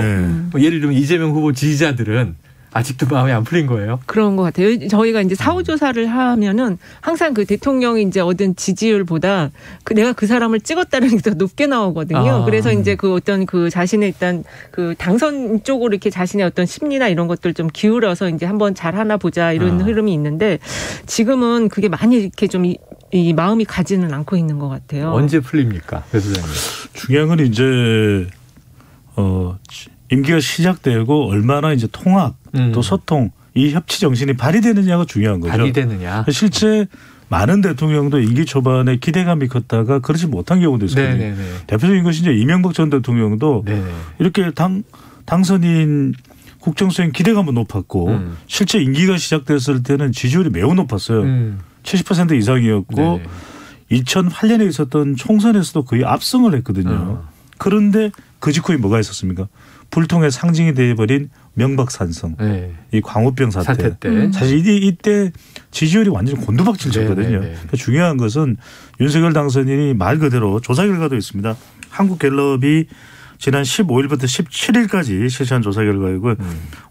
뭐 예를 들면 이재명 후보 지지자들은 아직도 마음이 안 풀린 거예요. 그런 것 같아요. 저희가 이제 사후조사를 하면은 항상 그 대통령이 이제 얻은 지지율보다 내가 그 사람을 찍었다는 게 더 높게 나오거든요. 그래서 이제 그 어떤 그 자신의 일단 그 당선 쪽으로 이렇게 자신의 어떤 심리나 이런 것들 좀 기울여서 이제 한번 잘 하나 보자 이런 흐름이 있는데 지금은 그게 많이 이렇게 좀 이 마음이 가지는 않고 있는 것 같아요. 언제 풀립니까, 배 소장님? 중요한 건 이제 임기가 시작되고 얼마나 이제 통합 또 소통 이 협치 정신이 발휘되느냐가 중요한 거죠. 발휘되느냐. 실제 많은 대통령도 임기 초반에 기대감이 컸다가 그렇지 못한 경우도 있었거든요. 네네네. 대표적인 것이 이제 이명박 전 대통령도 이렇게 당선인 국정수행 기대감은 높았고 실제 임기가 시작됐을 때는 지지율이 매우 높았어요. 70% 이상이었고 2008년에 있었던 총선에서도 거의 압승을 했거든요. 그런데 그 직후에 뭐가 있었습니까? 불통의 상징이 되어버린 명박산성, 이 광우병 사태 때. 사실 이때 지지율이 완전히 곤두박질 쳤거든요. 그러니까 중요한 것은 윤석열 당선인이 말 그대로 조사 결과도 있습니다. 한국갤럽이 지난 15일부터 17일까지 실시한 조사 결과이고요.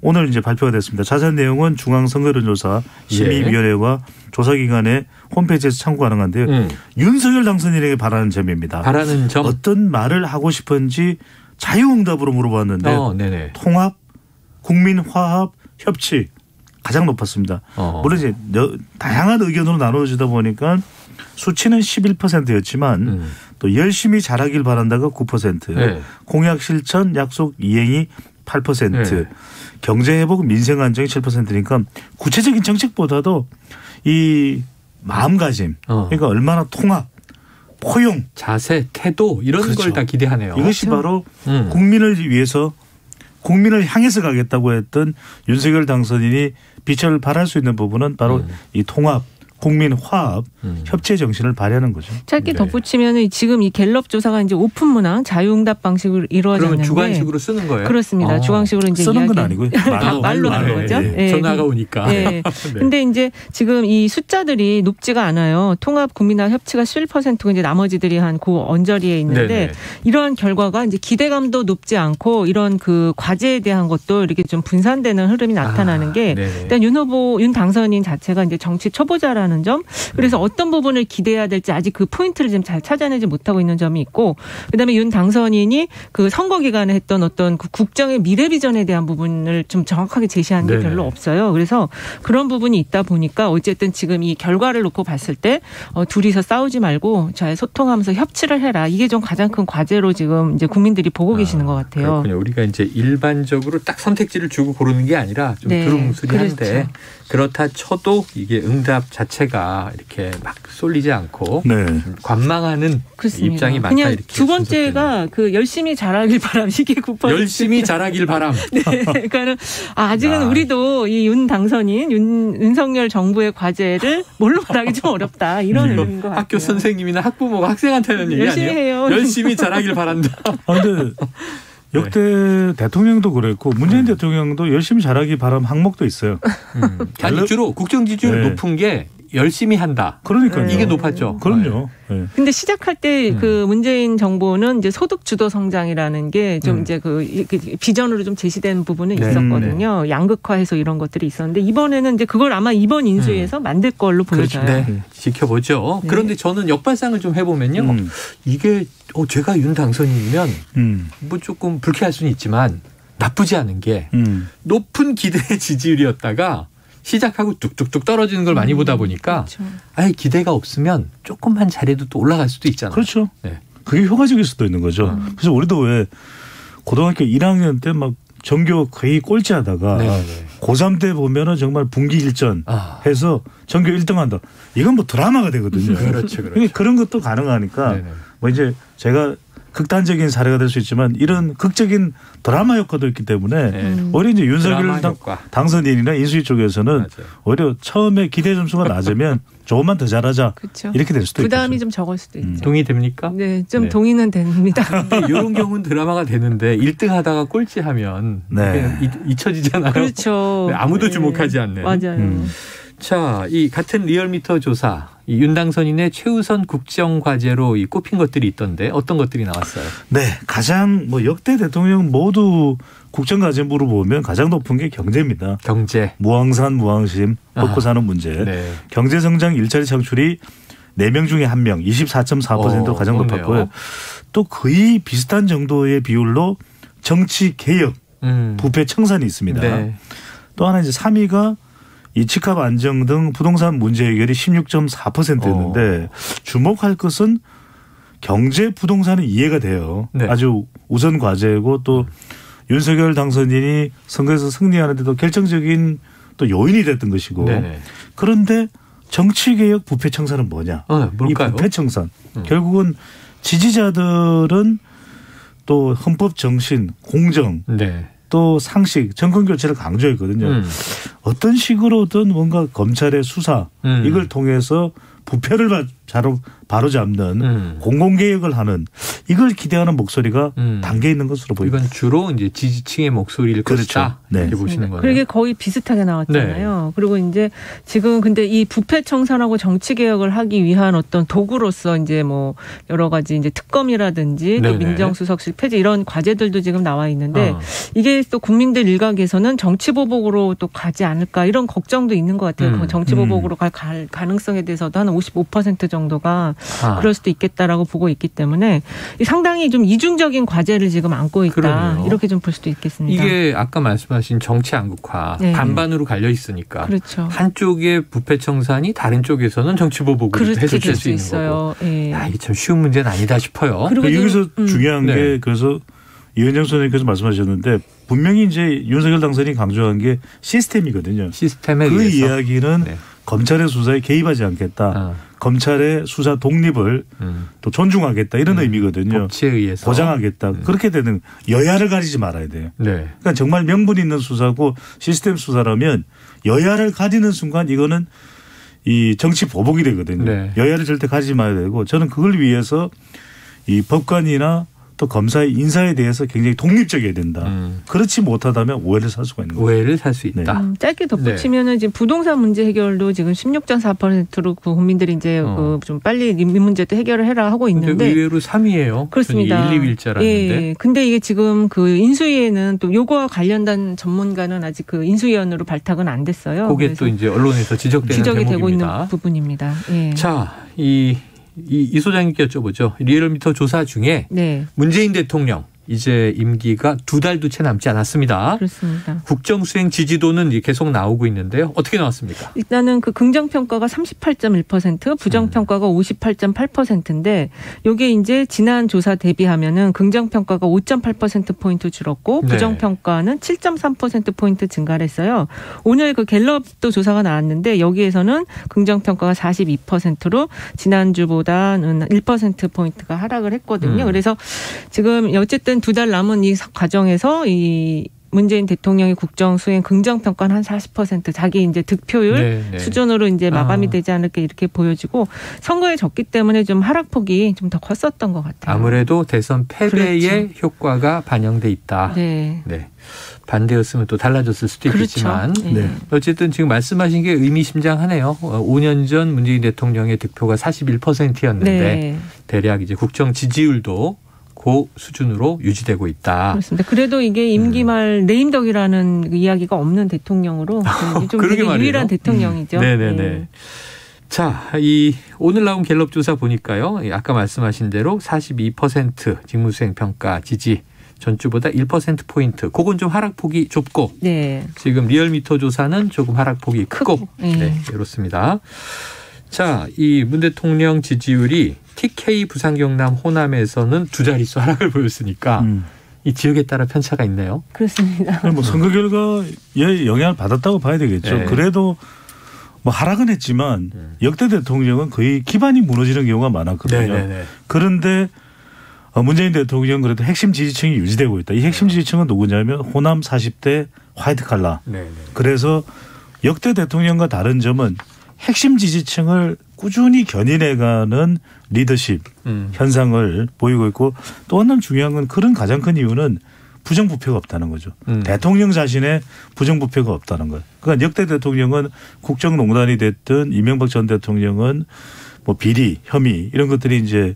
오늘 이제 발표가 됐습니다. 자세한 내용은 중앙선거여론조사 심의위원회와 조사기관의 홈페이지에서 참고 가능한데요. 윤석열 당선인에게 바라는 점입니다. 바라는 점? 어떤 말을 하고 싶은지 자유응답으로 물어봤는데 통합, 국민화합, 협치 가장 높았습니다. 물론 이제 다양한 의견으로 나눠지다 보니까 수치는 11%였지만 또 열심히 잘하길 바란다가 9%, 공약 실천, 약속 이행이 8%, 경제 회복, 민생 안정이 7%니까 구체적인 정책보다도 이 마음가짐, 그러니까 얼마나 통합, 포용, 자세, 태도 이런 걸 다 기대하네요. 이것이 바로 국민을 위해서 국민을 향해서 가겠다고 했던 윤석열 당선인이 빛을 발할 수 있는 부분은 바로 이 통합, 국민 화합, 협치의 정신을 발휘하는 거죠. 짧게 덧붙이면 지금 이 갤럽 조사가 이제 오픈 문항 자유응답 방식으로 이루어졌는데 그러면 주관식으로 쓰는 거예요? 그렇습니다. 주관식으로 이제 쓰는 건 아니고요. 말로 하는 거죠. 전화가 오니까. 근데 이제 지금 이 숫자들이 높지가 않아요. 통합, 국민화, 협치가 11%고 이제 나머지들이 한 그 언저리에 있는데 이러한 결과가 이제 기대감도 높지 않고 이런 그 과제에 대한 것도 이렇게 좀 분산되는 흐름이 나타나는 게 일단 윤 당선인 자체가 이제 정치 초보자라는 점. 그래서 어떤 부분을 기대해야 될지 아직 그 포인트를 좀 잘 찾아내지 못하고 있는 점이 있고, 그다음에 윤 당선인이 그 선거 기간에 했던 어떤 그 국정의 미래 비전에 대한 부분을 좀 정확하게 제시한 게 별로 없어요. 그래서 그런 부분이 있다 보니까 어쨌든 지금 이 결과를 놓고 봤을 때 둘이서 싸우지 말고 잘 소통하면서 협치를 해라. 이게 좀 가장 큰 과제로 지금 이제 국민들이 보고 계시는 것 같아요. 그렇군요. 우리가 이제 일반적으로 딱 선택지를 주고 고르는 게 아니라 좀 두루뭉술한데 그렇죠. 그렇다 쳐도 이게 응답 자체가 이렇게 막 쏠리지 않고 관망하는 그렇습니다. 입장이 많다. 그냥 이렇게 두 번째가 그 열심히 잘하길 바람 이게 9%. 열심히 잘하길 바람. 그러니까는 아직은 우리도 이 윤 당선인 윤석열 정부의 과제를 뭘로 말하기 좀 어렵다 이런 의미인 것 같아요. 학교 선생님이나 학부모가 학생한테는 얘기 열심히 아니에요? 해요. 열심히 잘하길 바란다. 그런데 역대 대통령도 그랬고 문재인 대통령도 열심히 잘하기 바람 항목도 있어요. 아니 주로 국정 지지율 높은 게 열심히 한다. 그러니까요. 이게 높았죠. 그럼요. 네. 근데 시작할 때 그 문재인 정부는 이제 소득 주도 성장이라는 게 좀 이제 그 비전으로 좀 제시된 부분은 있었거든요. 양극화해서 이런 것들이 있었는데 이번에는 이제 그걸 아마 이번 인수위에서 만들 걸로 보여져요. 그렇죠. 네. 지켜보죠. 네. 그런데 저는 역발상을 좀 해보면요. 이게 제가 윤 당선인이면 뭐 조금 불쾌할 수는 있지만 나쁘지 않은 게 높은 기대의 지지율이었다가 시작하고 뚝뚝뚝 떨어지는 걸 많이 보다 보니까 그렇죠. 아예 기대가 없으면 조금만 잘해도 또 올라갈 수도 있잖아요. 그렇죠. 네. 그게 효과적일 수도 있는 거죠. 그래서 우리도 왜 고등학교 1학년 때 막 전교 거의 꼴찌하다가 고3 때 보면은 정말 분기 일전 해서 전교 1등 한다. 이건 뭐 드라마가 되거든요. 그렇죠. 그런 것도 가능하니까 뭐 이제 제가 극단적인 사례가 될 수 있지만 이런 극적인 드라마 효과도 있기 때문에 오히려 이제 윤석열 당선인이나 인수위 쪽에서는 오히려 처음에 기대 점수가 낮으면 조금만 더 잘하자 그렇죠. 이렇게 될 수도 있죠. 부담이 좀 적을 수도 있죠. 동의됩니까? 네, 좀 동의는 됩니다. 이런 경우는 드라마가 되는데 1등 하다가 꼴찌하면 잊혀지잖아요. 그렇죠. 아무도 주목하지 않는. 맞아요. 자, 이 같은 리얼미터 조사, 이 윤 당선인의 최우선 국정 과제로 이 꼽힌 것들이 있던데 어떤 것들이 나왔어요? 네, 가장 뭐 역대 대통령 모두 국정 과제 물어보면 가장 높은 게 경제입니다. 경제, 무항산, 무항심, 먹고 사는 문제. 경제 성장 일자리 창출이 4명 중에 1명, 24.4%로 가장 높았고요. 또 거의 비슷한 정도의 비율로 정치 개혁, 부패 청산이 있습니다. 또 하나 이제 3위가 이 집값 안정 등 부동산 문제 해결이 16.4%였는데 주목할 것은 경제 부동산은 이해가 돼요. 아주 우선 과제고 또 윤석열 당선인이 선거에서 승리하는 데도 결정적인 또 요인이 됐던 것이고 그런데 정치개혁 부패 청산은 뭐냐. 이 부패 청산. 결국은 지지자들은 또 헌법 정신, 공정 또 상식, 정권 교체를 강조했거든요. 어떤 식으로든 뭔가 검찰의 수사 이걸 통해서 부패를 바로잡는 공공개혁을 하는 이걸 기대하는 목소리가 담겨 있는 것으로 보입니다. 이건 주로 이제 지지층의 목소리일 것이다. 이렇게 보시는 거예요. 그게 거의 비슷하게 나왔잖아요. 그리고 이제 지금 근데 이 부패 청산하고 정치 개혁을 하기 위한 어떤 도구로서 이제 뭐 여러 가지 이제 특검이라든지 또 민정수석실 폐지 이런 과제들도 지금 나와 있는데 이게 또 국민들 일각에서는 정치 보복으로 또 가지 않을까 이런 걱정도 있는 것 같아요. 정치 보복으로 갈 가능성에 대해서도 한 55% 정도가 그럴 수도 있겠다라고 보고 있기 때문에 상당히 좀 이중적인 과제를 지금 안고 있다. 그러네요. 이렇게 좀 볼 수도 있겠습니다. 이게 아까 말씀하신 정치 양극화 반반으로 갈려 있으니까 한쪽의 부패 청산이 다른 쪽에서는 정치 보복으로 해석될 수 있는 거고. 이게 참 쉬운 문제는 아니다 싶어요. 그리고 여기서 중요한 게 그래서 이현정 선생님께서 말씀하셨는데 분명히 이제 윤석열 당선인이 강조한 게 시스템이거든요. 시스템에 그 의해서. 이야기는 검찰의 수사에 개입하지 않겠다. 검찰의 수사 독립을 또 존중하겠다 이런 의미거든요. 법치에 의해서. 보장하겠다. 그렇게 되는 여야를 가리지 말아야 돼요. 그러니까 정말 명분 있는 수사고 시스템 수사라면 여야를 가리는 순간 이거는 이 정치 보복이 되거든요. 여야를 절대 가리지 말아야 되고 저는 그걸 위해서 이 법관이나 또 검사의 인사에 대해서 굉장히 독립적이어야 된다. 그렇지 못하다면 오해를 살 수가 있는 거죠. 오해를 살 수 있다. 짧게 덧붙이면은 지금 부동산 문제 해결도 지금 16.4%로 그 국민들이 이제 그 좀 빨리 이 문제도 해결을 해라 하고 있는데 의외로 3위예요. 그렇습니다. 1, 2위일 줄 알았는데. 근데 이게 지금 그 인수위에는 또 요거와 관련된 전문가는 아직 그 인수위원으로 발탁은 안 됐어요. 그게 또 이제 언론에서 지적이 되고 있는 부분입니다. 자, 이 소장님께 여쭤보죠. 리얼미터 조사 중에 문재인 대통령 이제 임기가 2달도 채 남지 않았습니다. 그렇습니다. 국정수행 지지도는 계속 나오고 있는데요. 어떻게 나왔습니까? 일단은 그 긍정평가가 38.1%, 부정평가가 58.8%인데 이게 이제 지난 조사 대비하면은 긍정평가가 5.8%포인트 줄었고 부정평가는 7.3%포인트 증가를 했어요. 오늘 그 갤럽도 조사가 나왔는데 여기에서는 긍정평가가 42%로 지난주보다는 1%포인트가 하락을 했거든요. 그래서 지금 어쨌든 2달 남은 이 과정에서 이 문재인 대통령의 국정 수행 긍정 평가는 한 40% 자기 이제 득표율 수준으로 이제 마감이 되지 않을까 이렇게 보여지고 선거에 졌기 때문에 좀 하락폭이 좀 더 컸었던 것 같아요. 아무래도 대선 패배의 효과가 반영돼 있다. 반대였으면 또 달라졌을 수도 있겠지만 그렇죠. 네. 어쨌든 지금 말씀하신 게 의미심장하네요. 5년 전 문재인 대통령의 득표가 41%였는데 네. 대략 이제 국정 지지율도 그 수준으로 유지되고 있다. 그렇습니다. 그래도 이게 임기 말 내임덕이라는 이야기가 없는 대통령으로 좀 되게 유일한 대통령이죠. 네네네. 네. 자, 오늘 나온 갤럽 조사 보니까요. 아까 말씀하신 대로 42% 직무수행 평가 지지 전주보다 1%포인트. 그건 좀 하락폭이 좁고 네. 지금 리얼미터 조사는 조금 하락폭이 크고 네, 이렇습니다. 자, 이 문 대통령 지지율이 TK 부산 경남 호남에서는 두 자릿수 하락을 보였으니까 이 지역에 따라 편차가 있네요. 그렇습니다. 뭐 선거 결과에 영향을 받았다고 봐야 되겠죠. 네. 그래도 뭐 하락은 했지만 역대 대통령은 거의 기반이 무너지는 경우가 많았거든요. 네네네. 그런데 문재인 대통령 그래도 핵심 지지층이 유지되고 있다. 이 핵심 지지층은 누구냐면 호남 40대 화이트 칼라. 네네. 그래서 역대 대통령과 다른 점은 핵심 지지층을 꾸준히 견인해가는 리더십 현상을 보이고 있고 또 하나 중요한 건 그런 가장 큰 이유는 부정부패가 없다는 거죠. 대통령 자신의 부정부패가 없다는 거예요. 그러니까 역대 대통령은 국정농단이 됐든 이명박 전 대통령은 뭐 비리, 혐의 이런 것들이 이제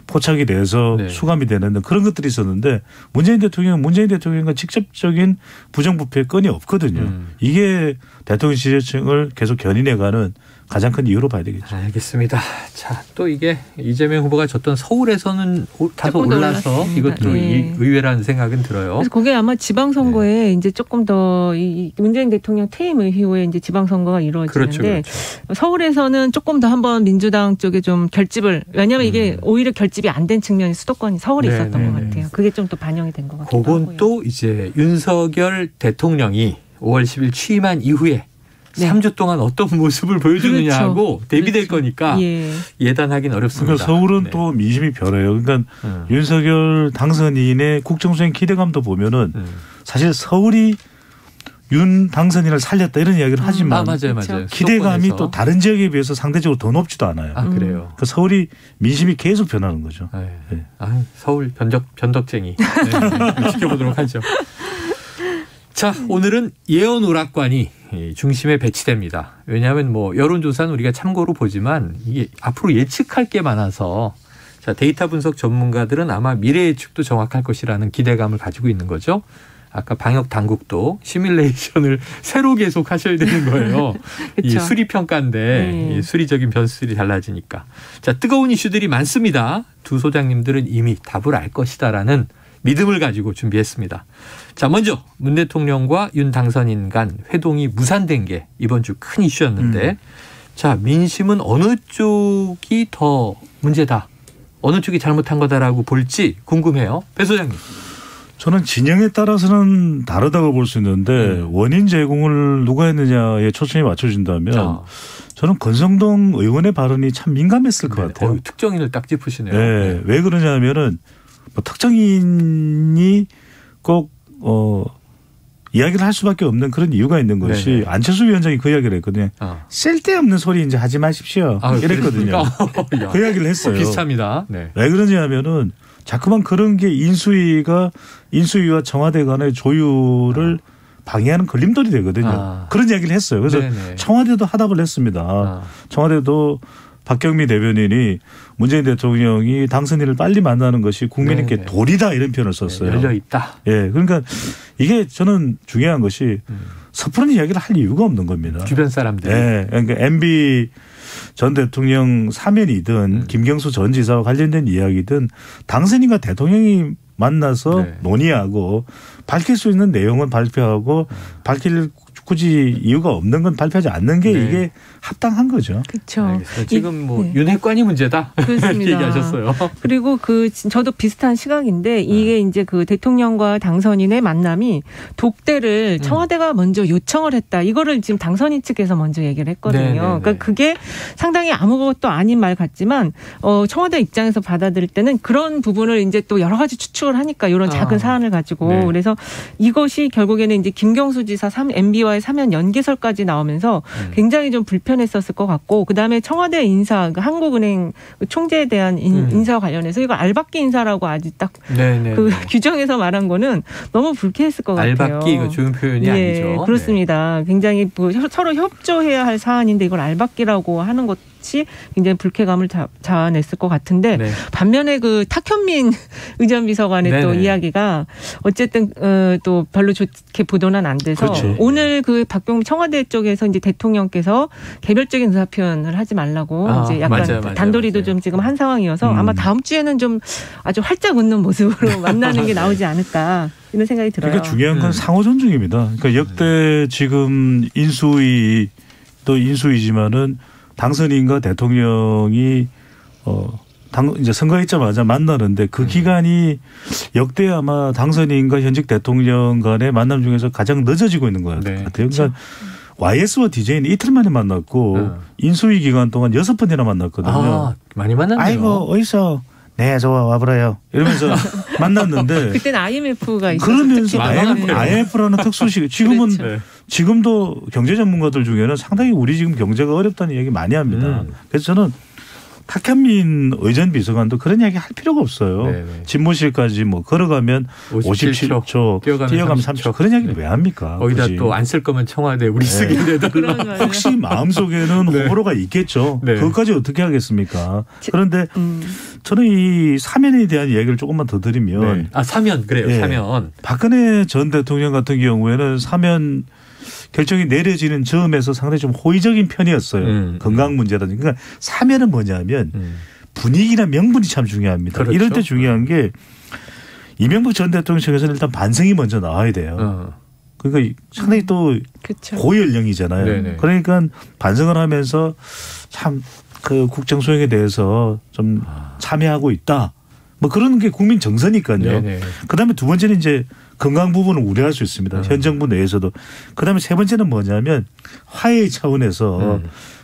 포착이 돼서 네. 수감이 되는 그런 것들이 있었는데 문재인 대통령과 직접적인 부정부패 건이 없거든요. 이게 대통령 지지층을 계속 견인해가는 가장 큰 이유로 봐야 되겠죠. 알겠습니다. 자, 또 이게 이재명 후보가 졌던 서울에서는 다소 올라서 이것도 네. 의외라는 생각은 들어요. 그래서 그게 아마 지방선거에 네. 이제 조금 더 이 문재인 대통령 퇴임 이후에 이제 지방선거가 이루어지는데 그렇죠. 서울에서는 조금 더 한번 민주당 쪽에 좀 결집을 왜냐하면 이게 오히려 결집이 안 된 측면이 수도권이 서울에 있었던 것 같아요. 그게 좀 또 반영이 된 것 같아요. 그건 또 이제 윤석열 대통령이 5월 10일 취임한 이후에 네. 3주 동안 어떤 모습을 보여주느냐하고 그렇죠. 대비될 거니까 예단하긴 어렵습니다. 그러니까 서울은 네. 또 민심이 변해요. 그러니까 윤석열 당선인의 국정수행 기대감도 보면은 사실 서울이 윤 당선인을 살렸다 이런 이야기를 하지만 맞아요. 기대감이 또 다른 지역에 비해서 상대적으로 더 높지도 않아요. 그래요. 그러니까 서울이 민심이 계속 변하는 거죠. 네. 서울 변덕쟁이. 네. 지켜보도록 하죠. 자, 오늘은 예언 오락관이 중심에 배치됩니다. 왜냐하면 뭐 여론조사는 우리가 참고로 보지만 이게 앞으로 예측할 게 많아서 자, 데이터 분석 전문가들은 아마 미래 예측도 정확할 것이라는 기대감을 가지고 있는 거죠. 아까 방역 당국도 시뮬레이션을 새로 계속 하셔야 되는 거예요. 이 수리 평가인데 이 수리적인 변수들이 달라지니까. 자, 뜨거운 이슈들이 많습니다. 두 소장님들은 이미 답을 알 것이다라는 믿음을 가지고 준비했습니다. 자, 먼저 문 대통령과 윤 당선인 간 회동이 무산된 게 이번 주 큰 이슈였는데 자, 민심은 어느 쪽이 더 문제다, 어느 쪽이 잘못한 거다라고 볼지 궁금해요. 배 소장님. 저는 진영에 따라서는 다르다고 볼 수 있는데 원인 제공을 누가 했느냐에 초점이 맞춰진다면 저는 권성동 의원의 발언이 참 민감했을 것 같아요. 특정인을 딱 짚으시네요. 네. 왜 그러냐면은 뭐 특정인이 꼭 이야기를 할 수밖에 없는 그런 이유가 있는 것이 네네. 안철수 위원장이 그 이야기를 했거든요. 쓸데없는 소리 이제 하지 마십시오. 이랬거든요. 그 이야기를 했어요. 비슷합니다. 네. 왜 그러냐면은 자꾸만 그런 게 인수위와 청와대 간의 조율을 방해하는 걸림돌이 되거든요. 그런 이야기를 했어요. 그래서 네네. 청와대도 하답을 했습니다. 청와대도 박경미 대변인이 문재인 대통령이 당선인을 빨리 만나는 것이 국민에게 네네. 도리다 이런 표현을 썼어요. 열려 있다. 예, 그러니까 이게 저는 중요한 것이 섣부른 이야기를 할 이유가 없는 겁니다. 주변 사람들. 예, 그러니까 MB 전 대통령 사면이든 김경수 전 지사와 관련된 이야기든 당선인과 대통령이 만나서 논의하고 밝힐 수 있는 내용은 발표하고 밝힐 굳이 이유가 없는 건 발표하지 않는 게 이게 합당한 거죠. 그렇죠. 지금 뭐 윤핵관이 문제다. 그렇습니다. 얘기하셨어요. 그리고 저도 비슷한 시각인데 이게 이제 그 대통령과 당선인의 만남이 독대를 청와대가 먼저 요청을 했다. 이거를 지금 당선인 측에서 먼저 얘기를 했거든요. 네네네. 그러니까 그게 상당히 아무것도 아닌 말 같지만 청와대 입장에서 받아들일 때는 그런 부분을 이제 또 여러 가지 추측을 하니까 이런 작은 사안을 가지고 그래서 이것이 결국에는 이제 김경수 지사 MB와 의원과의 사면 연기설까지 나오면서 굉장히 좀 불편했었을 것 같고 그다음에 청와대 인사, 그러니까 한국은행 총재에 대한 인사 관련해서 이거 알박기 인사라고 아직 딱 그 규정에서 말한 거는 너무 불쾌했을 것 같아요. 알박기 이거 좋은 표현이 아니죠. 그렇습니다. 네. 굉장히 뭐 서로 협조해야 할 사안인데 이걸 알박기라고 하는 것이 굉장히 불쾌감을 자아냈을 것 같은데 반면에 그 탁현민 의전비서관의 또 이야기가 어쨌든 또 별로 좋게 보도는 안 돼서 그렇지. 오늘 그 박병미 청와대 쪽에서 이제 대통령께서 개별적인 의사 표현을 하지 말라고 이제 약간 단도리도 좀 지금 한 상황이어서 아마 다음 주에는 좀 아주 활짝 웃는 모습으로 만나는 게 나오지 않을까 이런 생각이 들어요. 그러니까 중요한 건 상호 존중입니다. 그러니까 역대 지금 인수위 또 인수위지만은 당선인과 대통령이 이제 선거했자마자 만나는데 그 기간이 역대 아마 당선인과 현직 대통령 간의 만남 중에서 가장 늦어지고 있는 것 같아요. 그러니까 YS와 DJ는 이틀 만에 만났고 인수위 기간 동안 6번이나 만났거든요. 많이 만났네요. 아이고 어디서 네, 저 와보라요. 이러면서 만났는데. 그때는 IMF가 있었죠. 그러면서 IMF라는 특수식. 지금은 지금도 경제 전문가들 중에는 상당히 우리 지금 경제가 어렵다는 얘기 많이 합니다. 그래서 저는 탁현민 의전 비서관도 그런 이야기 할 필요가 없어요. 집무실까지 뭐 걸어가면 57초, 뛰어가면 30초. 그런 이야기를 왜 합니까? 거기다 또 안 쓸 거면 청와대 우리 쓰게 내달라. 혹시 마음속에는 호불호가 있겠죠. 그것까지 어떻게 하겠습니까? 그런데 저는 이 사면에 대한 이야기를 조금만 더 드리면. 사면. 그래요. 사면. 박근혜 전 대통령 같은 경우에는 사면 결정이 내려지는 점에서 상당히 좀 호의적인 편이었어요. 건강 문제라든지. 그러니까 사면은 뭐냐면 분위기나 명분이 참 중요합니다. 그렇죠. 이럴 때 중요한 게 이명박 전 대통령 측에서는 일단 반성이 먼저 나와야 돼요. 그러니까 상당히 또 고연령이잖아요. 네네. 그러니까 반성을 하면서 참 그 국정 수행에 대해서 좀 참여하고 있다. 뭐 그런 게 국민 정서니까요. 그다음에 두 번째는 이제 건강 부분을 우려할 수 있습니다. 현 정부 내에서도. 그다음에 세 번째는 뭐냐면 화해의 차원에서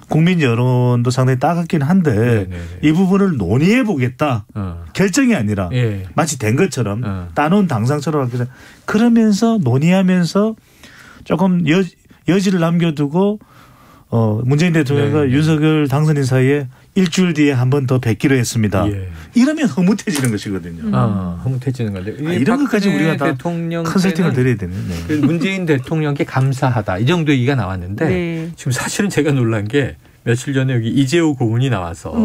국민 여론도 상당히 따갑긴 한데 이 부분을 논의해 보겠다. 결정이 아니라 마치 된 것처럼 따놓은 당상처럼 그러면서 논의하면서 조금 여지를 남겨두고 문재인 대통령과 윤석열 당선인 사이에 일주일 뒤에 한 번 더 뵙기로 했습니다. 이러면 흐뭇해지는 것이거든요. 흐뭇해지는 건데. 이런 것까지 우리가 다 컨설팅을 드려야 되는. 문재인 대통령께 감사하다. 이 정도 얘기가 나왔는데 지금 사실은 제가 놀란 게 며칠 전에 여기 이재호 고문이 나와서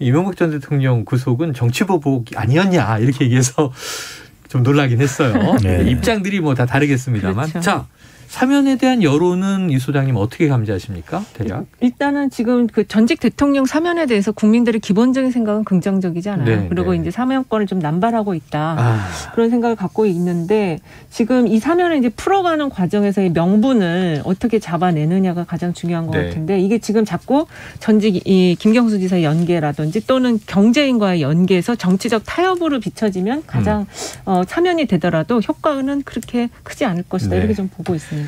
이명박 전 대통령 구속은 정치보복 아니었냐 이렇게 얘기해서 좀 놀라긴 했어요. 입장들이 뭐 다 다르겠습니다만. 그렇죠. 자. 사면에 대한 여론은 이 소장님 어떻게 감지하십니까? 대략? 일단은 지금 그 전직 대통령 사면에 대해서 국민들의 기본적인 생각은 긍정적이지 않아요. 그리고 이제 사면권을 좀 남발하고 있다. 그런 생각을 갖고 있는데 지금 이 사면을 이제 풀어가는 과정에서의 명분을 어떻게 잡아내느냐가 가장 중요한 것 같은데 이게 지금 자꾸 전직 이 김경수 지사의 연계라든지 또는 경제인과의 연계에서 정치적 타협으로 비춰지면 가장 사면이 되더라도 효과는 그렇게 크지 않을 것이다. 이렇게 좀 보고 있습니다.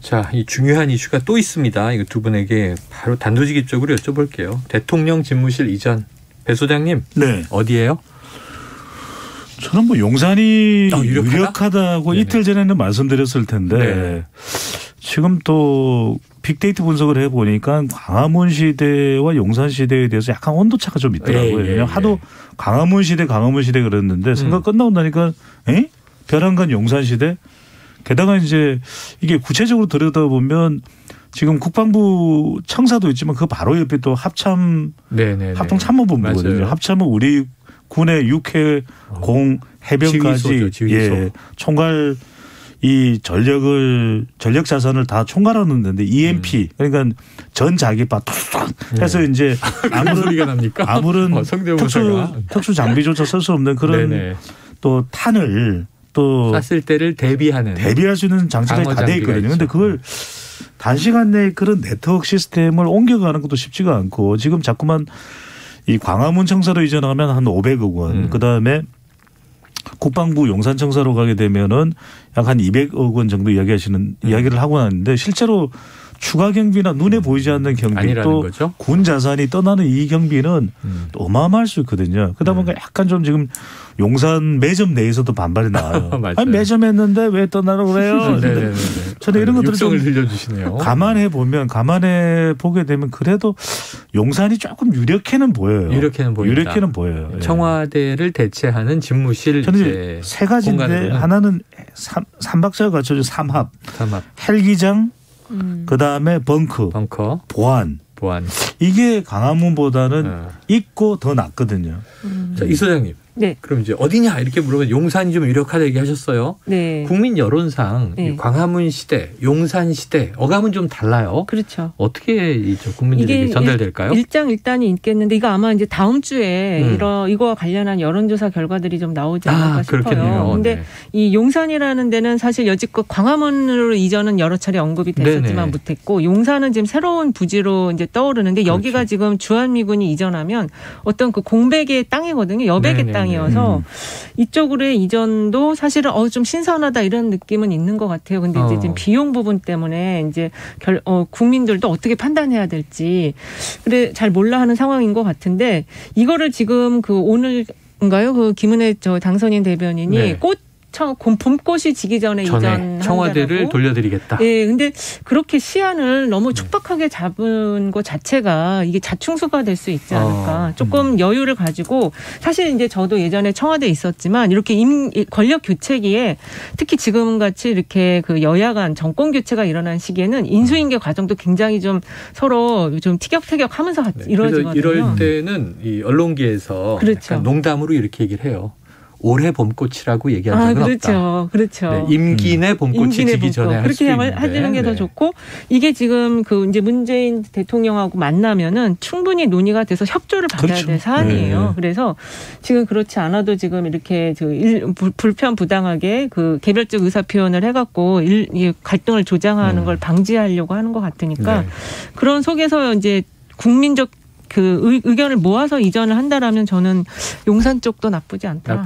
자, 이 중요한 이슈가 또 있습니다. 이거 두 분에게 바로 단도직입적으로 여쭤볼게요. 대통령 집무실 이전. 배 소장님. 어디예요? 저는 뭐 용산이 유력하다고 이틀 전에는 말씀드렸을 텐데 지금 또 빅데이터 분석을 해보니까 광화문 시대와 용산 시대에 대해서 약간 온도차가 좀 있더라고요. 하도 광화문 시대 그랬는데 선거 끝나고 나니까 벼랑간 용산 시대? 게다가 이제 이게 구체적으로 들여다보면 지금 국방부 청사도 있지만 그 바로 옆에 또 합동참모본부거든요. 합참은 우리 군의 육해공 해병까지 총괄 이 전력 자산을 다 총괄하는 데인데 EMP 그러니까 전 자기파 툭 해서 이제 아무런 특수 장비조차 쓸 수 없는 그런 또 탄을 또 쐈을 때를 대비할 수 있는 장치가 다 돼 있거든요. 그런데 그걸 단시간 내에 그런 네트워크 시스템을 옮겨가는 것도 쉽지가 않고 지금 자꾸만 이 광화문 청사로 이전하면 한 500억 원, 그다음에 국방부 용산 청사로 가게 되면은 약 한 200억 원 정도 이야기를 하고 나는데 실제로 추가 경비나 눈에 보이지 않는 경비 또 군 자산이 떠나는 이 경비는 또 어마어마할 수 있거든요. 그러다 보니까 약간 좀 지금 용산 매점 내에서도 반발이 나와요. 아니, 매점했는데 왜 떠나라고 그래요? 저는 이런 것들을 좀 들려주시네요. 감안해 보게 되면 그래도 용산이 조금 유력해는 보여요. 유력해는 보여요. 청와대를 대체하는 집무실 저는 세 가지인데 하나는 3박자가 갖춰진 삼합. 헬기장, 그다음에 벙커, 보안. 이게 광화문보다는 있고 더 낫거든요. 자, 이 소장님. 네. 그럼 이제 어디냐 이렇게 물어보면 용산이 좀 유력하다 얘기하셨어요. 네. 국민 여론상 광화문 시대, 용산 시대 어감은 좀 달라요. 그렇죠. 어떻게 국민들에게 전달될까요? 일장일단이 있겠는데 이거 아마 이제 다음 주에 이거와 관련한 여론조사 결과들이 좀 나오지 않을까 싶어요. 그렇겠네요. 그런데 이 용산이라는 데는 사실 여지껏 광화문으로 이전은 여러 차례 언급이 됐었지만 못했고 용산은 지금 새로운 부지로 이제 떠오르는데 여기가 지금 주한미군이 이전하면 어떤 그 공백의 땅이거든요. 여백의 땅이어서 이쪽으로의 이전도 사실은 좀 신선하다 이런 느낌은 있는 것 같아요. 근데 이제 지금 비용 부분 때문에 이제 국민들도 어떻게 판단해야 될지 잘 몰라 하는 상황인 것 같은데 이거를 지금 오늘인가요? 김은혜 당선인 대변인이 봄꽃이 지기 전에 이전 청와대를 돌려드리겠다. 예, 근데 그렇게 시한을 너무 촉박하게 잡은 것 자체가 이게 자충수가 될 수 있지 않을까. 조금 여유를 가지고 사실 이제 저도 예전에 청와대에 있었지만 이렇게 권력 교체기에 특히 지금 같이 이렇게 그 여야 간 정권 교체가 일어난 시기에는 인수인계 과정도 굉장히 좀 서로 좀 티격태격하면서 이루어지거든요. 이럴 때는 이 언론계에서 약간 농담으로 이렇게 얘기를 해요. 올해 봄꽃이라고 얘기한 적은 없다. 그렇죠. 임기 내 봄꽃이 지기 전에 할 수 있는데. 그렇게 하시는 게 더 좋고 이게 지금 이제 문재인 대통령하고 만나면은 충분히 논의가 돼서 협조를 받아야 될 사안이에요. 그래서 지금 그렇지 않아도 지금 이렇게 불편부당하게 개별적 의사 표현을 해갖고 갈등을 조장하는 걸 방지하려고 하는 것 같으니까 그런 속에서 이제 국민적 의견을 모아서 이전을 한다라면 저는 용산 쪽도 나쁘지 않다.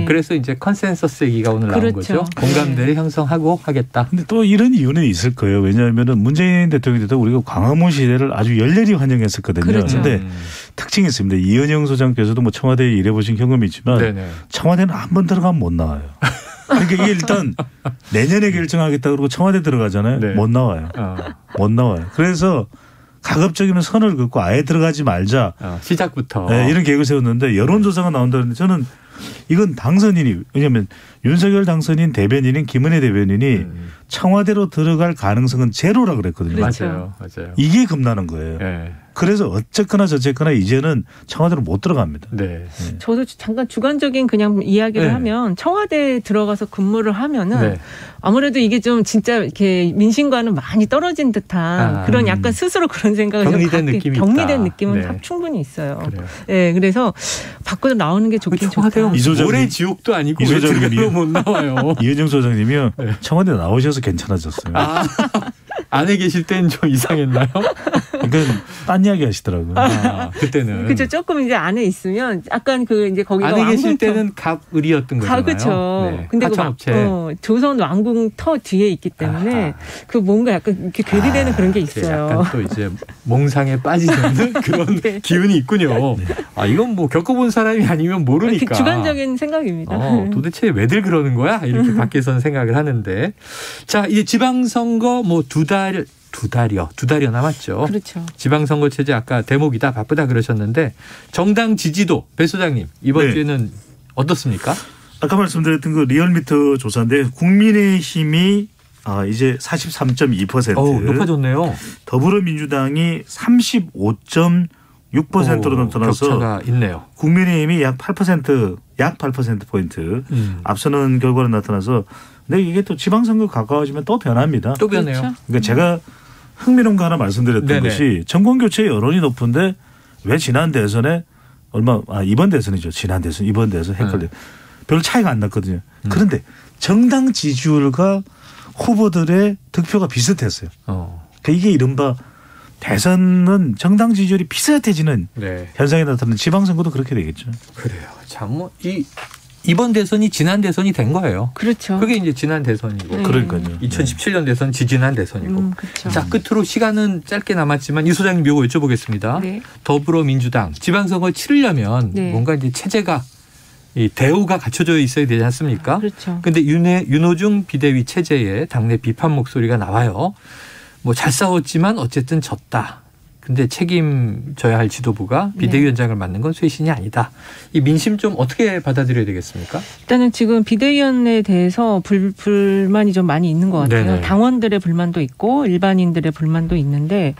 그래서 이제 컨센서스 얘기가 오늘 나온 거죠. 공감대를 형성하고 하겠다. 근데 또 이런 이유는 있을 거예요. 왜냐하면 문재인 대통령이 때 우리가 광화문 시대를 아주 열렬히 환영했었거든요. 그런데 특징이 있습니다. 이은영 소장께서도 청와대에 일해보신 경험이 있지만 청와대는 한 번 들어가면 못 나와요. 그러니까 이게 일단 내년에 결정하겠다 그러고 청와대 들어가잖아요. 못 나와요. 못 나와요. 그래서 가급적이면 선을 긋고 아예 들어가지 말자. 시작부터. 이런 계획을 세웠는데 여론조사가 나온다는데 저는 이건 당선인이 왜냐하면 윤석열 당선인 대변인인 김은혜 대변인이 청와대로 들어갈 가능성은 제로라 그랬거든요. 맞아요. 이게 겁나는 거예요. 그래서 어쨌거나 저쨌거나 이제는 청와대로 못 들어갑니다. 저도 잠깐 주관적인 그냥 이야기를 하면 청와대에 들어가서 근무를 하면은 아무래도 이게 좀 진짜 이렇게 민심과는 많이 떨어진 듯한 그런 약간 스스로 그런 생각을 격리된 느낌은 충분히 있어요. 그래서 밖으로 나오는 게 좋긴 좋다. 올해 지옥도 아니고 왜 들어가서 못 나와요. 이은정 소장님이요. 청와대 나오셔서 괜찮아졌어요. 안에 계실 때는 좀 이상했나요? 그러니까 딴 이야기 하시더라고요. 그때는. 그렇죠. 조금 이제 안에 있으면 약간 이제 거기가 안에 계실 때는 갑을이었던 거잖아요. 그렇죠. 근데 조선 왕궁터 뒤에 있기 때문에 뭔가 약간 이렇게 괴리되는 그런 게 있어요. 약간 또 이제 몽상에 빠지는 그런 기운이 있군요. 이건 겪어본 사람이 아니면 모르니까. 주관적인 생각입니다. 도대체 왜들 그러는 거야? 이렇게 밖에서는 생각을 하는데. 자, 이제 지방선거 두 달여 남았죠. 그렇죠. 지방선거 체제 아까 대목이다 바쁘다 그러셨는데 정당 지지도 배 소장님 이번 주에는 어떻습니까? 아까 말씀드렸던 리얼미터 조사인데 국민의힘이 이제 43.2%. 높아졌네요. 더불어민주당이 35.6%로 나타나서 격차가 있네요. 국민의힘이 약 8%포인트 앞서는 결과로 나타나서 근데 이게 또 지방선거 가까워지면 또 변합니다. 또 변해요. 그렇죠? 그러니까 제가 흥미로운 거 하나 말씀드렸던 것이 정권교체 여론이 높은데 왜 지난 대선에 이번 대선이죠. 지난 대선, 이번 대선 헷갈려요. 별 차이가 안 났거든요. 그런데 정당 지지율과 후보들의 득표가 비슷했어요. 그러니까 이게 이른바 대선은 정당 지지율이 비슷해지는 현상이 나타나는 지방선거도 그렇게 되겠죠. 그래요. 참 이번 대선이 지난 대선이 된 거예요. 그렇죠. 그게 이제 지난 대선이고. 네. 그러니까요. 2017년 대선 지지난 대선이고. 그렇죠. 자, 끝으로 시간은 짧게 남았지만 이 소장님 요거 여쭤보겠습니다. 네. 더불어민주당 지방선거 치르려면 네. 뭔가 이제 체제가 이 대우가 갖춰져 있어야 되지 않습니까? 그렇죠. 근데 윤호중 비대위 체제에 당내 비판 목소리가 나와요. 뭐 잘 싸웠지만 어쨌든 졌다. 근데 책임져야 할 지도부가 비대위원장을 맡는 건 쇄신이 아니다. 이 민심 좀 어떻게 받아들여야 되겠습니까? 일단은 지금 비대위원에 대해서 불만이 좀 많이 있는 것 같아요. 네네. 당원들의 불만도 있고 일반인들의 불만도 있는데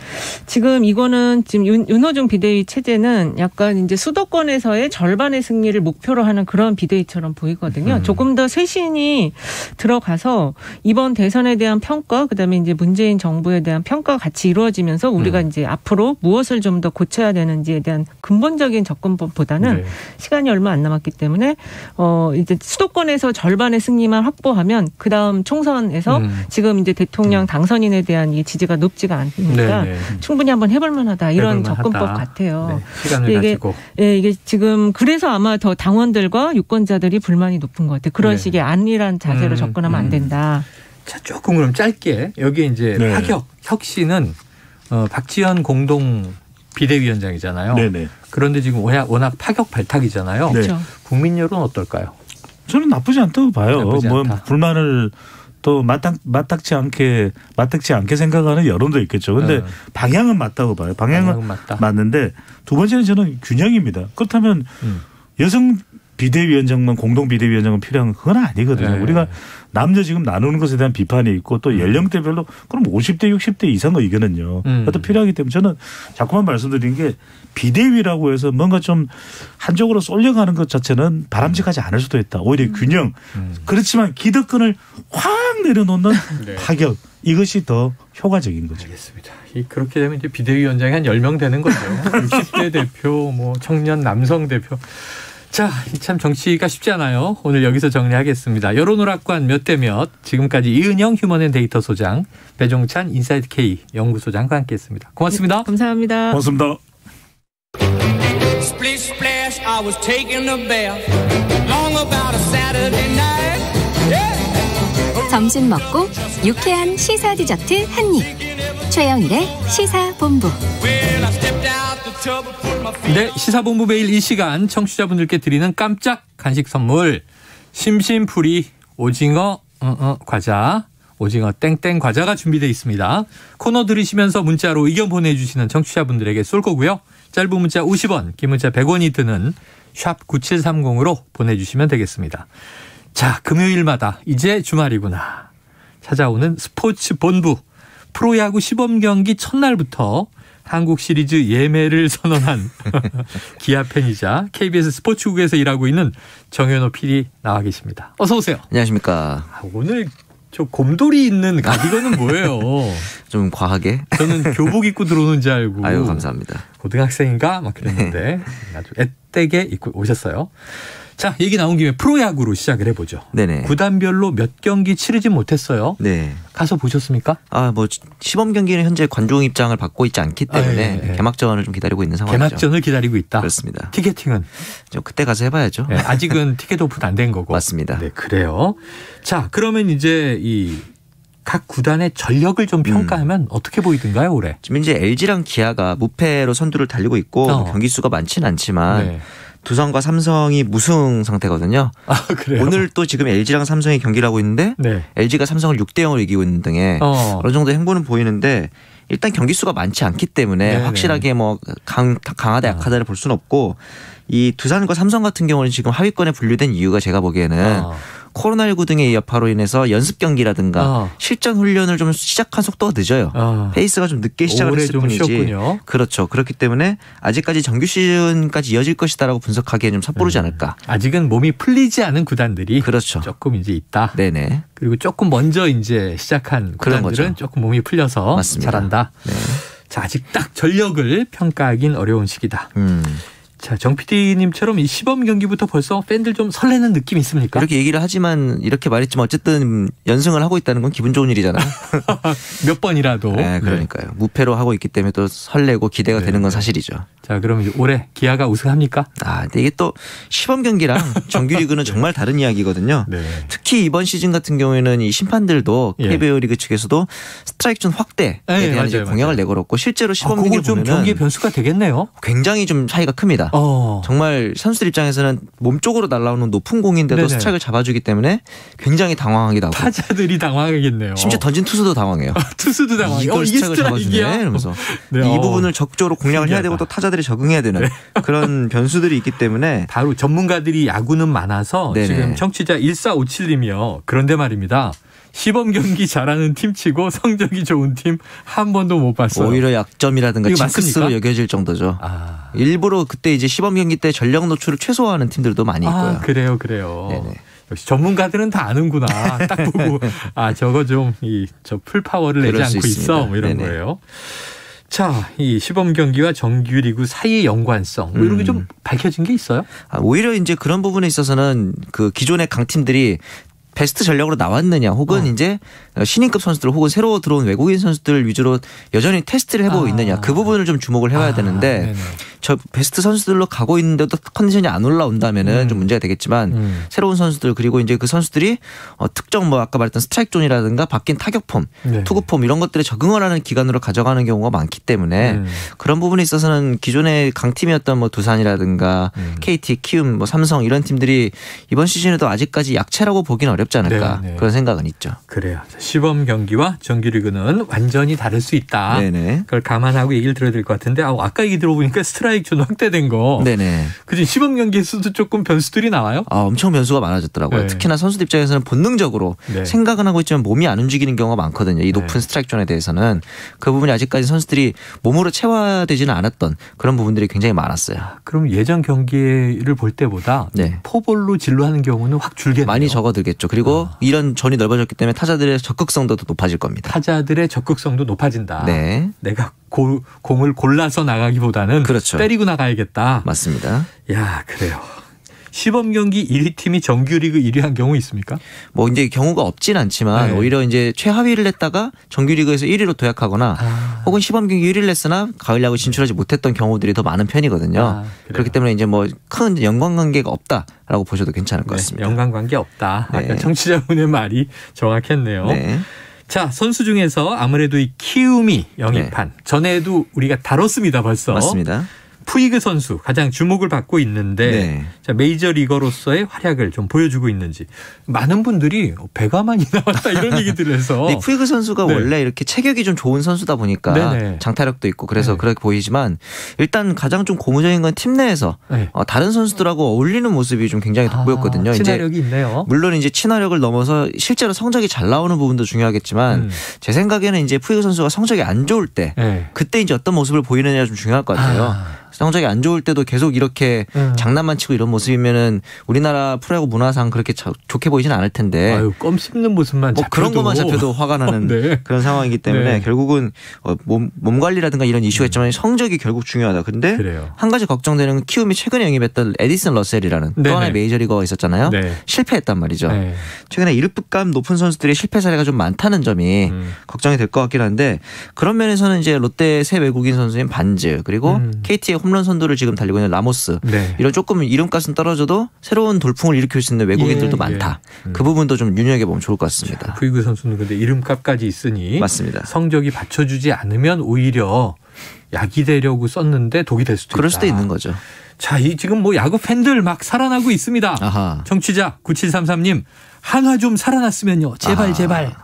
지금 이거는 지금 윤호중 비대위 체제는 약간 이제 수도권에서의 절반의 승리를 목표로 하는 그런 비대위처럼 보이거든요. 조금 더 쇄신이 들어가서 이번 대선에 대한 평가, 그다음에 이제 문재인 정부에 대한 평가가 같이 이루어지면서 우리가 이제 앞으로 무엇을 좀 더 고쳐야 되는지에 대한 근본적인 접근법보다는 시간이 얼마 안 남았기 때문에 이제 수도권에서 절반의 승리만 확보하면 그 다음 총선에서 지금 이제 대통령 당선인에 대한 이 지지가 높지가 않으니까 충분히 한번 해볼 만하다 이런 접근법 같아요. 네, 시간을 가지고. 이게 지금 그래서 아마 더 당원들과 유권자들이 불만이 높은 것 같아요. 그런 식의 안일한 자세로 접근하면 안 된다. 자, 조금 그럼 짧게 여기에 이제 파격, 혁신은 박지원 공동 비대위원장이잖아요. 네네. 그런데 지금 워낙 파격 발탁이잖아요. 그렇죠. 국민 여론 어떨까요? 저는 나쁘지 않다고 봐요. 나쁘지 뭐 않다. 불만을 또 마땅치 않게 생각하는 여론도 있겠죠. 그런데 방향은 맞다고 봐요. 방향은 맞는데 두 번째는 저는 균형입니다. 그렇다면 여성 비대위원장만 공동 비대위원장은 필요한 그건 아니거든요. 네. 우리가 남녀 지금 나누는 것에 대한 비판이 있고 또 연령대별로 그럼 50대 60대 이상의 의견은요. 또 필요하기 때문에 저는 자꾸만 말씀드린 게 비대위라고 해서 뭔가 좀 한쪽으로 쏠려가는 것 자체는 바람직하지 않을 수도 있다. 오히려 균형. 그렇지만 기득권을 확 내려놓는 파격. 이것이 더 효과적인 거죠. 알겠습니다. 그렇게 되면 이제 비대위원장이 한 10명 되는 거죠. 60대 대표, 뭐 청년 남성 대표. 자, 참 정치가 쉽지 않아요. 오늘 여기서 정리하겠습니다. 여론오락관 몇 대 몇, 지금까지 이은영 휴먼앤데이터 소장, 배종찬 인사이드 K 연구소장과 함께했습니다. 고맙습니다. 네, 감사합니다. 고맙습니다. Splish splash, I was taking a bath. Long about a Saturday night. Yeah. 점심 먹고 유쾌한 시사 디저트 한 입. 최영일의 시사본부. Well, I stepped out the tub and put my feet. 네, 시사본부 매일 이 시간 청취자분들께 드리는 깜짝 간식 선물. 심심풀이 오징어 과자, 오징어 땡땡 과자가 준비되어 있습니다. 코너 들으시면서 문자로 의견 보내주시는 청취자분들에게 쏠 거고요. 짧은 문자 50원, 긴 문자 100원이 드는 샵 9730으로 보내주시면 되겠습니다. 자, 금요일마다 이제 주말이구나 찾아오는 스포츠 본부. 프로야구 시범경기 첫날부터 한국 시리즈 예매를 선언한 기아 팬이자 KBS 스포츠국에서 일하고 있는 정현호 PD 나와 계십니다. 어서 오세요. 안녕하십니까. 오늘 저 곰돌이 있는 가디건은 뭐예요? 좀 과하게. 저는 교복 입고 들어오는 줄 알고. 아유, 감사합니다. 고등학생인가? 막 그랬는데 아주 앳되게 입고 오셨어요. 자, 얘기 나온 김에 프로야구로 시작을 해보죠. 네네. 구단별로 몇 경기 치르진 못했어요. 네. 가서 보셨습니까? 뭐 시범 경기는 현재 관중 입장을 받고 있지 않기 때문에 개막전을 좀 기다리고 있는 상황이죠. 개막전을 기다리고 있다. 그렇습니다. 티켓팅은? 좀 그때 가서 해봐야죠. 네, 아직은 티켓 오픈 안 된 거고. 맞습니다. 네, 그래요. 자, 그러면 이제 이 각 구단의 전력을 좀 평가하면 어떻게 보이던가요, 올해? 지금 이제 LG랑 기아가 무패로 선두를 달리고 있고 경기 수가 많지는 않지만 두산과 삼성이 무승 상태거든요. 아, 그래요? 오늘 또 지금 LG랑 삼성이 경기를 하고 있는데 LG가 삼성을 6대 0으로 이기고 있는 등의 어느 정도 행보는 보이는데 일단 경기 수가 많지 않기 때문에 확실하게 뭐 강하다 약하다를 볼 수는 없고 이 두산과 삼성 같은 경우는 지금 하위권에 분류된 이유가 제가 보기에는 코로나19 등의 여파로 인해서 연습 경기라든가 실전 훈련을 좀 시작한 속도가 늦어요. 페이스가 좀 늦게 시작을 했을 뿐이지. 쉬었군요. 그렇죠. 그렇기 때문에 아직까지 정규 시즌까지 이어질 것이다라고 분석하기에 좀 섣부르지 않을까. 아직은 몸이 풀리지 않은 구단들이 그렇죠. 조금 이제 있다. 네네. 그리고 조금 먼저 이제 시작한 구단들은 조금 몸이 풀려서 맞습니다. 잘한다. 네. 자, 아직 딱 전력을 평가하긴 어려운 시기다. 자, 정 PD님처럼 이 시범 경기부터 벌써 팬들 좀 설레는 느낌 있습니까? 이렇게 얘기를 하지만 이렇게 말했지만 어쨌든 연승을 하고 있다는 건 기분 좋은 일이잖아요. 몇 번이라도. 네, 그러니까요. 무패로 하고 있기 때문에 또 설레고 기대가 되는 건 사실이죠. 자, 그럼 이제 올해 기아가 우승합니까? 근데 이게 또 시범 경기랑 정규리그는 정말 다른 이야기거든요. 특히 이번 시즌 같은 경우에는 이 심판들도 KBO 리그 측에서도 스트라이크 존 확대에 대한 이제 공약을 내걸었고 실제로 시범 경기 좀 보면은 경기의 변수가 되겠네요. 굉장히 좀 차이가 큽니다. 정말 선수들 입장에서는 몸쪽으로 날아오는 높은 공인데도 스트라이크를 잡아주기 때문에 굉장히 당황하기도 하고 타자들이 당황하겠네요. 심지어 던진 투수도 당황해요. 투수도 당황해요. 이걸 스트라이크를 잡아주네 이러면서 이 부분을 적극적으로 공략을 해야 되고 또 타자들이 적응해야 되는 그런 변수들이 있기 때문에 바로 전문가들이 야구는 많아서 지금 청취자 1457님이요. 그런데 말입니다. 시범 경기 잘하는 팀치고 성적이 좋은 팀 한 번도 못 봤어요. 오히려 약점이라든가 징크스로 여겨질 정도죠. 일부러 그때 이제 시범 경기 때 전력 노출을 최소화하는 팀들도 많이 있고요. 그래요. 네네. 역시 전문가들은 다 아는구나. 딱 보고 저거 좀 저 풀파워를 내지 않고 있어 뭐 이런 거예요. 자, 이 시범 경기와 정규리그 사이의 연관성 뭐 이런 게 좀 밝혀진 게 있어요? 오히려 이제 그런 부분에 있어서는 그 기존의 강팀들이 베스트 전력으로 나왔느냐 혹은 이제 신인급 선수들 혹은 새로 들어온 외국인 선수들 위주로 여전히 테스트를 해보고 있느냐 그 부분을 좀 주목을 해봐야 되는데 저 베스트 선수들로 가고 있는데도 컨디션이 안 올라온다면은 좀 문제가 되겠지만 새로운 선수들 그리고 이제 그 선수들이 특정 뭐 아까 말했던 스트라이크 존이라든가 바뀐 타격폼, 투구폼 이런 것들에 적응을 하는 기간으로 가져가는 경우가 많기 때문에 그런 부분에 있어서는 기존의 강팀이었던 뭐 두산이라든가 KT, 키움, 뭐 삼성 이런 팀들이 이번 시즌에도 아직까지 약체라고 보기는 어렵지 않을까 그런 생각은 있죠. 그래요. 시범 경기와 정규리그는 완전히 다를 수 있다. 그걸 감안하고 얘기를 들어야 될 것 같은데 아까 얘기 들어보니까 스트라이크 존 확대된 거. 그지 시범 경기에서도 조금 변수들이 나와요? 엄청 변수가 많아졌더라고요. 특히나 선수들 입장에서는 본능적으로 생각은 하고 있지만 몸이 안 움직이는 경우가 많거든요. 이 높은 스트라이크 존에 대해서는 그 부분이 아직까지 선수들이 몸으로 체화되지는 않았던 그런 부분들이 굉장히 많았어요. 그럼 예전 경기를 볼 때보다 포볼로 진로하는 경우는 확 줄겠네요. 많이 적어들겠죠. 그리고 이런 존이 넓어졌기 때문에 타자들의 적극성도 더 높아질 겁니다. 타자들의 적극성도 높아진다. 내가 공을 골라서 나가기보다는 때리고 나가야겠다. 맞습니다. 야, 그래요. 시범 경기 1위 팀이 정규리그 1위 한 경우 있습니까? 뭐 이제 경우가 없진 않지만 오히려 이제 최하위를 냈다가 정규리그에서 1위로 도약하거나 혹은 시범 경기 1위를 냈으나 가을 야구 진출하지 못했던 경우들이 더 많은 편이거든요. 그렇기 때문에 이제 뭐 큰 연관관계가 없다라고 보셔도 괜찮을 것 같습니다. 연관관계 없다. 아까 청취자분의 말이 정확했네요. 자, 선수 중에서 아무래도 이 키움이 영입한 전에도 우리가 다뤘습니다 벌써. 맞습니다. 푸이그 선수 가장 주목을 받고 있는데 자, 메이저리거로서의 활약을 좀 보여주고 있는지 많은 분들이 배가 많이 나왔다 이런 얘기들을 해서 푸이그 선수가 원래 이렇게 체격이 좀 좋은 선수다 보니까 장타력도 있고 그래서 그렇게 보이지만 일단 가장 좀 고무적인 건 팀 내에서 다른 선수들하고 어울리는 모습이 좀 굉장히 돋보였거든요. 친화력이 있네요. 물론 이제 친화력을 넘어서 실제로 성적이 잘 나오는 부분도 중요하겠지만 제 생각에는 이제 푸이그 선수가 성적이 안 좋을 때 그때 이제 어떤 모습을 보이느냐가 좀 중요할 것 같아요. 성적이 안 좋을 때도 계속 이렇게 장난만 치고 이런 모습이면은 우리나라 프로야구 문화상 그렇게 좋게 보이지는 않을 텐데. 껌 씹는 모습만 뭐 그런 것만 잡혀도 화가 나는 그런 상황이기 때문에 결국은 몸 관리라든가 이런 이슈가 있지만 성적이 결국 중요하다. 근데 한 가지 걱정되는 건 키움이 최근에 영입했던 에디슨 러셀이라는 또 하나의 메이저리거가 있었잖아요. 실패했단 말이죠. 최근에 이름값 높은 선수들이 실패 사례가 좀 많다는 점이 걱정이 될 것 같긴 한데 그런 면에서는 이제 롯데의 새 외국인 선수인 반즈 그리고 KT의 홈런 선두를 지금 달리고 있는 라모스 이런 조금 이름값은 떨어져도 새로운 돌풍을 일으킬 수 있는 외국인들도 많다. 그 부분도 좀 눈여겨보면 좋을 것 같습니다. 푸이그 선수는 근데 이름값까지 있으니 맞습니다. 성적이 받쳐주지 않으면 오히려 약이 되려고 썼는데 독이 될 수도 있다. 그럴 수도 있는 거죠. 자, 지금 뭐 야구 팬들 막 살아나고 있습니다. 청취자 9733님 한화 좀 살아났으면요. 제발.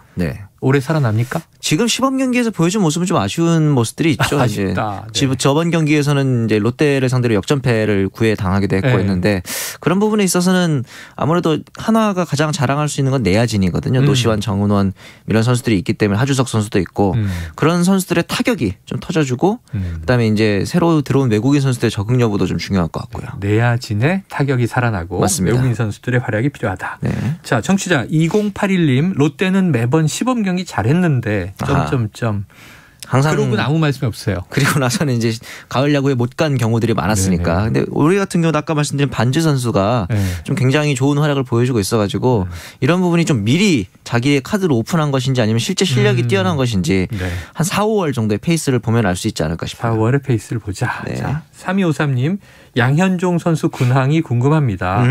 올해 살아납니까? 지금 시범 경기에서 보여준 모습은 좀 아쉬운 모습들이 있죠. 아쉽다. 이제 저번 경기에서는 이제 롯데를 상대로 역전패를 9회 당하기도 했고 했는데 그런 부분에 있어서는 아무래도 한화가 가장 자랑할 수 있는 건 내야진이거든요. 노시환, 정은원 이런 선수들이 있기 때문에 하주석 선수도 있고 그런 선수들의 타격이 좀 터져주고 그다음에 이제 새로 들어온 외국인 선수들의 적응 여부도 좀 중요할 것 같고요. 내야진의 타격이 살아나고 맞습니다. 외국인 선수들의 활약이 필요하다. 자, 청취자 2081님 롯데는 매번 시범 경기 잘했는데 점점점 항상 그러고는 아무 말씀이 없어요. 그리고 나서는 이제 가을 야구에 못 간 경우들이 많았으니까. 근데 우리 같은 경우는 아까 말씀드린 반지 선수가 좀 굉장히 좋은 활약을 보여주고 있어가지고 이런 부분이 좀 미리 자기의 카드를 오픈한 것인지 아니면 실제 실력이 뛰어난 것인지 한 4, 5월 정도의 페이스를 보면 알 수 있지 않을까 싶어요. 4월의 페이스를 보자. 자, 3253님 양현종 선수 근황이 궁금합니다.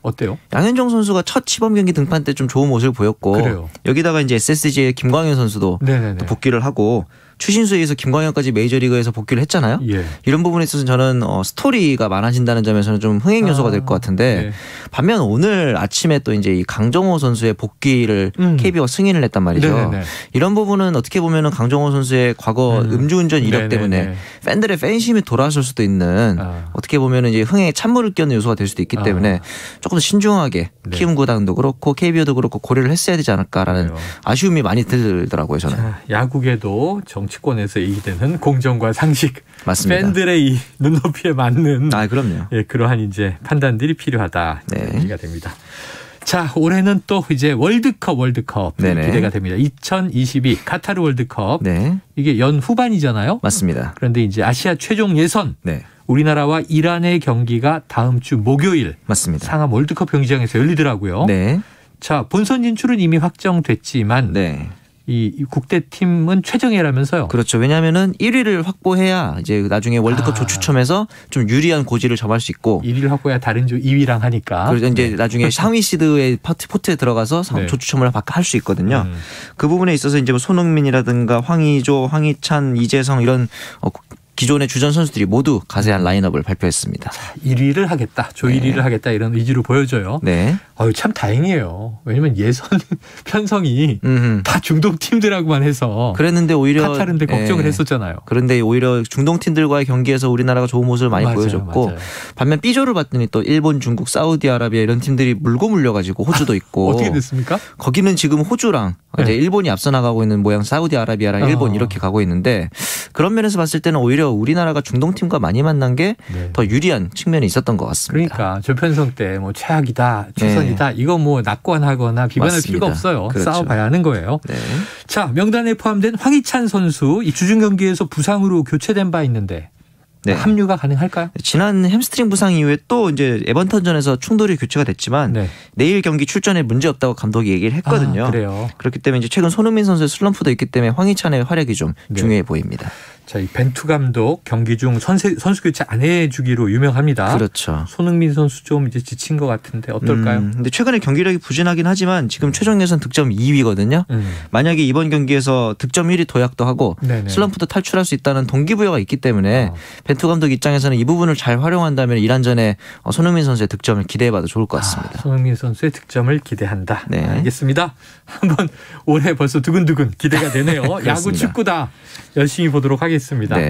어때요? 양현종 선수가 첫 시범 경기 등판 때 좀 좋은 모습을 보였고 그래요. 여기다가 이제 SSG의 김광현 선수도 또 복귀를 하고 추신수에서 김광현까지 메이저리그에서 복귀를 했잖아요. 이런 부분에 있어서 저는 스토리가 많아진다는 점에서는 좀 흥행 요소가 될 것 같은데 반면 오늘 아침에 또 이제 이 강정호 선수의 복귀를 KBO가 승인을 했단 말이죠. 이런 부분은 어떻게 보면은 강정호 선수의 과거 음주운전 이력 때문에 팬들의 팬심이 돌아설 수도 있는 어떻게 보면은 이제 흥행에 찬물을 끼얹는 요소가 될 수도 있기 때문에 조금 더 신중하게 키움 구단도 그렇고 KBO도 그렇고 고려를 했어야 되지 않을까라는 아쉬움이 많이 들더라고요. 저는. 자, 야구계도 정치권에서 얘기되는 공정과 상식, 맞습니다. 팬들의 이 눈높이에 맞는 그럼요. 그러한 이제 판단들이 필요하다 얘기가 됩니다. 자, 올해는 또 이제 월드컵 기대가 됩니다. 2022 카타르 월드컵 이게 연 후반이잖아요. 맞습니다. 그런데 이제 아시아 최종 예선 우리나라와 이란의 경기가 다음 주 목요일 맞습니다. 상암 월드컵 경기장에서 열리더라고요. 자, 본선 진출은 이미 확정됐지만 이 국대팀은 최정예라면서요. 그렇죠. 왜냐하면은 1위를 확보해야 이제 나중에 월드컵 조추첨에서 좀 유리한 고지를 점할 수 있고 1위를 확보해야 다른 조 2위랑 하니까. 그래서 이제 나중에 상위 시드의 포트에 들어가서 조추첨을 할 수 있거든요. 그 부분에 있어서 이제 뭐 손흥민이라든가 황의조, 황희찬, 이재성 이런 기존의 주전 선수들이 모두 가세한 라인업을 발표했습니다. 자, 1위를 하겠다. 조 1위를 하겠다 이런 의지로 보여줘요. 참 다행이에요. 왜냐면 예선 편성이 다 중동 팀들하고만 해서 그랬는데 오히려 카타르인데 걱정을 했었잖아요. 그런데 오히려 중동 팀들과의 경기에서 우리나라가 좋은 모습을 많이 보여줬고 반면 B조를 봤더니 또 일본, 중국, 사우디아라비아 이런 팀들이 물고 물려가지고 호주도 있고 어떻게 됐습니까? 거기는 지금 호주랑 이제 일본이 앞서 나가고 있는 모양 사우디아라비아랑 일본 이렇게 가고 있는데 그런 면에서 봤을 때는 오히려 우리나라가 중동 팀과 많이 만난 게 더 유리한 측면이 있었던 것 같습니다. 그러니까 조편성 때 뭐 최악이다, 최선이다 이거 뭐 낙관하거나 비판할 필요가 없어요. 그렇죠. 싸워봐야 하는 거예요. 자, 명단에 포함된 황희찬 선수 이 주중 경기에서 부상으로 교체된 바 있는데 합류가 가능할까요? 지난 햄스트링 부상 이후에 또 이제 에버턴전에서 충돌이 교체가 됐지만 내일 경기 출전에 문제 없다고 감독이 얘기를 했거든요. 그래요. 그렇기 때문에 이제 최근 손흥민 선수의 슬럼프도 있기 때문에 황희찬의 활약이 좀 중요해 보입니다. 자, 이 벤투 감독 경기 중 선수 교체 안 해주기로 유명합니다. 그렇죠. 손흥민 선수 좀 이제 지친 것 같은데 어떨까요? 근데 최근에 경기력이 부진하긴 하지만 지금 최종 예선 득점 2위거든요. 만약에 이번 경기에서 득점 1위 도약도 하고 슬럼프도 탈출할 수 있다는 동기부여가 있기 때문에 벤투 감독 입장에서는 이 부분을 잘 활용한다면 이란전에 손흥민 선수의 득점을 기대해봐도 좋을 것 같습니다. 손흥민 선수의 득점을 기대한다. 알겠습니다. 한번 올해 벌써 두근두근 기대가 되네요. 야구 축구다. 열심히 보도록 하겠습니다.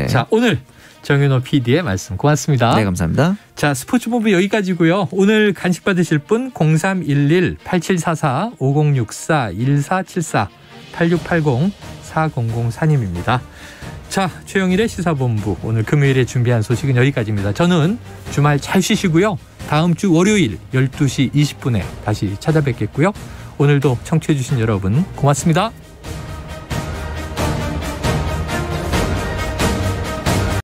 자, 오늘 정윤호 PD의 말씀 고맙습니다. 네, 감사합니다. 자, 스포츠본부 여기까지고요. 오늘 간식 받으실 분 0311-8744-5064-1474-8680-4004님입니다. 자, 최영일의 시사본부 오늘 금요일에 준비한 소식은 여기까지입니다. 저는 주말 잘 쉬시고요. 다음 주 월요일 12시 20분에 다시 찾아뵙겠고요. 오늘도 청취해 주신 여러분 고맙습니다.